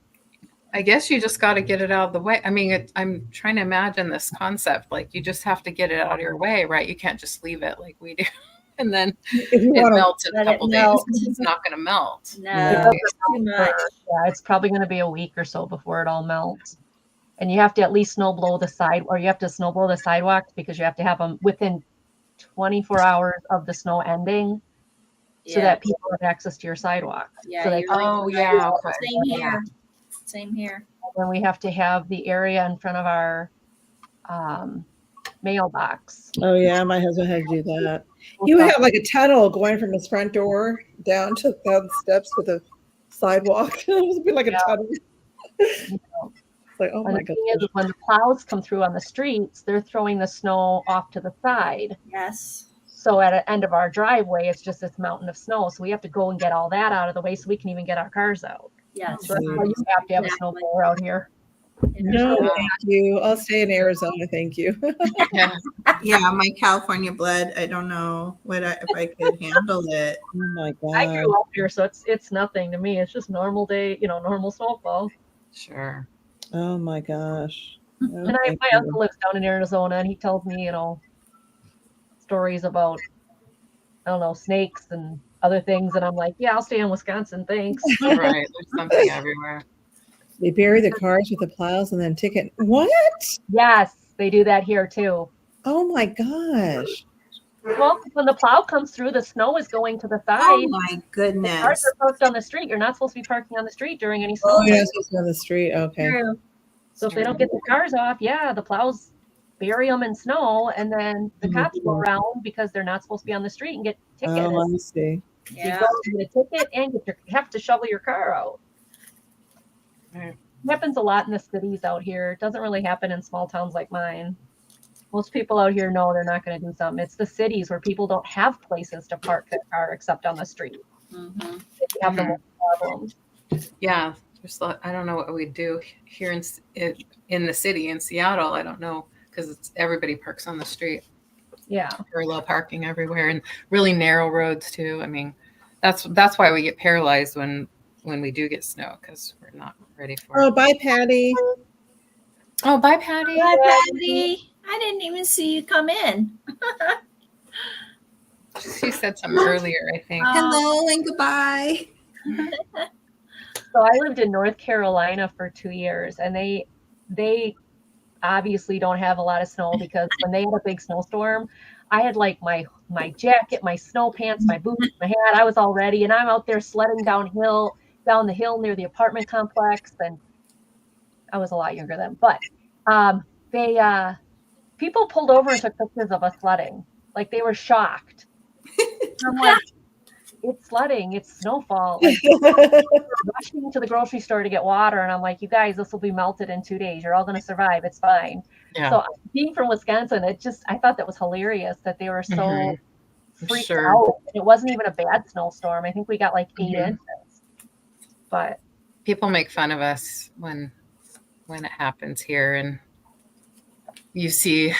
I guess you just got to get it out of the way. I mean, I'm trying to imagine this concept. Like, you just have to get it out of your way, right? You can't just leave it like we do. And then If you it want to, melts in let a it couple days. melt. It's not going to melt. no, Yeah. it's too much. Yeah, it's probably going to be a week or so before it all melts. And you have to at least snow blow the side, or you have to snow blow the sidewalks because you have to have them within 24 hours of the snow ending, so Yeah. that people have access to your sidewalk. Yeah, So they you're right. Oh, yeah. Okay. Same here. Same here. And we have to have the area in front of our mailbox. oh yeah, my husband had to do that. He would have like a tunnel going from his front door down the steps to the sidewalk. It would be like a Yeah. tunnel. It's like, oh And my the god. thing is, when the plows come through on the streets, they're throwing the snow off to the side. Yes. So at the end of our driveway, it's just this mountain of snow. So we have to go and get all that out of the way so we can even get our cars out. Yes. So that's why you have to have a snowblower out here. No, thank you. I'll stay in Arizona. Thank you. Yeah. Yeah, my California blood. I don't know if I could handle it. Oh my I god. grew up here, so it's nothing to me. It's just normal day, normal snowfall. Sure. Oh my gosh. Oh, And thank my you. uncle lives down in Arizona, and he tells me, stories about, I don't know, snakes and other things. And I'm like, yeah, I'll stay in Wisconsin. Thanks. Right. There's something everywhere. They bury the cars with the plows and then ticket. What? Yes, they do that here too. Oh my gosh. Well, when the plow comes through, the snow is going to the Oh side. my Cars goodness. are parked on the street. You're not supposed to be parking on the street during any snow. Oh yeah, so it's on the street. Okay. True. So if they don't get the cars off, yeah, the plows bury them in snow, and then the cops go around because they're not supposed to be on the street and get ticketed. Oh, I see. You Yeah. go and get a ticket, and you have to shovel your car out. Right. It happens a lot in the cities out here. It doesn't really happen in small towns like mine. Most people out here know they're not going to do something. It's the cities where people don't have places to park their car except on the street. Mhm. They have the most problems. Yeah. I don't know what we do here in the city in Seattle. I don't know, because everybody parks on the street. Yeah. Parallel parking everywhere, and really narrow roads too. I mean, that's why we get paralyzed when we do get snow, because we're not ready for Oh, it. bye, Patty. Oh, bye, Patty. Bye, Patty. I didn't even see you come in. She said something earlier, I think. Hello and goodbye. So I lived in North Carolina for 2 years, and they obviously don't have a lot of snow, because when they had a big snowstorm, I had like my jacket, my snow pants, my boots, my hat. I was all ready, and I'm out there sledding down the hill near the apartment complex, and I was a lot younger then. But people pulled over and took pictures of us sledding, like they were shocked. I'm like, it's sledding, it's snowfall. Like, rushing to the grocery store to get water, and I'm like, you guys, this will be melted in 2 days. You're all going to survive. It's fine. Yeah. So being from Wisconsin, I thought that was hilarious that they were so Mhm. freaked Sure. out. It wasn't even a bad snowstorm. I think we got like 8 Mhm. inches. But People make fun of us when it happens here, and you see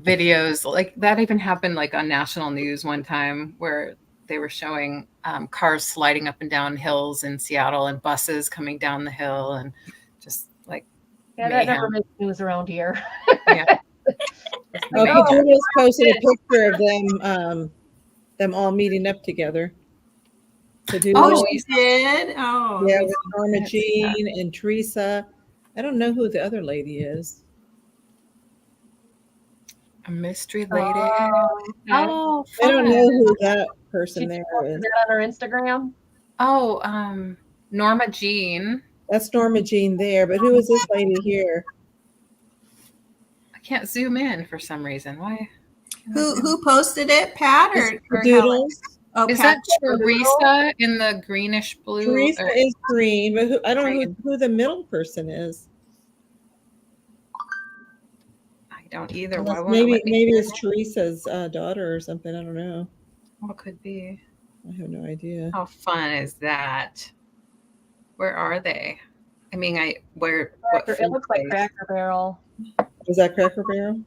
videos like that even happened like on national news one time, where they were showing cars sliding up and down hills in Seattle and buses coming down the hill and just like Yeah, that never mayhem. makes news around here. Yeah. Oh, Mayhem. Pedro's posted a picture of them all meeting up together to do. Oh, she did. Oh, Yeah, with Norma Jean and Teresa. I don't know who the other lady is. A mystery lady. Oh, Oh, I don't know fun. who that person she there posted is. that on her Instagram. Oh, Norma Jean. That's Norma Jean there, but who is this lady here? I can't zoom in for some reason. Why? who posted it? Pat It's or Helen? Doodles. Oh, Is Pat. that Teresa in the greenish blue? Teresa or- is green, but I don't know Green. who the middle person is. I don't either. Unless Why won't it let me maybe do it's it? Teresa's daughter or something. I don't know. What could be? I have no idea. How fun is that? Where are they? I mean, what It looks like food place? Cracker Barrel. Was that Cracker Barrel?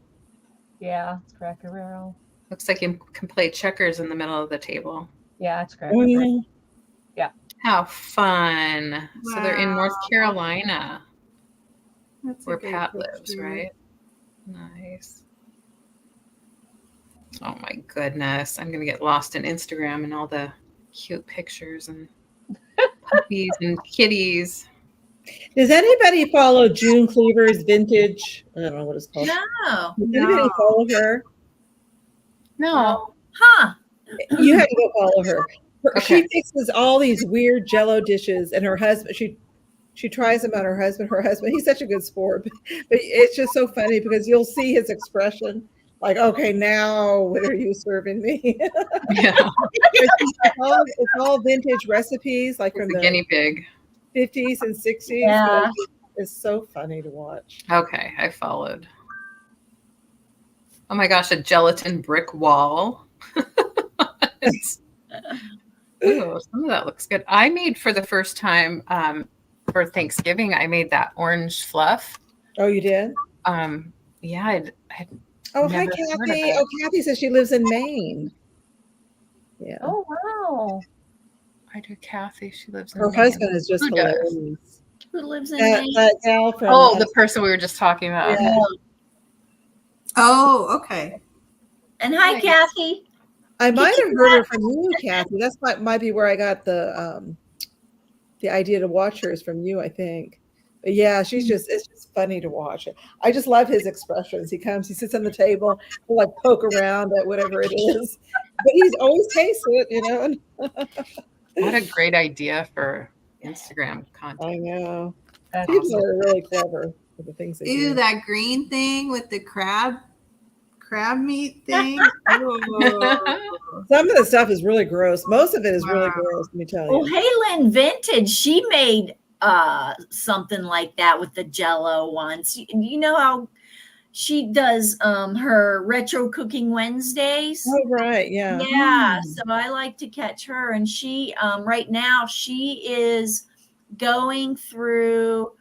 Yeah, it's Cracker Barrel. Looks like you can play checkers in the middle of the table. Yeah, it's Cracker Oh Barrel. yeah. How fun! So they're in North Wow. Carolina, That's a where great Pat lives, picture. right? Nice. Oh my goodness. I'm going to get lost in Instagram and all the cute pictures and puppies and kitties. Does anybody follow June Cleaver's vintage? I don't know what it's called. No. Does anybody No. follow her? No. Huh. You have to go follow her. Okay. She fixes all these weird Jello dishes, and her husband. She tries them on her husband. Her husband, he's such a good sport, but it's just so funny because you'll see his expression, like, "Okay, now what are you serving me?" Yeah. it's all vintage recipes, like from The the guinea pig. 50s and 60s. Yeah. It's so funny to watch. Okay. I followed. Oh my gosh. A gelatin brick wall. Ooh, some of that looks good. I made for the first time for Thanksgiving, I made that orange fluff. Oh, you did? Yeah, I'd Oh, hi, Never heard of Kathy. it. Oh, Kathy says she lives in Maine. Yeah. Oh, wow. I do Kathy. She lives in Her Maine. husband is just Who does? hilarious. Who lives in That, Maine? that gal from Oh, the person we were just talking about. Yeah. Okay. Oh, okay. And hi, Nice. Kathy. I might have heard her from you, Kathy. That's might be where I got the idea to watch her is from you, I think. But yeah, it's just funny to watch. I just love his expressions. He comes, he sits on the table, he'll like poke around at whatever it is, but he's always tastes it, you know. What a great idea for Instagram content. I know. That's People awesome. are really clever with the things they Ew, do. that green thing with the crab meat thing. Ooh. Some of the stuff is really gross. Most of it is really Wow. gross, let me tell Oh, you. Helen Vintage, she made something like that with the Jello once. You know how she does her retro cooking Wednesdays? Oh, right, yeah. Yeah, so I like to catch her, and she right now she is going through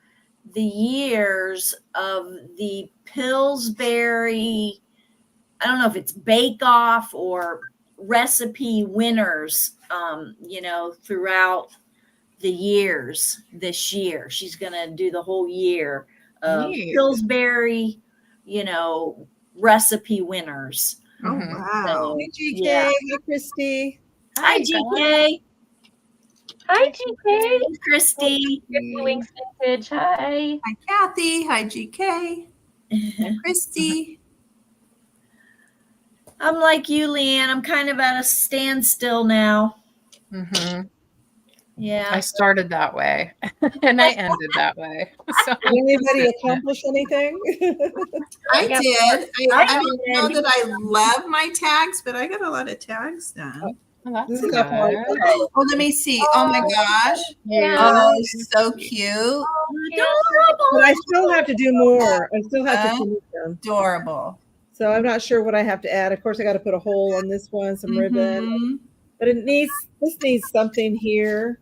the years of the Pillsbury, I don't know if it's Bake Off or recipe winners, throughout the years this year. She's going to do the whole year of Neat. Pillsbury, recipe winners. Oh, Mhm. wow. Hey, GK. Yeah. Hi, Christy. Hi, guys. GK. Hi, GK. Christy. Wings Vintage. Hi. Hi, Kathy. Hi, GK. Hi, Christy. I'm like you, Leanne. I'm kind of at a standstill now. Mhm. Yeah. I started that way and I ended that way. So Did anybody accomplish anything? I got did. I I don't know did. that I love my tags, but I got a lot of tags done. well, that's This good. is not hard. Oh, let me see. Oh my gosh. Yeah. Oh, so cute. Adorable. But I still have to do more. I still have to finish them. Adorable. So I'm not sure what I have to add. Of course, I got to put a hole on this one, some ribbon. Mhm. But this needs something here.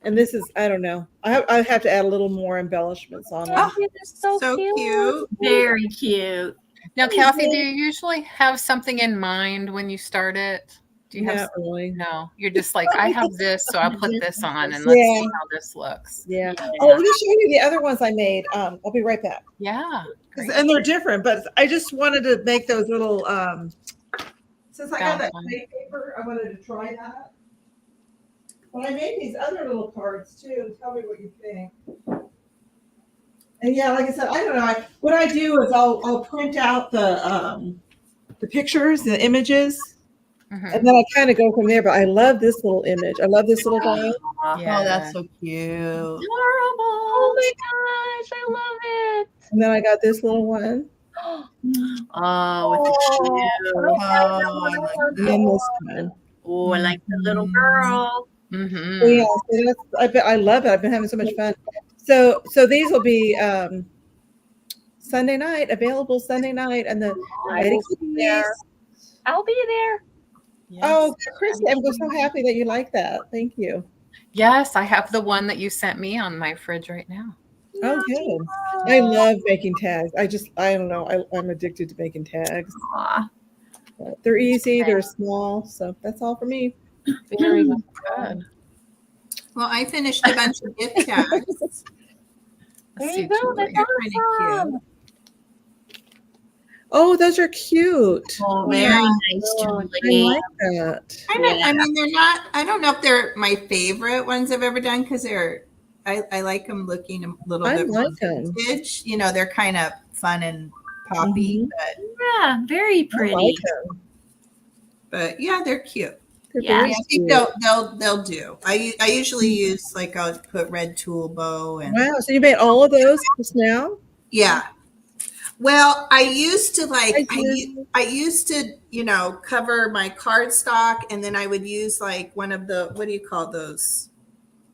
And this is, I don't know. I have to add a little more embellishments on it. Oh, It's so, cute. Very cute. Now, Kathy, do you usually have something in mind when you start it? Do you have? Not really. No, you're just like, I have this, so I'll put this on and let's see how this looks. Yeah. Oh, let me show you the other ones I made. I'll be right back. Yeah. Great. And they're different, but I just wanted to make those little since I got that Found one. plate paper, I wanted to try that. But I made these other little cards too. Tell me what you think. And yeah, like I said, I don't know. What I do is I'll print out the pictures, the images, Mhm. and then I kind of go from there. But I love this little image. I love this little guy. Yeah. Oh, that's so cute. Adorable. Oh my gosh, I love it. And then I got this little one. Oh, with the shoe. Oh, I like And then this one. Oh, I like the little girl. Mhm. So yeah, so I love it. I've been having so much fun. So these will be Sunday night, available Sunday night, and the I will be there. I'll be there. Yes. Oh, Christy, I'm so happy that you like that. Thank you. Yes, I have the one that you sent me on my fridge right now. Oh, good. I love making tags. I don't know. I'm addicted to making tags. Aw. They're easy. They're small. So that's all for me. Very good. Well, I finished a bunch of gift tags. There See, you go. Julie. That's Pretty awesome. Oh, those are cute. Oh, very Yeah. nice, I Julie. like that. I mean, they're not, I don't know if they're my favorite ones I've ever done because I like them looking a little I bit more like them. vintage. You know, they're kind of fun and poppy, Mhm. Yeah, very I pretty. like them. but yeah, they're cute. They're Yeah. very I think cute. they'll do. I usually use like I'll put red tulle bow and Wow. So you made all of those just now? yeah. Well, I used to I do. I used to, cover my cardstock and then I would use like one of the, what do you call those?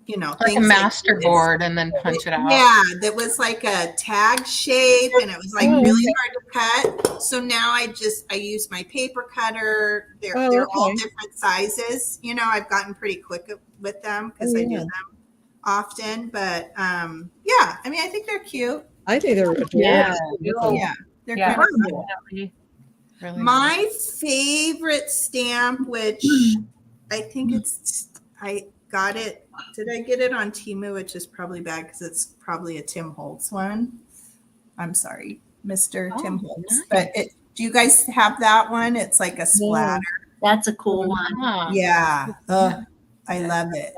Like a things master board and then punch it out. Yeah, that was like a tag shape and it was like Oh, really hard to cut. So now I use my paper cutter. They're all okay. different sizes. I've gotten pretty quick with them because Oh, I do yeah. them often. But yeah, I mean, I think they're cute. I think they're adorable. Yeah. Yeah, they're Yeah, kind of fun. definitely. Really My favorite stamp, which I think I got it. Did I get it on Temu, which is probably bad because it's probably a Tim Holtz one. I'm sorry, Mr. Tim Holtz. Nice. But do you guys have that one? It's like a splatter. That's a cool one. Huh. Yeah. I love it.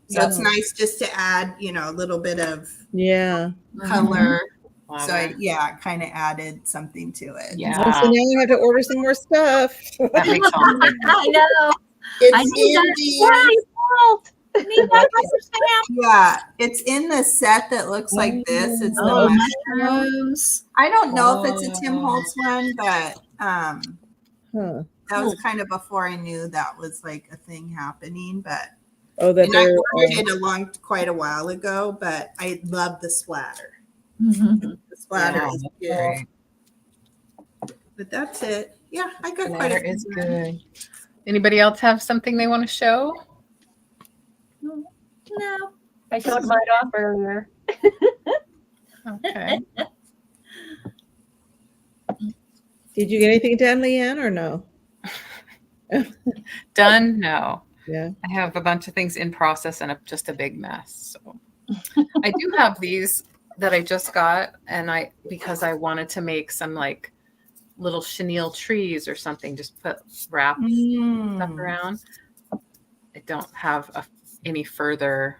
So it's Yeah. nice just to add, a little bit of Yeah. color. Love So it. I kind of added something to it. Yeah. Oh, so now you have to order some more stuff. That makes all the difference. I know. It's I need in that the Need that for stamp. yeah, it's in the set that looks like this. It's the Oh, mushroom. mushrooms. I don't know if it's a Tim Holtz one, but Huh. that was kind of before I knew that was like a thing happening. But Oh, that and I they're ordered it quite a while ago. But I love the splatter. Mhm. The splatter Yeah, is that's good. great. But that's it. Yeah, I got quite Splatter a few. is good. Anybody else have something they want to show? No. I showed mine off earlier. Okay. Did you get anything done, Leanne, or no? Done? No. Yeah. I have a bunch of things in process and just a big mess. So I do have these that I just got, and because I wanted to make some like little chenille trees or something, just wrap stuff Mm. around. I don't have any further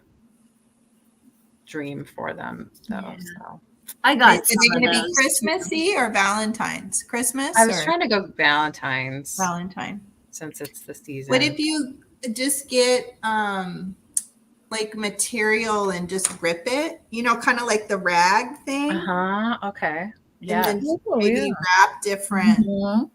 dream for them though. Yeah. So I got Is some it going to of be those. Christmassy or Valentine's? Christmas I was or trying to go Valentine's Valentine? since it's the season. What if you just get like material and just rip it? Kind of like the rag thing, Okay. and Yeah. then Oh, maybe yeah. wrap different Mhm.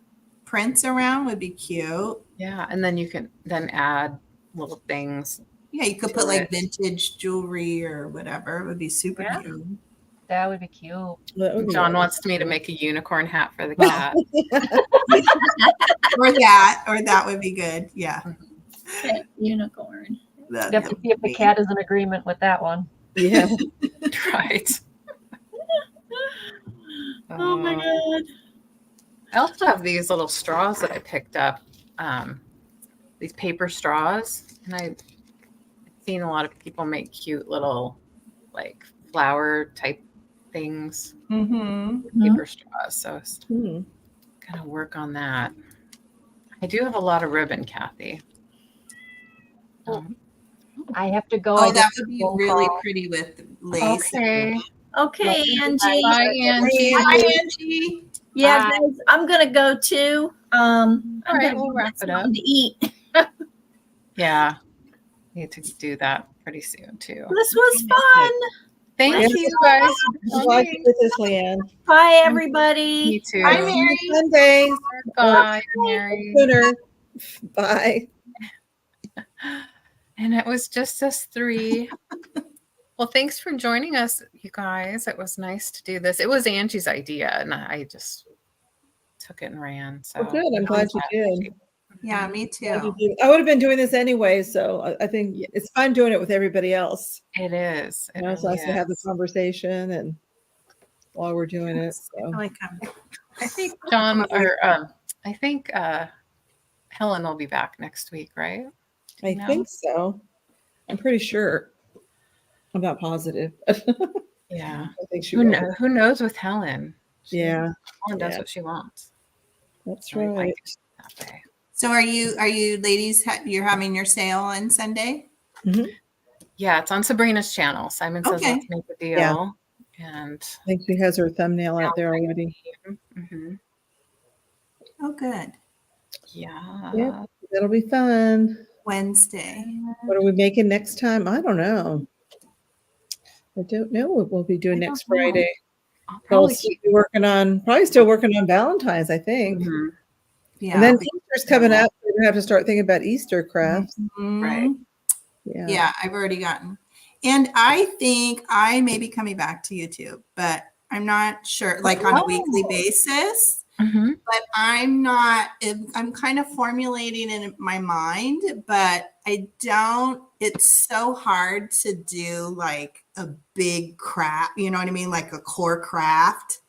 prints around would be cute. Yeah. And then you can then add little things. Yeah, you could Do put like it. vintage jewelry or whatever. It would be super Yeah. cute. That would be cute. That would be John nice. wants me to make a unicorn hat for the cat. Or that would be good. Yeah. Unicorn. That You have to would see if the be- cat is in agreement with that one. Yeah. Right. Oh my God. I also have these little straws that I picked up these paper straws, and I've seen a lot of people make cute little like flower type things, Mm-hmm. paper straws. So I was Hmm. gonna work on that. I do have a lot of ribbon, Kathy. I have to go. Oh, I that just would be phone really call. pretty with lace. Okay. Okay, Angie. Bye, Angie. Hi, Angie. Yeah, Bye. guys, I'm gonna go too. I'm All right, gonna we'll go wrap get it up. something to eat. Yeah, need to do that pretty soon too. This was fun. Thank Yes. you guys. I'm glad you did this, Leanne. Bye, Me everybody. too. Hi, Mary. Sundays. Bye, Mary. Sooner. Bye. And it was just us three. Well, thanks for joining us, you guys. It was nice to do this. It was Angie's idea, and I just took it and ran. So Well, good. I'm glad you did. Yeah, me Glad you too. did. I would have been doing this anyway, so I think Yeah. it's fun doing it with everybody else. It is. It You know, it's really nice to have the is. conversation and while we're doing it. I feel So like I think John or I think Helen will be back next week, right? I No? think so. I'm pretty sure. I'm not positive. Yeah. I think she Who will. knows? Who knows with Helen? Yeah, Helen does yeah. what she wants. that's So I like right. it that way. So are you ladies, you're having your sale on Sunday? Yeah, it's on Sabrina's channel. Simon says, Okay. let's make a deal. Yeah. And I think she has her thumbnail out there already. hmm Oh, good. yeah. Yep. That'll be fun. Wednesday. What are we making next time? I don't know. I don't know what we'll be doing I don't next know. Friday. I'll I'll probably still keep. be probably still working on Valentine's, I think. Mhm. Yeah. And then I'll be- Easter's coming up. We're gonna have to start thinking about Easter crafts. Mhm. Right. Yeah. Yeah, I've already gotten. And I think I may be coming back to YouTube, but I'm not sure, like on a weekly basis. Mhm. But I'm not, I'm kind of formulating in my mind, but I don't, it's so hard to do like a big craft, you know what I mean? Like a core craft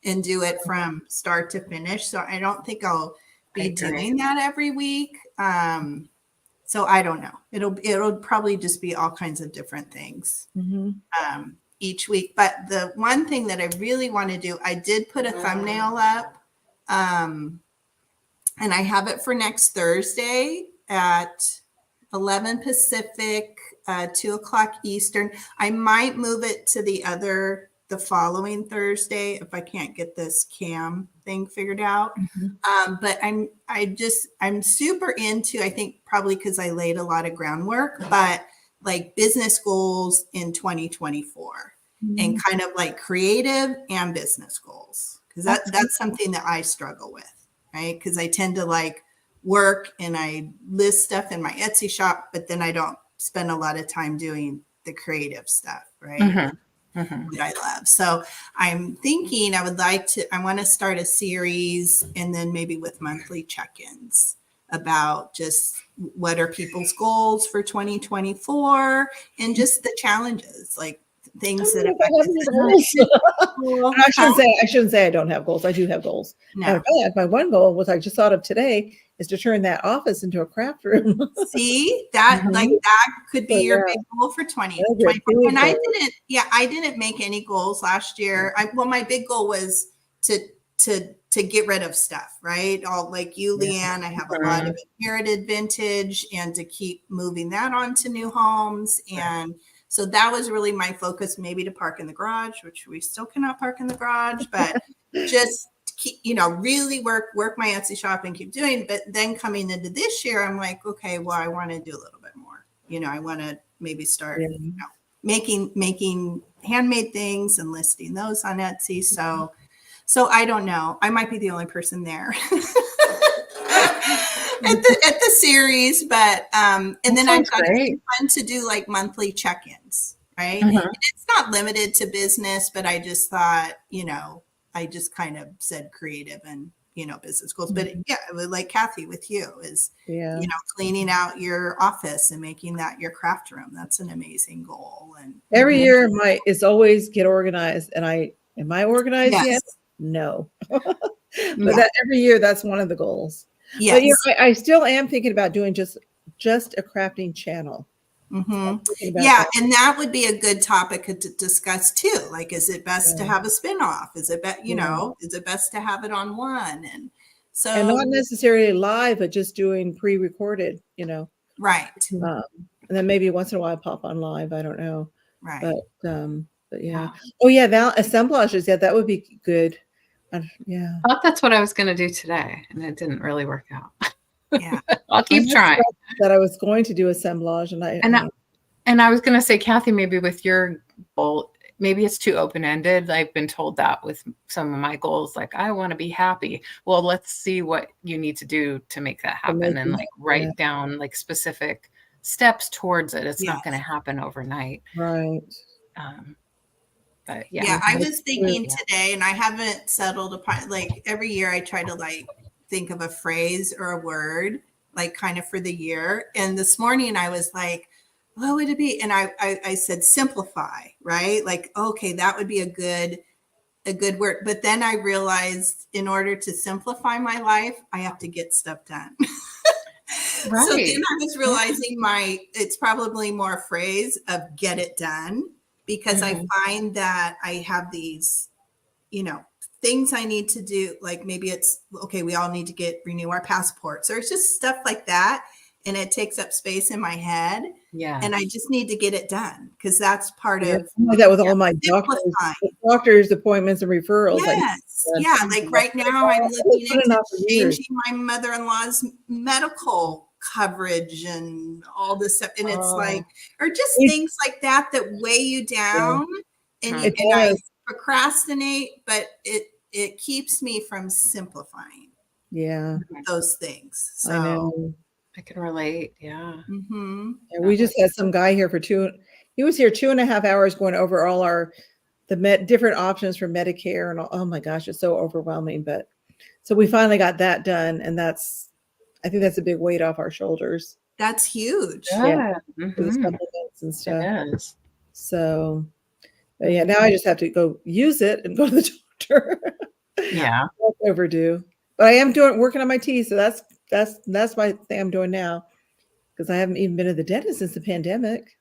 and do it from start to finish. So I don't think I'll I be agree. doing that every week. So I don't know. It'll probably just be all kinds of different things Mhm. each week. But the one thing that I really want to do, I did put a thumbnail up. And I have it for next Thursday at 11 Pacific, 2 o'clock Eastern. I might move it to the following Thursday if I can't get this cam thing figured out. But I'm super into, I think probably because I laid a lot of groundwork, but like business goals in 2024 and kind of like creative and business goals. Because that's something that I struggle with, right? Because I tend to like work and I list stuff in my Etsy shop, but then I don't spend a lot of time doing the creative stuff, right? Mhm. Mhm. That I love. So I'm thinking I want to start a series and then maybe with monthly check-ins about just what are people's goals for 2024 and just the challenges, like things that I shouldn't say I don't have goals. I do have goals. Matter of fact, my one goal, which I just thought of today, is to turn that office into a craft room. See that like that could be your big goal for 2024. And I didn't make any goals last year. My big goal was to get rid of stuff, right? All like you, Leanne, I have a lot of inherited vintage and to keep moving that onto new homes. And so that was really my focus, maybe to park in the garage, which we still cannot park in the garage, but just keep, really work my Etsy shop and keep doing. But then coming into this year, I'm like, okay, well, I want to do a little bit more. I want to maybe start, making handmade things and listing those on Etsy. So I don't know. I might be the only person there at the series, but and then I thought it'd be fun to do like monthly check-ins, right? And it's not limited to business, but I just thought, I just kind of said creative and business goals. But yeah, like Kathy with you is cleaning out your office and making that your craft room. That's an amazing goal. And every year is always get organized. And am I organized yet? No. But every year that's one of the goals. But Yes. I still am thinking about doing just a crafting channel. Hmm. Thinking about Yeah, that. and that would be a good topic to discuss too. Like, is it best to Yeah. have a spin-off? Is it Yeah. is it best to have it on one? And so, And not necessarily live, but just doing pre-recorded, right, and then maybe once in a while pop on live. I don't know, right. but yeah. Oh yeah, assemblages. Yeah, that would be good. Yeah. I thought that's what I was going to do today, and it didn't really work out. Yeah. I'll keep trying. That I was going to do assemblage, And I was going to say, Kathy, maybe with your goal, maybe it's too open-ended. I've been told that with some of my goals, like I want to be happy. Well, let's see what you need to do to make that happen, and like write down like specific steps towards it. It's not going to happen overnight. right. But Yeah, I was thinking today, and I haven't settled upon, like, every year I try to like think of a phrase or a word, like kind of for the year. And this morning I was like, what would it be? And I said simplify, right? Like, okay, that would be a good word. But then I realized in order to simplify my life, I have to get stuff done. Right. So then I was realizing it's probably more a phrase of get it done, because I find that I have these, things I need to do. Like maybe it's, okay, we all need to renew our passports, or it's just stuff like that. And it takes up space in my head. Yeah. And I just need to get it done, because that's part of that with all my doctor's appointments and referrals. Yes. Yeah. Like right now I'm looking into changing my mother-in-law's medical coverage and all this stuff. And it's like, or just things like that weigh you down. And I procrastinate, but it keeps me from simplifying those things. So I know. I can relate. Yeah. Mm-hmm. And we just had some guy here he was here 2.5 hours going over all the different options for Medicare, and oh my gosh, it's so overwhelming. But so we finally got that done, and I think that's a big weight off our shoulders. That's huge. Yeah. For the supplements and stuff. It is. So yeah, now I just have to go use it and go to the doctor. Yeah. That's overdue. But I am working on my teeth, so that's my thing I'm doing now, because I haven't even been to the dentist since the pandemic.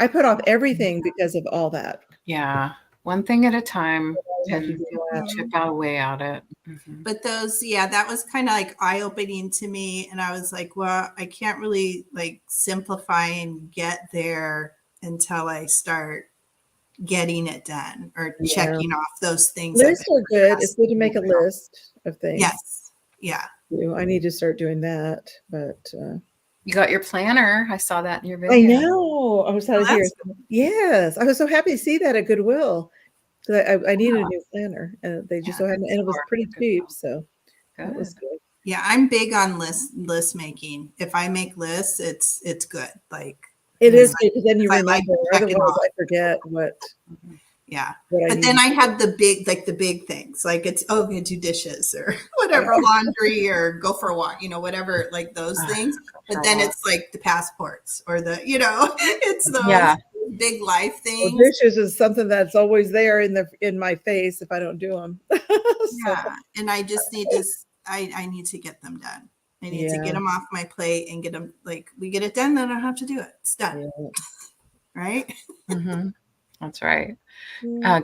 I put off everything because of all that. Yeah. One thing at a time, and chip our way out it. Mm-hmm. But that was kind of like eye-opening to me. And I was like, well, I can't really like simplify and get there until I start getting it done or checking off those things. Lists are good. It's good to make a list of things. Yes. Yeah. I need to start doing that. But you got your planner. I saw that in your video. I know. I was out of here. Yes. I was so happy to see that at Goodwill. I needed a new planner, and they just so happened, and it was pretty cheap. So that was good. Yeah, I'm big on list making. If I make lists, it's good. Like it is good, because then you remember. Otherwise, I forget what. Yeah, but then I have the big things, like it's do dishes or whatever, laundry or go for a walk, whatever, like those things. But then it's like the passports or it's those big life things. Well, dishes is something that's always there in my face if I don't do them. Yeah, and I just need to. I need to get them done. I need to get them off my plate and get them, like, we get it done, then I don't have to do it. It's done. Yeah. Right? Mm-hmm. That's right.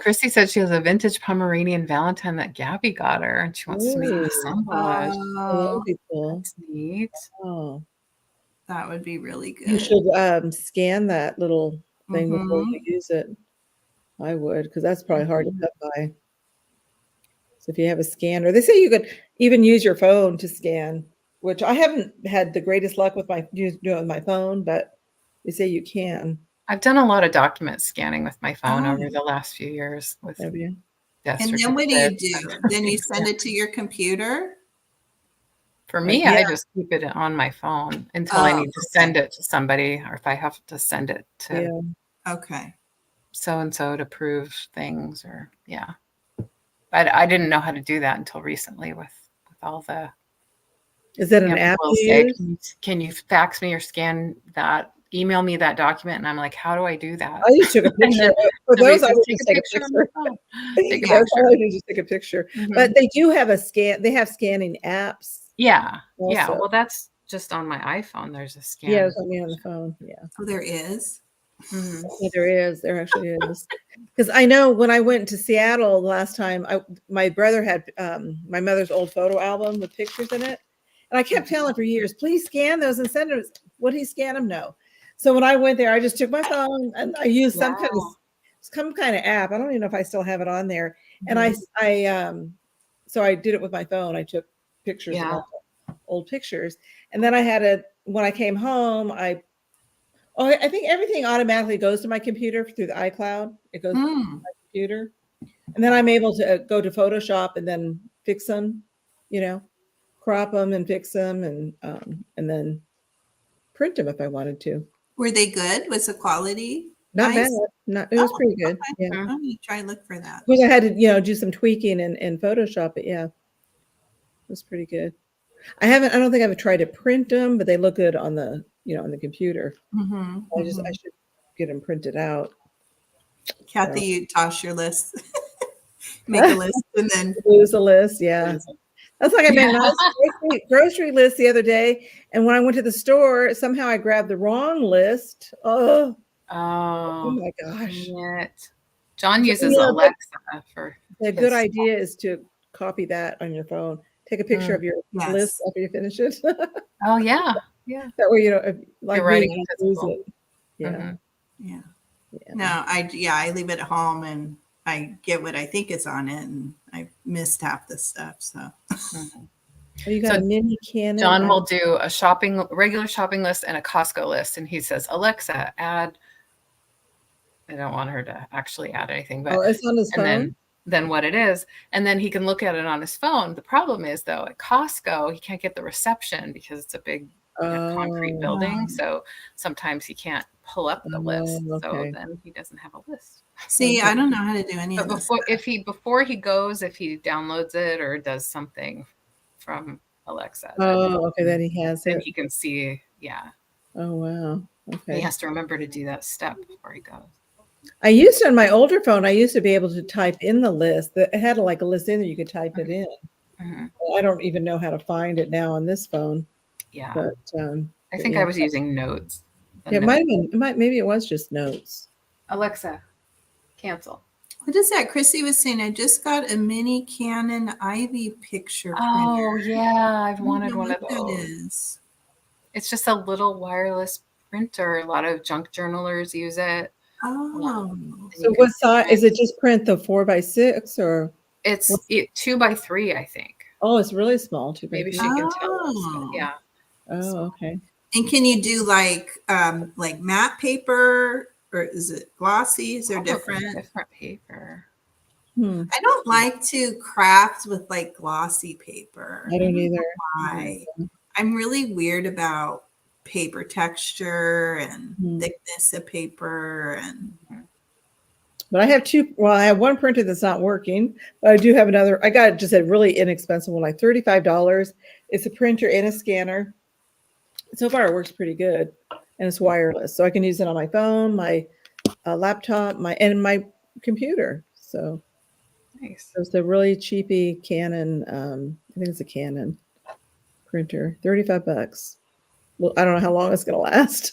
Christy said she has a vintage Pomeranian Valentine that Gabby got her, and she wants to make an assemblage. Oh, cool. That's neat. Oh, that would be really good. You should scan that little thing before you use it. I would, because that's probably hard to come by. So if you have a scanner, they say you could even use your phone to scan, which I haven't had the greatest luck with doing with my phone, but they say you can. I've done a lot of document scanning with my phone over the last few years. Have you? And then what do? Then you send it to your computer? For me, I just keep it on my phone until I need to send it to somebody, or if I have to send it to so-and-so to prove things, or But I didn't know how to do that until recently with all the. Is that an app you use? Can you fax me or scan that? Email me that document, and I'm like, how do I do that? I just took a picture. For those, I would just take a picture. Take a picture. But they do have a scan. They have scanning apps Yeah. Yeah. Also. Well, that's just on my iPhone. There's a scan. Yeah, it's on me on the phone. Yeah. Oh, there is. Mhm. Yeah, there is. There actually is. Because I know when I went to Seattle last time, my brother had my mother's old photo album with pictures in it. And I kept telling for years, please scan those and send them. Would he scan them? No. So when I went there, I just took my phone and I used some kind of app. I don't even know if I still have it on there. And so I did it with my phone. I took pictures of all the old pictures. And then I had when I came home, I think everything automatically goes to my computer through the iCloud. It goes to my computer. And then I'm able to go to Photoshop and then fix them, crop them and fix them and then print them if I wanted to. Were they good? Was the quality Not nice? bad. It was pretty good. Okay. Yeah. I'm gonna try and look for that. Of course, I had to, do some tweaking in Photoshop, but yeah, it was pretty good. I don't think I've tried to print them, but they look good on the computer. I should get them printed out. Kathy, you toss your list. Make a list and then lose a list. Yeah. That's like I made a nice grocery list the other day. And when I went to the store, somehow I grabbed the wrong list. Oh my gosh. John uses Alexa for a good idea is to copy that on your phone. Take a picture of your list after you finish it. Oh yeah. Yeah. That way like you're writing me, lose it. Yeah. Mm-hmm. Yeah. No, I leave it at home and I get what I think is on it, and I missed half the stuff. So, you got a mini Canon. John will do a regular shopping list and a Costco list, and he says, "Alexa, add." I don't want her to actually add anything, but it's on his phone. Then what it is, and then he can look at it on his phone. The problem is, though, at Costco, he can't get the reception because it's a big concrete building. So sometimes he can't pull up the list. So then he doesn't have a list. See, I don't know how to do any of this. Before he goes, if he downloads it or does something from Alexa. Then he has it. Then he can see. Yeah. Oh wow. Okay. He has to remember to do that step before he goes. I used on my older phone. I used to be able to type in the list. It had like a list in there. You could type it in. Well, I don't even know how to find it now on this phone. Yeah. But I think I was using Notes. It might have been. Maybe it was just Notes. Alexa, cancel. What is that? Chrissy was saying, I just got a mini Canon Ivy picture printer. Oh yeah, I've wanted one of those. That is. It's just a little wireless printer. A lot of junk journalers use it. Oh. So what size is it? Just print the 4x6 or? It's 2x3, I think. Oh, it's really small. 2x3. Maybe she can tell us. Yeah. Oh, okay. And can you do like matte paper, or is it glossy? Is there different paper? I don't like to craft with like glossy paper. I don't either. Why? I'm really weird about paper texture and thickness of paper but I have one printer that's not working, but I do have another. I got just a really inexpensive one, like $35. It's a printer and a scanner. So far it works pretty good, and it's wireless, so I can use it on my phone, my laptop, and my computer. So nice. So it's a really cheapy Canon. I think it's a Canon printer, $35. Well, I don't know how long it's going to last.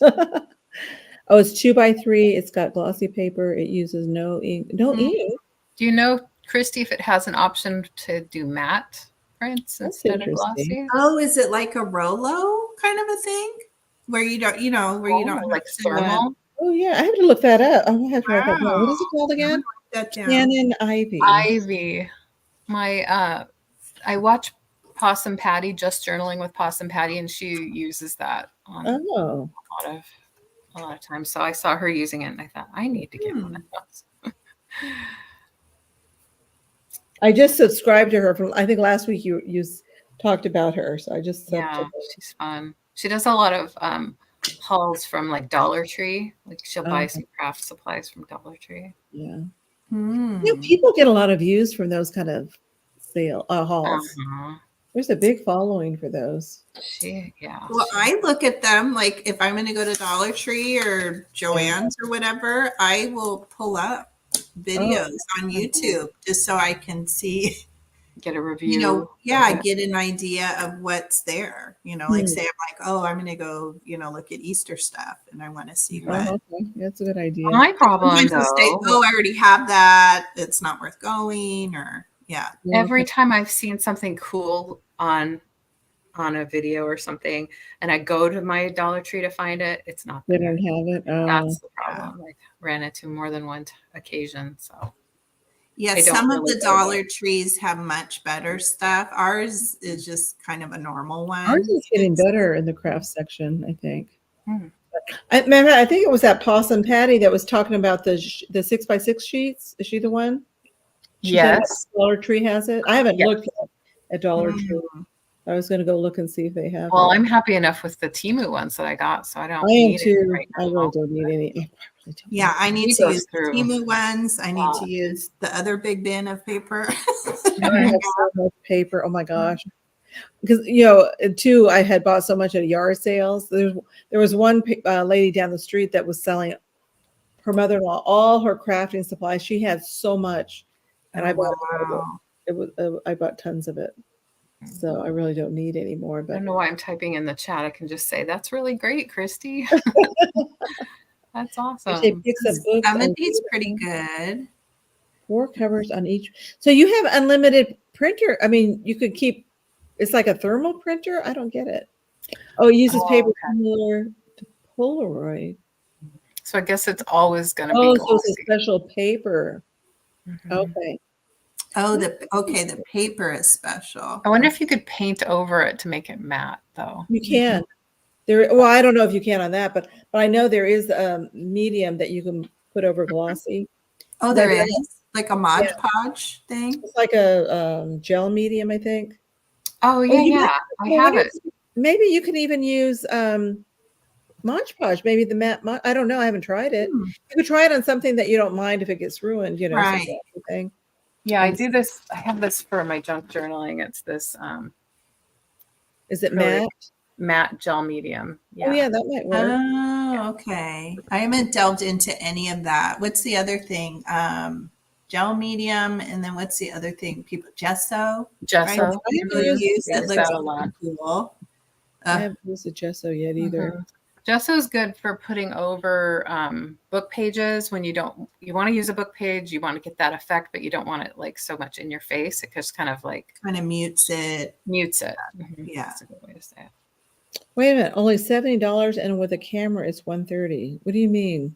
Oh, it's 2x3. It's got glossy paper. It uses no ink. No ink. Do you know, Christy, if it has an option to do matte prints instead of glossy? Oh, is it like a Rolo kind of a thing? Where you don't, you don't like thermal? Oh yeah, I have to look that up. I have to write that down. What is it called again? Canon Ivy. Ivy. I watch Possum Patty, Just Journaling with Possum Patty, and she uses that on a lot of times. So I saw her using it, and I thought I need to get one of those. I just subscribed to her from. I think last week you talked about her, so I just she's fun. She does a lot of hauls from like Dollar Tree. Like she'll buy some craft supplies from Dollar Tree. Yeah. People get a lot of views from those kind of hauls. There's a big following for those. Well, I look at them like if I'm going to go to Dollar Tree or Joann's or whatever, I will pull up videos on YouTube just so I can see get a review. you know, of yeah, it. get an idea of what's there. You know, like say I'm like, oh, I'm gonna go, you know, look at Easter stuff, and I want to see what. Oh, okay. That's a good idea. Well, my problem Sometimes they'll say, though, oh, I already have that. It's not worth going, or yeah. Yeah, every okay. time I've seen something cool on a video or something, and I go to my Dollar Tree to find it, it's not They there. don't have it. Oh, That's the problem. I ran into more than one occasion, so Yeah, I don't some of really the go Dollar there. Trees have much better stuff. Ours is just kind of a normal one. ours is getting It's- better in the craft section, I think. Hmm. I think it was that Possum Patty that was talking about the 6x6 sheets. Is she the one? She said Yes. Dollar Tree has it. I haven't Yes. looked at Dollar Tree. Mm. I was going to go look and see if they have Well, it. I'm happy enough with the Timu ones that I got, so I don't I am need it too. right I now. really don't need any. I really don't Yeah, I need He to goes use the through Timu ones. I need lot. to use the other big bin of paper. I have so much paper. Oh my gosh. Because too, I had bought so much at yard sales. There was one lady down the street that was selling her mother-in-law all her crafting supplies. She had so much, and I Oh, bought all of it. wow. It was I bought tons of it, so I really don't need any more. I But don't know why I'm typing in the chat. I can just say, that's really great, Christy. That's she awesome. picks up books. Some of and these pretty good. 4 covers on each. So you have unlimited printer. I mean, you could keep. It's like a thermal printer. I don't get it. Oh, it uses Oh, paper okay. similar to Polaroid. So I guess it's always going to Oh, be so it's a glossy. special paper. Mhm. Okay. Oh, the paper is special. I wonder if you could paint over it to make it matte, though. You can. Well, I don't know if you can on that, but I know there is a medium that you can put over glossy. Oh, there Like- is like a Mod Podge thing. It's like a gel medium, I think. Oh, yeah, you yeah. I Well, have what it. Maybe you can even use Mod Podge. Maybe the matte. I don't know. I haven't tried it. Hmm. You could try it on something that you don't mind if it gets ruined. You know, some Right. glossy thing. Yeah, I do this. I have this for my junk journaling. It's this Is it Really? matte? matte gel medium. Oh yeah, that might work. Oh, okay. I haven't delved into any of that. What's the other thing? Gel medium, and then what's the other thing? People gesso. Gesso. Right? People Mhm. use Yes, that looks that a lot. cool. I haven't used the gesso yet either. Mhm. Gesso is good for putting over book pages when you want to use a book page, you want to get that effect, but you don't want it like so much in your face. It just kind of like Kind of mutes it. mutes it. Mhm. Yeah. That's a good way to say it. Wait a minute, only $70, and with a camera, it's $130. What do you mean?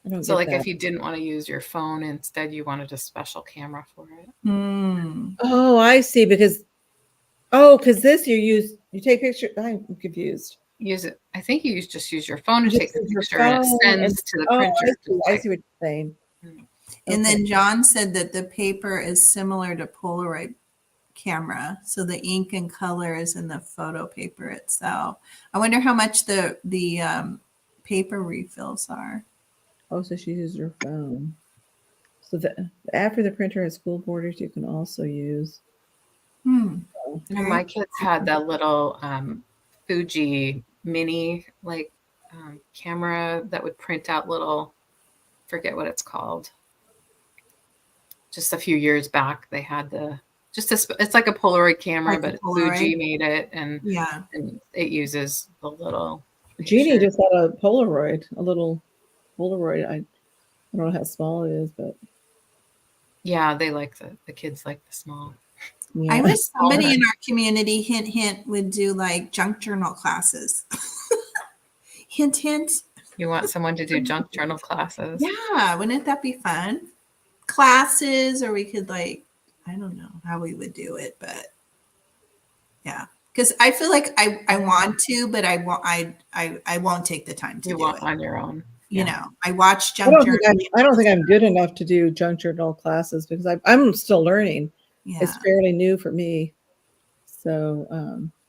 I don't So get like that. if you didn't want to use your phone, instead you wanted a special camera for it. Hmm. Oh, I see. Because this you take pictures. I'm confused. Use it. I think you just use your phone to Just take the use your picture and it phone sends to the Oh, printer. I just see like- what you're saying. And Okay. then John said that the paper is similar to Polaroid camera. So the ink and color is in the photo paper itself. I wonder how much the paper refills are. Oh, so she uses her phone. So after the printer has school borders, you can also use. Hmm. And my kids had that little Fuji mini camera that would print out little, forget what it's called. Just a few years back, they had it's like a Polaroid camera, Like a but Polaroid? Fuji made it, and Yeah. it uses the little. Jeannie picture. just had a Polaroid, a little Polaroid. I don't know how small it is, but Yeah, they like the kids like the small. yeah. I wish somebody in our community, hint, hint, would do like junk journal classes. Hint, hint. You want someone to do junk journal classes? Yeah, wouldn't that be fun? Classes, or we could I don't know how we would do it, but yeah, because I feel like I want to, but I won't take the time to You do want it. on your own. You know, I watch I junk don't, journal. I don't think I'm good enough to do junk journal classes because I'm still learning. Yeah. It's fairly new for me. So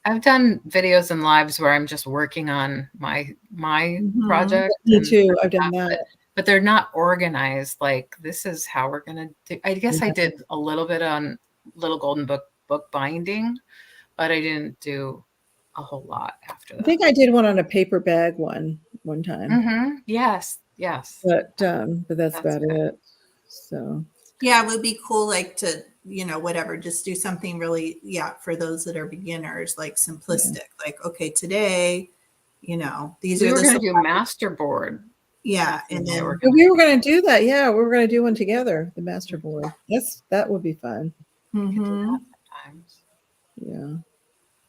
I've done videos and lives where I'm just working on my Mhm. project. me and too. I've done that, that. but they're not organized. Like this is how we're gonna do. I guess I did a little bit on Little Golden Book binding, but I didn't do a whole lot after I that. think I did one on a paper bag one time, Mm-hmm. Yes. but that's That's about good. it. So Yeah, it would be cool, like to whatever, just do something really, for those that are beginners, like simplistic, like, okay, today, these We are were the going to do supplies. master board. Yeah. That's And what then, we're But gonna we were going to do that. Yeah, we were going to do one together, the master board. That would be fun. do mhm. that sometimes. Yeah.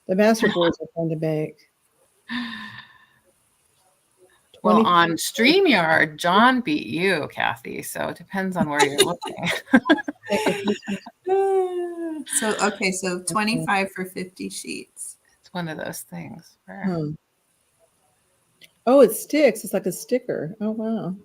The master boards are fun to make. Well, 20 on StreamYard, John beat you, Kathy. So it depends on where you're looking. So, okay, so 25 for 50 sheets. It's one of those things. Where, Huh. Oh, it sticks. It's like a sticker. Oh, wow.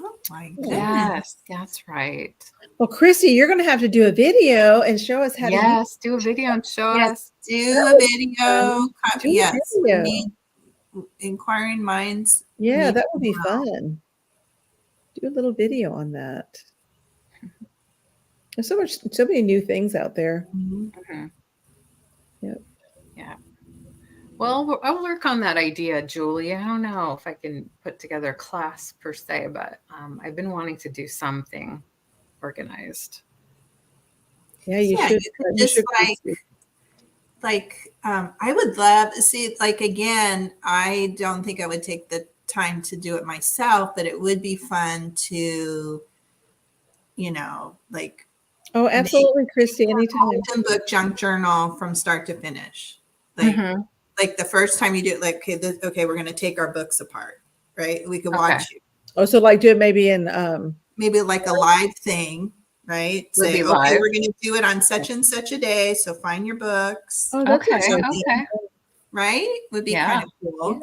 Oh my goodness. yes, that's right. Well, Christy, you're going to have to do a video and show us how to use Yes, do a video and show Yes, us. do a video. Do a Yes, we video. need inquiring minds. Yeah, need that would be to know. fun. Do a little video on that. There's so many new things out there. Mhm. Mhm. Yep. Yeah. Well, I'll work on that idea, Julie. I don't know if I can put together a class per se, but I've been wanting to do something organized. Yeah, you Yeah, should. you could You just should I would love to see, like, again, I don't think I would take the time to do it myself, but it would be fun to, like, Oh, absolutely, Christy. Anytime. open book junk journal from start to finish. Like, Mhm. like the first time you do it, like, okay, we're going to take our books apart, right? We could watch you. Oh, so like do it maybe in Maybe like a live thing, right? Would Say, be okay, live. we're going to do it on such and such a day. So find your books, oh, that's Okay. actually- Okay. right? Would be Yeah. kind of cool.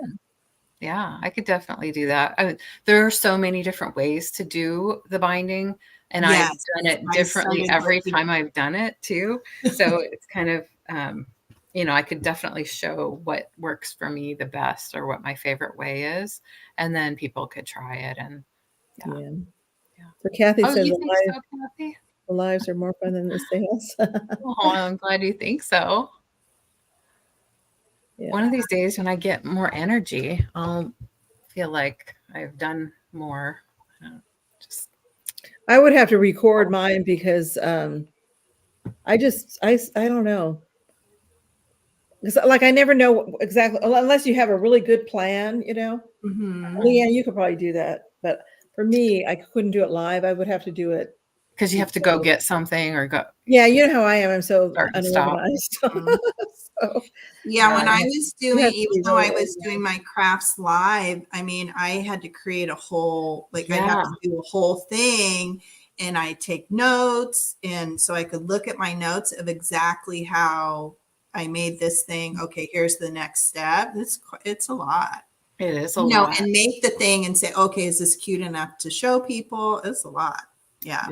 Yeah, I could definitely do that. There are so many different ways to do the binding, and Yes, I've done it I differently started every looking- time I've done it too. So it's kind of, I could definitely show what works for me the best or what my favorite way is, and then people could try it. And Yeah. Yeah. So Kathy oh, says you the think so, Kathy? lives are more fun than the sales. Oh, I'm glad you think so. Yeah. One of these days when I get more energy, I'll feel like I've done more. Just I would have to record mine because I don't know. Because like I never know exactly unless you have a really good plan, Mhm. Leanne, you could probably do that. But for me, I couldn't do it live. I would have to do it. because you have to go get something or go. Yeah, you know how I am. I'm so Start and stop. unorganized. Mhm. So, Yeah, when I Yeah. was You doing, have to even be though I really was doing my crafts live, I mean, I had to create a whole, like, I'd have Yeah. to do a whole thing, and I take notes, and so I could look at my notes of exactly how I made this thing. Okay, here's the next step. It's a lot, It is a lot. and make the thing and say, okay, is this cute enough to show people? It's a lot. Yeah.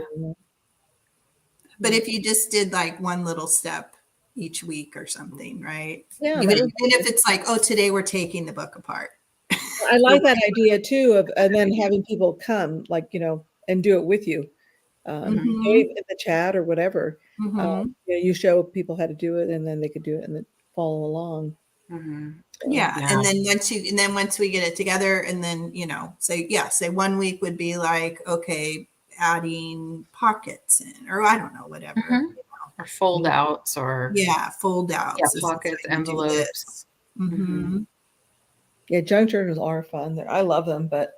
But if you just did like one little step each week or something, right? Yeah, Even that would- if it's like, oh, today we're taking the book apart. I like that idea too and then having people come and do it with you. Mhm. In the chat or whatever. Mhm. You show people how to do it and then they could do it and then follow along. Mhm. Yeah. Yeah. And then once we get it together, and then, say 1 week would be like, okay, adding pockets in, or I don't know, whatever. Mhm. Or fold outs or Yeah, fold outs. Yeah, This is pockets, how you do envelopes. this. Mhm. Yeah, junk journals are fun. I love them, but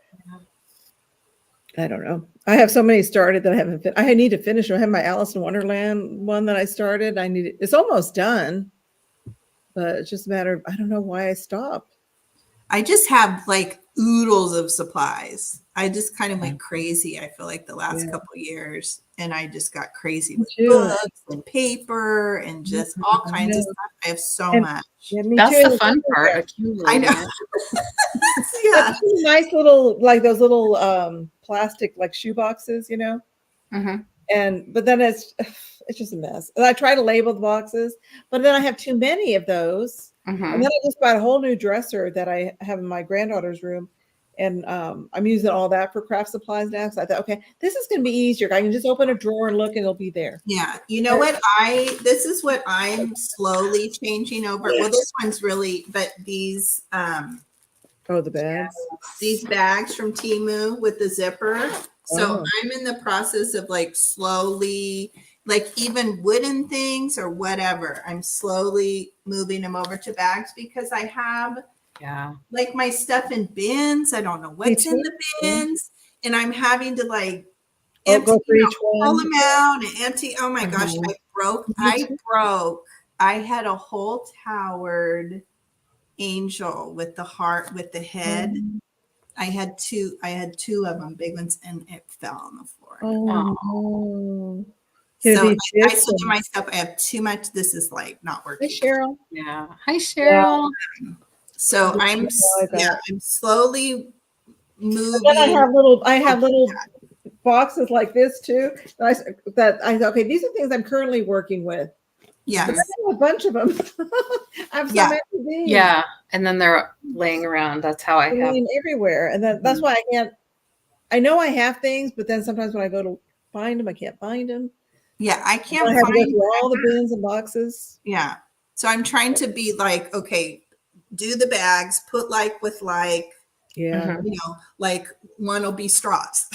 I don't know. I have so many started that I haven't. I need to finish them. I have my Alice in Wonderland one that I started. It's almost done, but it's just a matter of I don't know why I stopped. I just have like oodles of supplies. I just kind of went crazy, I feel like, the last couple of years. And I just got crazy with too. books and paper and just all kinds of stuff. I have so much. Yeah, me That's too. the fun part. I accumulating know. it. Yeah. That's nice little like those little plastic like shoe boxes, Mhm. but then it's just a mess. And I try to label the boxes, but then I have too many of those. And Mhm. then I just bought a whole new dresser that I have in my granddaughter's room. And I'm using all that for craft supplies now. So I thought, okay, this is going to be easier. I can just open a drawer and look and it'll be there. Yeah. You know what? This is what I'm slowly changing over. Well, this one's really, but these Oh, the bags. bags from Temu with the zipper. So Oh. I'm in the process of like slowly like even wooden things or whatever, I'm slowly moving them over to bags because I have Yeah. like my stuff in bins. I don't know what's in the bins, and I'm having to like empty, go for each pull one. them out and empty. Oh my gosh, Mhm. I had a whole towered angel with the heart with the head. I had two of them, big ones, and it fell on the floor. Oh, no. Can it So be I fixed? said to myself, I have too much. This is like not Hi, working. Cheryl. Yeah. Hi, Cheryl. So I'm slowly moving. Then I have little boxes like this too. That I okay, these are things I'm currently working with. Yes. But then I have a bunch of them. I have so Yeah. many of these. Yeah. And then they're laying around. That's how I I have. mean, everywhere. And that's why I can't. I know I have things, but then sometimes when I go to find them, I can't find them. Yeah, I can't I have to go find. through all the bins and boxes. Yeah. So I'm trying to be like, okay, do the bags, put like with like, Yeah. you know, like one will be straws,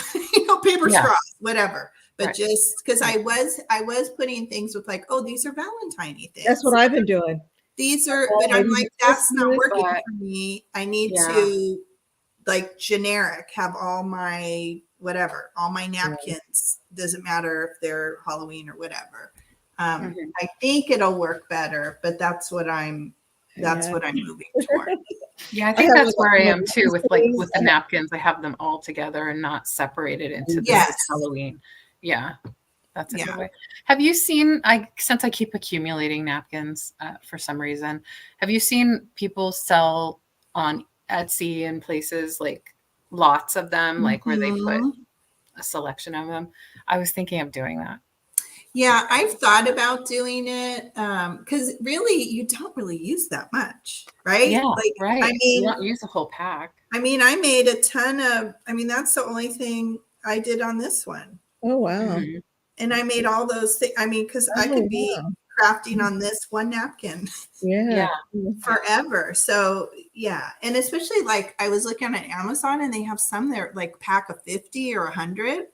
paper Yeah. straws, whatever. But Right. just because I was putting things with like, oh, these are Valentine-y things. That's what I've been doing. These are, Oh, but I'm these like, are that's not Christmas, working but- for me. I need Yeah. to like generic, have all my whatever, all my napkins. Doesn't matter if they're Halloween or whatever. Mhm. I think it'll work better, but that's what I'm moving toward. Yeah, I I think have that's like where I all am my too with things. with the napkins. I have them all together and not separated into this Yes. is Halloween. Yeah. That's a Yeah. good way. Have you seen since I keep accumulating napkins for some reason, have you seen people sell on Etsy and places like lots of them, like where they put Mhm. a selection of them? I was thinking of doing that. Yeah, I've thought about doing it because really you don't really use that much, right? Yeah, Like, right. I You mean, don't use a whole pack. I made a ton of. I mean, that's the only thing I did on this one, Oh wow. Mhm. and I made all those things. I mean, because I Oh, could be wow. crafting on this one napkin Yeah. forever. So yeah, and especially like I was looking at Amazon, and they have some that are like pack of 50 or 100.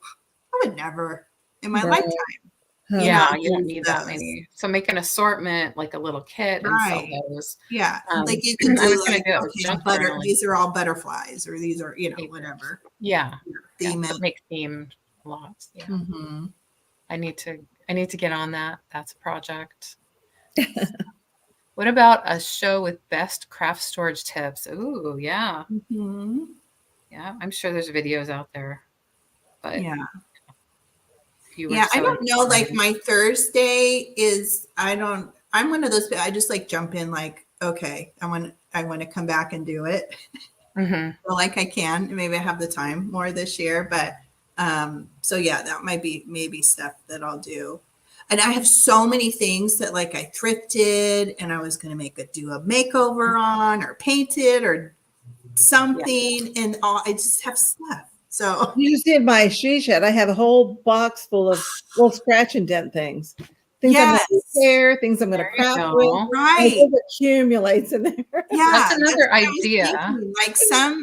I would never in my Right. lifetime. Huh. Yeah, know, you don't use need that those. many. So make an assortment, like a little kit, and sell Right. those. Yeah, like you can I was do gonna like, do it with okay, junk butter. journaling. These are all butterflies, or these are Papers. whatever. Yeah, Theme but it. make themed lots. Yeah, Mhm. I need to get on that. That's a project. What about a show with best craft storage tips? Ooh, yeah, Mhm. yeah. I'm sure there's videos out there, but Yeah. if you were Yeah, I so don't know. Like inclined- my Thursday is, I'm one of those, I just like jump in like, okay, I want to come back and do it. Mhm. Well, like I can, maybe I have the time more this year, but, so yeah, that might be maybe stuff that I'll do. And I have so many things that like I thrifted and I was going to do a makeover on or paint it or something. And I just have stuff. So You just did my she shed. I have a whole box full of little scratch and dent things. Things Yes. I'm going to repair, things I'm going to There you craft go. with. And right. it just accumulates in there. Yeah, That's another what I was idea. thinking. Like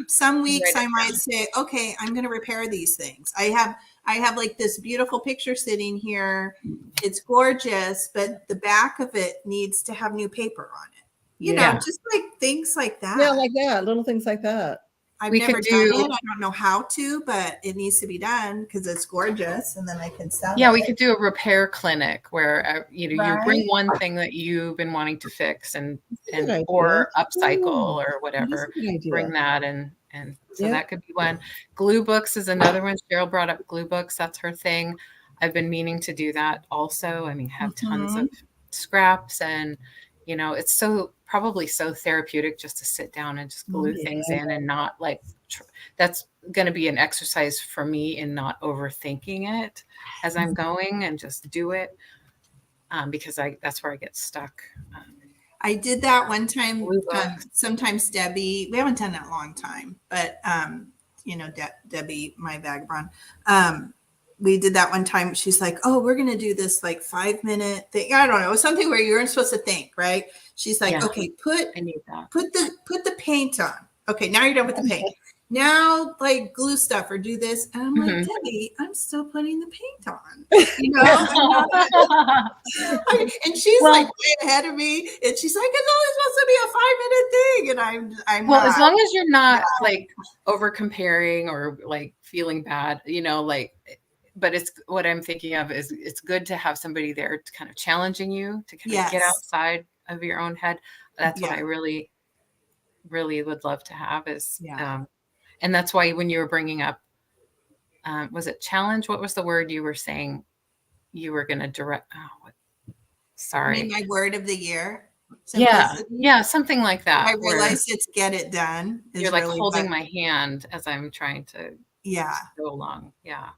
some weeks Write I it might down. say, okay, I'm going to repair these things. I have like this beautiful picture sitting here. It's gorgeous, but the back of it needs to have new paper on it. You know, Yeah. just like things like that. Yeah, like that. Little things like that. I've We never could done do- it. I don't know how to, but it needs to be done because it's gorgeous, and then I can sell Yeah, it. we could do a repair clinic where you bring Right. one thing that you've been wanting to fix and Good idea. or upcycle Yeah. or whatever. That's a good idea. Bring that and so Yeah. that could be one. Glue books is another one. Cheryl brought up glue books. That's her thing. I've been meaning to do that also. I mean, have tons of scraps and it's probably so therapeutic just to sit down and just glue things in and not like that's going to be an exercise for me in not overthinking it as I'm going and just do it because that's where I get stuck. I did that one time. Glue books. Sometimes Debbie, we haven't done that in a long time, but Debbie, my vagabond, we did that one time. She's like, "Oh, we're gonna do this like 5-minute thing." I don't know, it was something where you weren't supposed to think, right? She's like, Yeah. "Okay, I need that. put the paint on. Okay, now you're done with the paint. now like glue stuff or do this. And I'm like, Mhm. Debbie, I'm still putting the paint on. You know? And she's Well- like way ahead of me. And she's like, it's only supposed to be a 5-minute thing. And I'm Well, not. as long as you're not like over comparing or like feeling bad, like, but it's what I'm thinking of is it's good to have somebody there to kind of challenging you to kind of get Yes. outside of your own head. That's what Yeah. I really, really would love to have is, Yeah. and that's why when you were bringing up, was it challenge? What was the word you were saying? You were going to direct. Oh, sorry. Maybe my word of the year. Yeah. Simplicity. Yeah. Something like that. I where realize it's get it done. Is you're like really holding what- my hand as I'm trying to Yeah. go along. Yeah.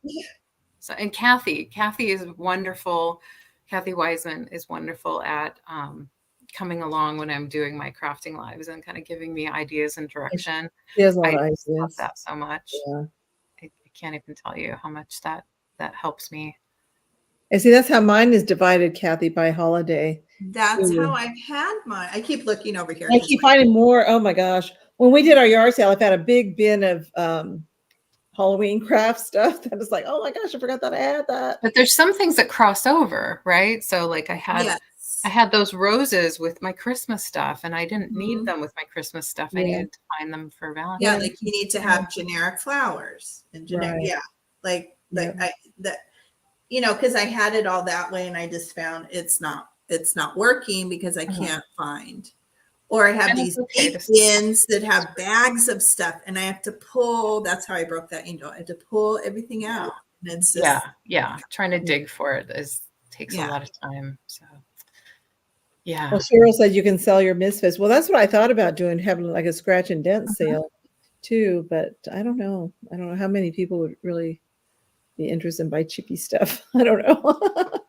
So, and Kathy is wonderful. Kathy Wiseman is wonderful at coming along when I'm doing my crafting lives and kind of giving me ideas and direction. She has a lot I of love ideas. that so much. Yeah. I can't even tell you how much that helps me. And see, that's how mine is divided, Kathy, by holiday. That's Ooh. how I've had mine. I keep looking over here. I 'cause keep my- finding more. Oh my gosh. When we did our yard sale, I've had a big bin of Halloween craft stuff. That was like, oh my gosh, I forgot that I had that. But there's some things that cross over, right? So like I Yes. had those roses with my Christmas stuff, and I didn't need Mhm. them with my Christmas stuff. I Yeah. needed to find them for Valentine's. Yeah, like you need to have generic flowers and generic. Right. Yeah, like Yeah. because I had it all that way, and I just found it's not working because I Mhm. can't find. Or I have And these it's okay big to- bins that have bags of stuff, and I have to pull. That's how I broke that angel. I had to pull everything out, and it's just Yeah. Trying to dig for it takes Yeah. a lot of time. So yeah. Well, Cheryl said you can sell your misfits. Well, that's what I thought about doing, having like a scratch and dent sale too. But I don't know. I don't know how many people would really be interested in buy chippy stuff. I don't know.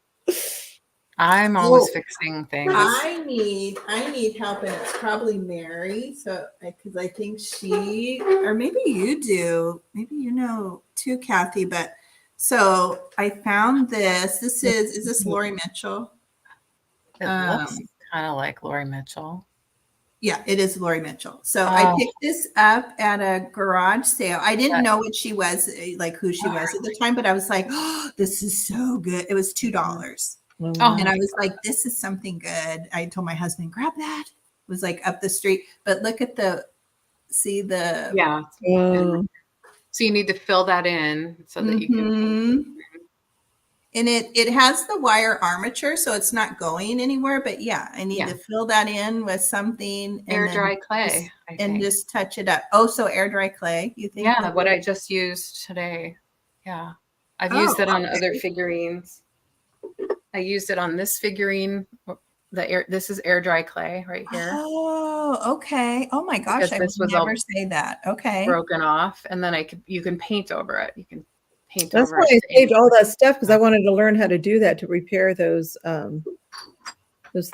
I'm always Oh, fixing things. I need help, and it's probably Mary. So because I think she, or maybe you do, maybe you know too, Kathy. But so I found this. Is this Lori Mitchell? It looks kind of like Lori Mitchell. Yeah, it is Lori Mitchell. So I picked this up at a garage sale. I didn't know what she was, like who she was at the time, but I was like, oh, this is so good. It was $2. Oh, And I was like, this is something good. I told my husband, grab that. It was like up the street. But look at the yeah. Oh, So you need to fill that in so that you can. Mhm. And it has the wire armature, so it's not going anywhere. But yeah, I need to fill that in with something and Air then dry clay, I and think. just touch it up. Oh, so air dry clay, you think? Yeah, what I just used today. Yeah. I've used it on other figurines. I used it on this figurine. This is air dry clay right here. Oh, okay. Oh my gosh, Because I would this was all never say that. Okay. broken off, and then you can paint over it. You can paint that's over why I it. saved all that stuff because I wanted to learn how to do that to repair those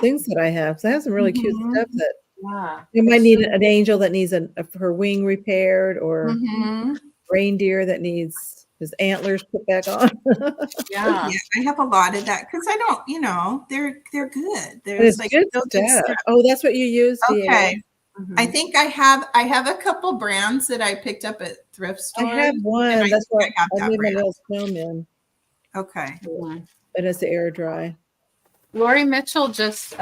things that I have. Because I have some really cute stuff that Yeah. you might need an angel that needs her wing repaired, or Mhm. reindeer that needs his antlers put back on. Yeah. Yeah, I have a lot of that because I don't, they're good. And There's it's like good still good stuff. stuff. Oh, that's what you use. Okay. Mhm. I think I have a couple brands that I picked up at thrift I stores. have one. and I That's think what I have I that made my brand. nails film in, Okay. Mhm. and it's the air dry. Lori Mitchell, just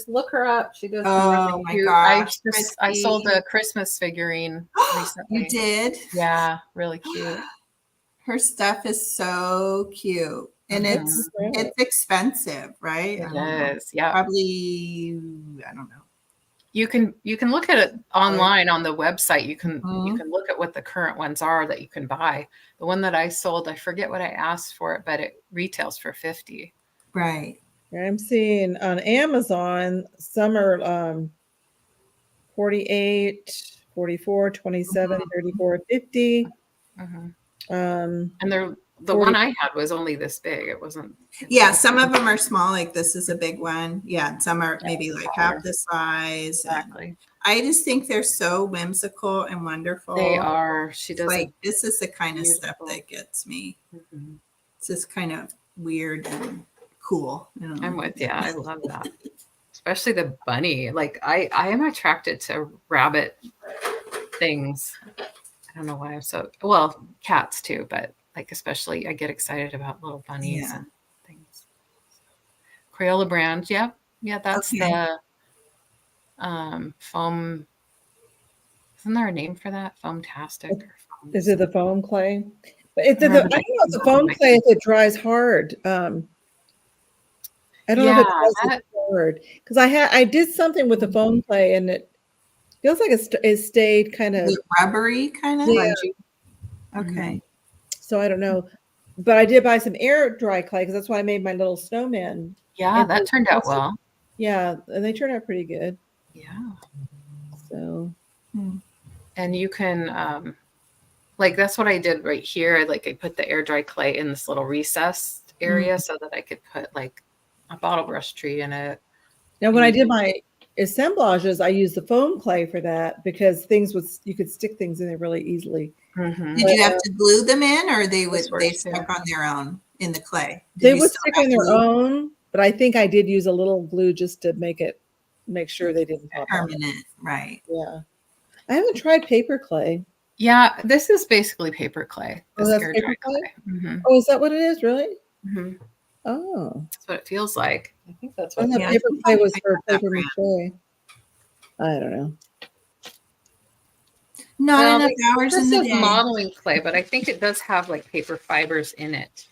look her up. She does Oh really my cute. gosh, I sold Christy. a Christmas figurine recently. You did? Yeah, really cute. Her stuff is so cute. And Mhm. it's expensive, right? It I don't know. is. Yeah. Probably, I don't know. You can look at it online on the website. You can Mhm. look at what the current ones are that you can buy. The one that I sold, I forget what I asked for it, but it retails for $50. Right. I'm seeing on Amazon some are 48, 44, 27, 34, 50. Mhm. Um, And the 40. one I had was only this big. It wasn't. Yeah, some of them are small, like this is a big one. Yeah, and some are maybe like half the size. And Exactly. I just think they're so whimsical and wonderful. They are. She It's does like this is the kind of stuff beautiful. that gets me. Mhm. It's just kind of weird and cool. You know? I'm with you. I love that. Especially the bunny. Like I am attracted to rabbit things. I don't know why I'm so, well, cats too, but like especially I get excited about little bunnies Yeah. and things. Crayola brand, yep. Yeah, that's Okay. the foam. Isn't there a name for that? Foamtastic or foam? Is it the foam clay? But it's I I don't remember know if the the foam name. clay if it dries hard. I don't know if Yeah, it dries that, hard because I did something with the foam clay and it feels like it stayed kind Is of it rubbery kind of? yeah. spongy. Okay. So I don't know, but I did buy some air dry clay because that's why I made my little snowman. Yeah, And that they turned out also- well. Yeah, and they turned out pretty good. Yeah. So And you can like that's what I did right here. I put the air dry clay in this little recessed area so that I could put like a bottle brush tree in it. now when I And did my assemblages, I used the foam clay for that because you could stick things in there really easily. Mhm. Did you have to glue them in, or they This would they works, too. stuck on their own in the clay? Did They you would still stick have on their glue? own, but I think I did use a little glue just to make sure they didn't pop out. Permanent, right? Yeah. I haven't tried paper clay. Yeah, this is basically paper clay. Oh, This that's air paper dry clay? clay. Mhm. Oh, is that what it is, really? Mhm. Oh. That's what it feels like. I think that's I what. thought Yeah, paper I clay think was I for got that paper brand. mache. I don't know. Not Well, enough this hours in the is day. modeling clay, but I think it does have like paper fibers in it.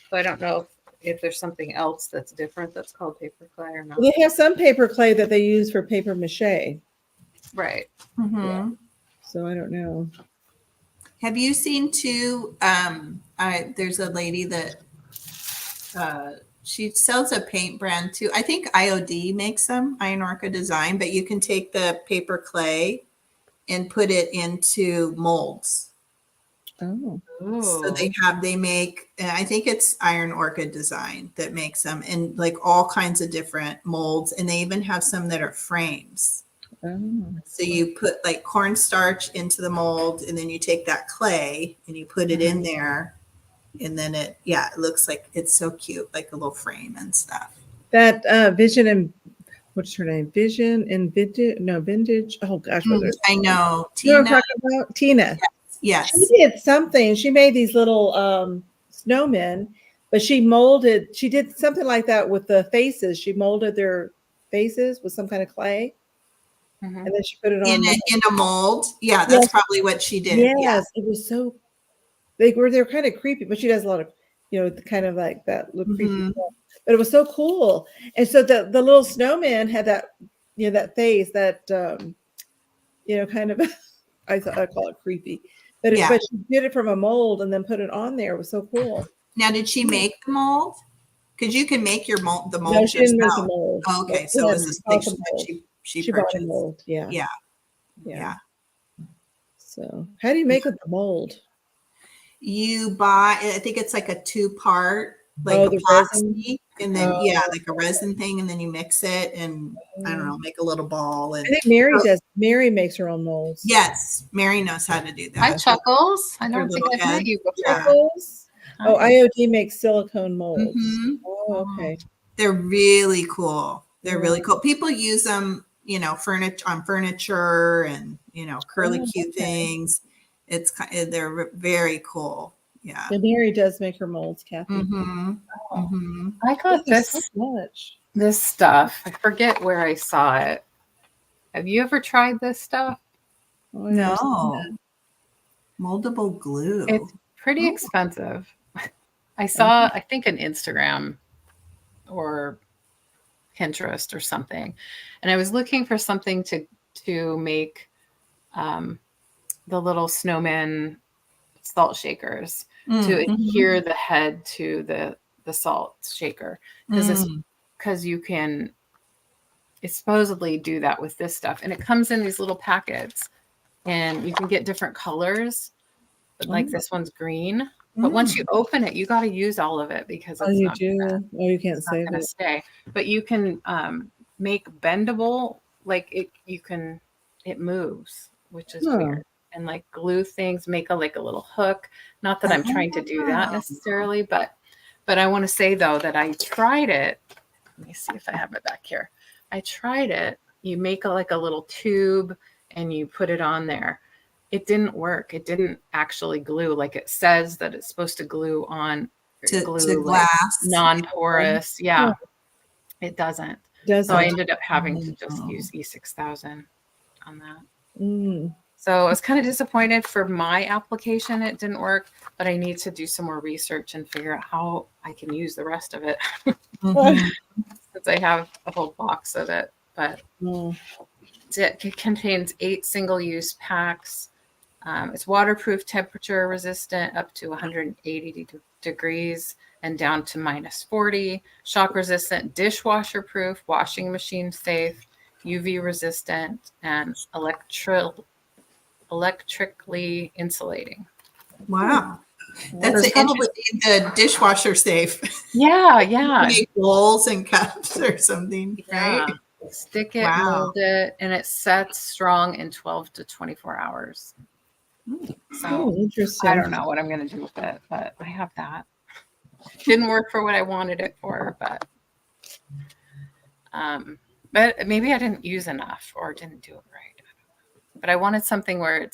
So I don't know if there's something else that's different that's called paper clay or not. Well, they have some paper clay that they use for paper mache. Right. Mhm. So I don't know. Have you seen too? There's a lady that she sells a paint brand too. I think IOD makes them, Iron Orca Design, but you can take the paper clay and put it into molds. Oh. So Ooh. they make, I think it's Iron Orchid Design that makes them in like all kinds of different molds. And they even have some that are frames. Oh. So you put like cornstarch into the mold and then you take that clay and you put it in there. And then it looks like it's so cute, like a little frame and stuff. That Vision and what's her name? Vision and Vintage? No, Vintage. Oh gosh, what is it? I know. You know what I'm Tina. talking about? Tina. Yes. She did something. She made these little snowmen, but she did something like that with the faces. She molded their faces with some kind of clay. Mhm. And then she put it on. In a mold. Yeah, that's Yes. probably what she did. Yes, Yeah. it was so. They're kind of creepy, but she does a lot of, kind of like that little creepy Mhm. stuff. But it was so cool. And so the little snowman had that, that face that, kind of, I call it creepy. But Yeah. but she did it from a mold and then put it on there. It was so cool. Now, did she make the mold? Because you can make the mold No, she didn't make the yourself. mold. Oh, okay, But so she it had was this bought picture the that mold. she She bought a purchased. mold. Yeah. Yeah, Yeah. yeah. So how do you make with the mold? You buy, I think it's like a 2-part, like Oh, a the resin? epoxy, and then Oh. like a resin thing, and then you mix it, and I don't know, make a little ball. I And think Mary does. Mary makes her own molds. yes, Mary knows how to do Hi, that. Chuckles. I Her don't think little I've head. met you before. Yeah. Chuckles? Oh, Hi. IOD makes silicone molds. Mhm. Oh, okay. They're really cool. They're Yeah. really cool. People use them, furniture and curly Oh, cute okay. things. They're very cool. Yeah. And Mary does make her molds, Kathy. Mm-hmm. Mm-hmm. I got There's this so much. this stuff. I forget where I saw it. Have you ever tried this stuff? Oh, I've never seen No. that. Moldable glue. It's pretty Oh. expensive. I saw, I think, an Instagram or Pinterest or something, and I was looking for something to make the little snowman salt shakers to Mm. adhere the head to the salt shaker because you can supposedly do that with this stuff, and it comes in these little packets, and you can get different colors. But like this one's green, but once you open it, you got to use all of it because it's you not do? gonna, Oh, you can't it's not save gonna it. stay. But you can make bendable, like it moves, which is Huh. weird. And like glue things, make a little hook. Not that I'm trying to do that necessarily, but I want to say though that I tried it. Let me see if I have it back here. I tried it. You make a little tube and you put it on there. it didn't work. It didn't actually glue like it says that it's supposed to glue on to like glass. non-porous. Yeah, it doesn't. Does So I it? ended up having to just Oh. use E6000 on that. Mm. So I was kind of disappointed for my application. It didn't work, but I need to do some more research and figure out how I can use the rest of it Mhm. since I have a whole box of it. But Mm. it contains 8 single-use packs. It's waterproof, temperature resistant, up to 180 degrees and down to -40. Shock resistant, dishwasher proof, washing machine safe, UV resistant, and electrically insulating. Wow. That's There's the probably the dishwasher safe. yeah. Make bowls and cups or something, right? Stick it, Wow. mold it, and it sets strong in 12 to 24 hours. So Oh, interesting. I don't know what I'm going to do with it, but I have that. Didn't work for what I wanted it for, but maybe I didn't use enough or didn't do it right. But I wanted something where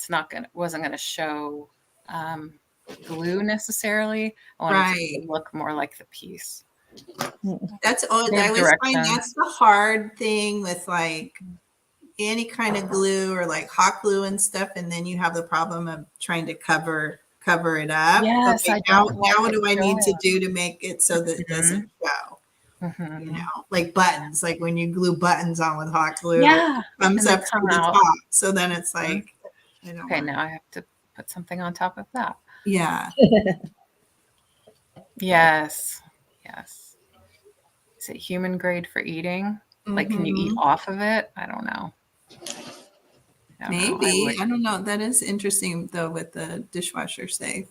wasn't gonna show glue necessarily. I wanted it to look more like the piece. That's I always find that's the hard thing with like any kind of glue or like hot glue and stuff, and then you have the problem of trying to cover it up. Yes, okay, now what do I need to do to make it so that it doesn't show? You know, like buttons, like when you glue buttons on with hot glue, it comes up to the top. So then it's like, okay, now I have to put something on top of that. Yeah. Yes. Is it human grade for eating? Like, can you eat off of it? I don't know. Maybe. I don't know. That is interesting though with the dishwasher safe.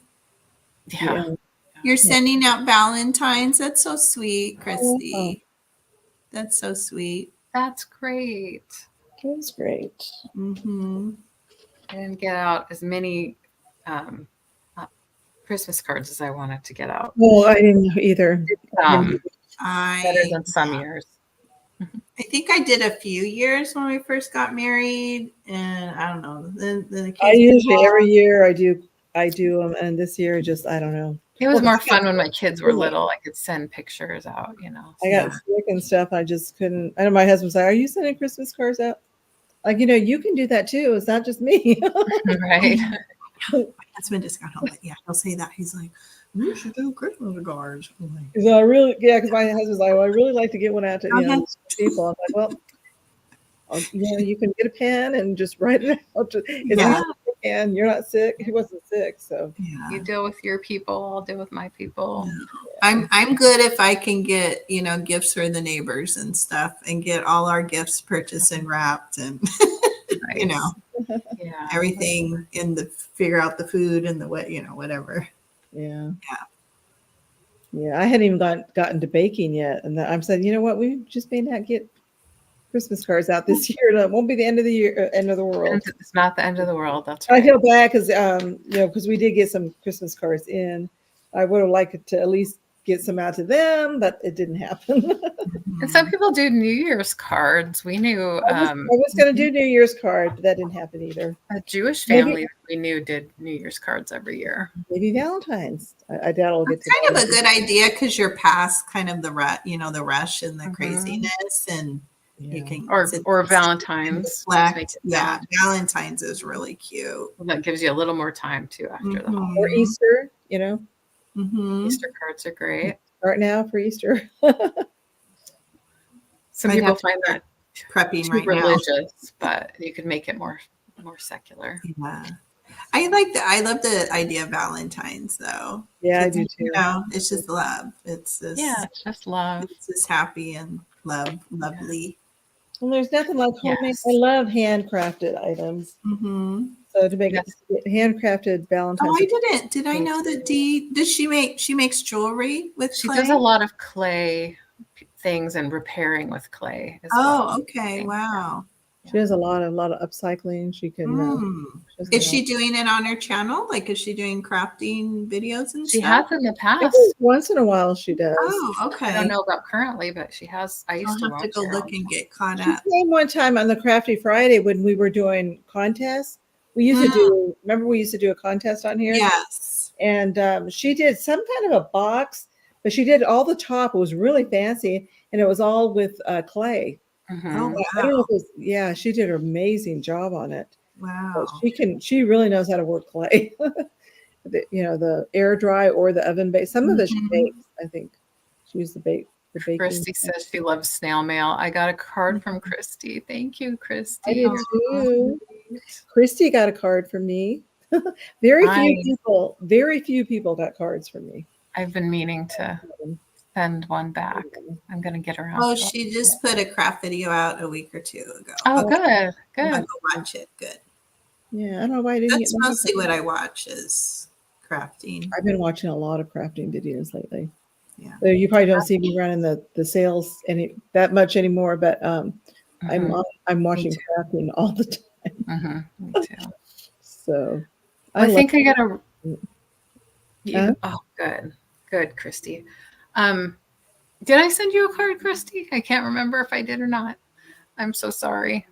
Yeah. You're sending out Valentine's. That's so sweet, Christy. That's so sweet. That's great. That's great. Mm-hmm. I didn't get out as many Christmas cards as I wanted to get out. Well, I didn't know either. Better than some years. I think I did a few years when we first got married, and I don't know. Then the kids I usually every year I do them, and this year just I don't know. It was more fun when my kids were little. I could send pictures out, you know. I got sick and stuff. I just couldn't. I know my husband's like, "Are you sending Christmas cards out?" Like, you know, you can do that too. It's not just me. Right. My husband just got home, but yeah, he'll say that. He's like, "We should do Christmas cards." Because I really, because my husband's like, "Well, I really like to get one out to people." I'm like, "Well, you can get a pen and just write it out." And you're not sick. He wasn't sick, so you deal with your people. I'll deal with my people. Yeah. I'm good if I can get gifts for the neighbors and stuff, and get all our gifts purchased and wrapped, and everything in the figure out the food and the whatever. Yeah. I hadn't even gotten to baking yet, and I'm saying, you know what, we just may not get Christmas cards out this year. And it won't be the end of the year, end of the world. It's not the end of the world. That's right. I feel bad because because we did get some Christmas cards in. I would have liked to at least get some out to them, but it didn't happen. And some people do New Year's cards. We knew I was going to do New Year's card, but that didn't happen either. A Jewish family we knew did New Year's cards every year. Maybe Valentine's. I doubt I'll get It's kind of a good idea because you're past kind of the rush and the craziness, and you can or Valentine's. Valentine's is really cute. Well, that gives you a little more time too after the holiday. Or Easter, Easter cards are great. Start now for Easter. Some people find that prepping too right religious, but you could make it more secular. Yeah. I love the idea of Valentine's though. Yeah, I do too. It's just love. It's just love. It's just happy and lovely. Well, there's nothing like homemade. I love handcrafted items. Mm-hmm. So to make handcrafted Valentine's. Oh, I didn't. Did I know that Dee? Does she makes jewelry with clay? She does a lot of clay things and repairing with clay. Okay. Wow. She does a lot of upcycling. She can. Is she doing it on her channel? Like, is she doing crafting videos and stuff? She has in the past. Once in a while, she does. Oh, okay. I don't know about currently, but she has. I used I'll have to go look and get caught up. She came one time on the Crafty Friday when we were doing contests. We used to do. Remember, we used to do a contest on here. Yes. And she did some kind of a box, but she did all the top. It was really fancy, and it was all with clay. Mhm. Oh, I don't know wow. if it was, yeah, she did an amazing job on it. Wow. But she really knows how to work clay. The air dry or the oven bake. Some of it she Mhm. bakes, I think. She used the baking. Christy says she loves snail mail. I got a card from Christy. Thank you, Christy. I did too. Christy got a card from me. Very few people got cards from me. I've been meaning to send one back. I'm gonna get around. Oh, to it. she just put a craft video out a week or two ago. Oh, good, I'll good. go watch it. Good. Yeah, I don't know why I didn't That's get mine. mostly what I watch is crafting. I've been watching a lot of crafting videos lately. Yeah. So you probably don't see me running the sales that much anymore, but Mhm, I'm watching too. crafting all the time. mhm, me too. So I think I gotta. Huh? Oh, good, Christy. Did I send you a card, Christy? I can't remember if I did or not. I'm so sorry.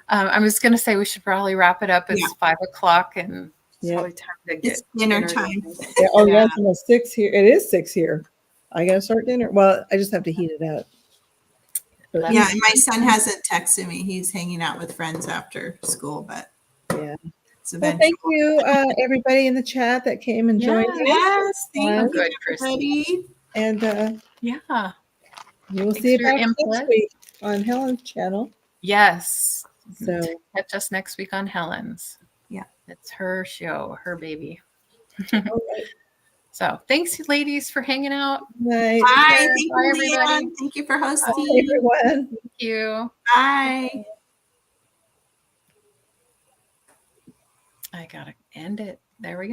I was gonna say we should probably wrap it up. It's 5:00, and it's Yeah. probably time to get It's dinner time. Yeah, oh Yeah. yeah, it's almost 6 here. It is 6 here. I gotta start dinner. Well, I just have to heat it up. But Yeah, and my son hasn't texted me. He's hanging out with friends after school, but yeah. it's Well, eventual. thank you, everybody in the chat that came and joined us. Yes, thank you, Good, Christy. everybody. And Yeah. you will Thanks see for your about next input. week on Helen's channel. Yes. So Catch us next week on Helen's. Yeah. It's her show, her baby. all right. So thanks, ladies, for hanging out. Night. Bye. care. Thank Bye, you, everybody. Leanne. Thank you for Bye, hosting. everyone. Thank you. Bye. I gotta end it. There we go.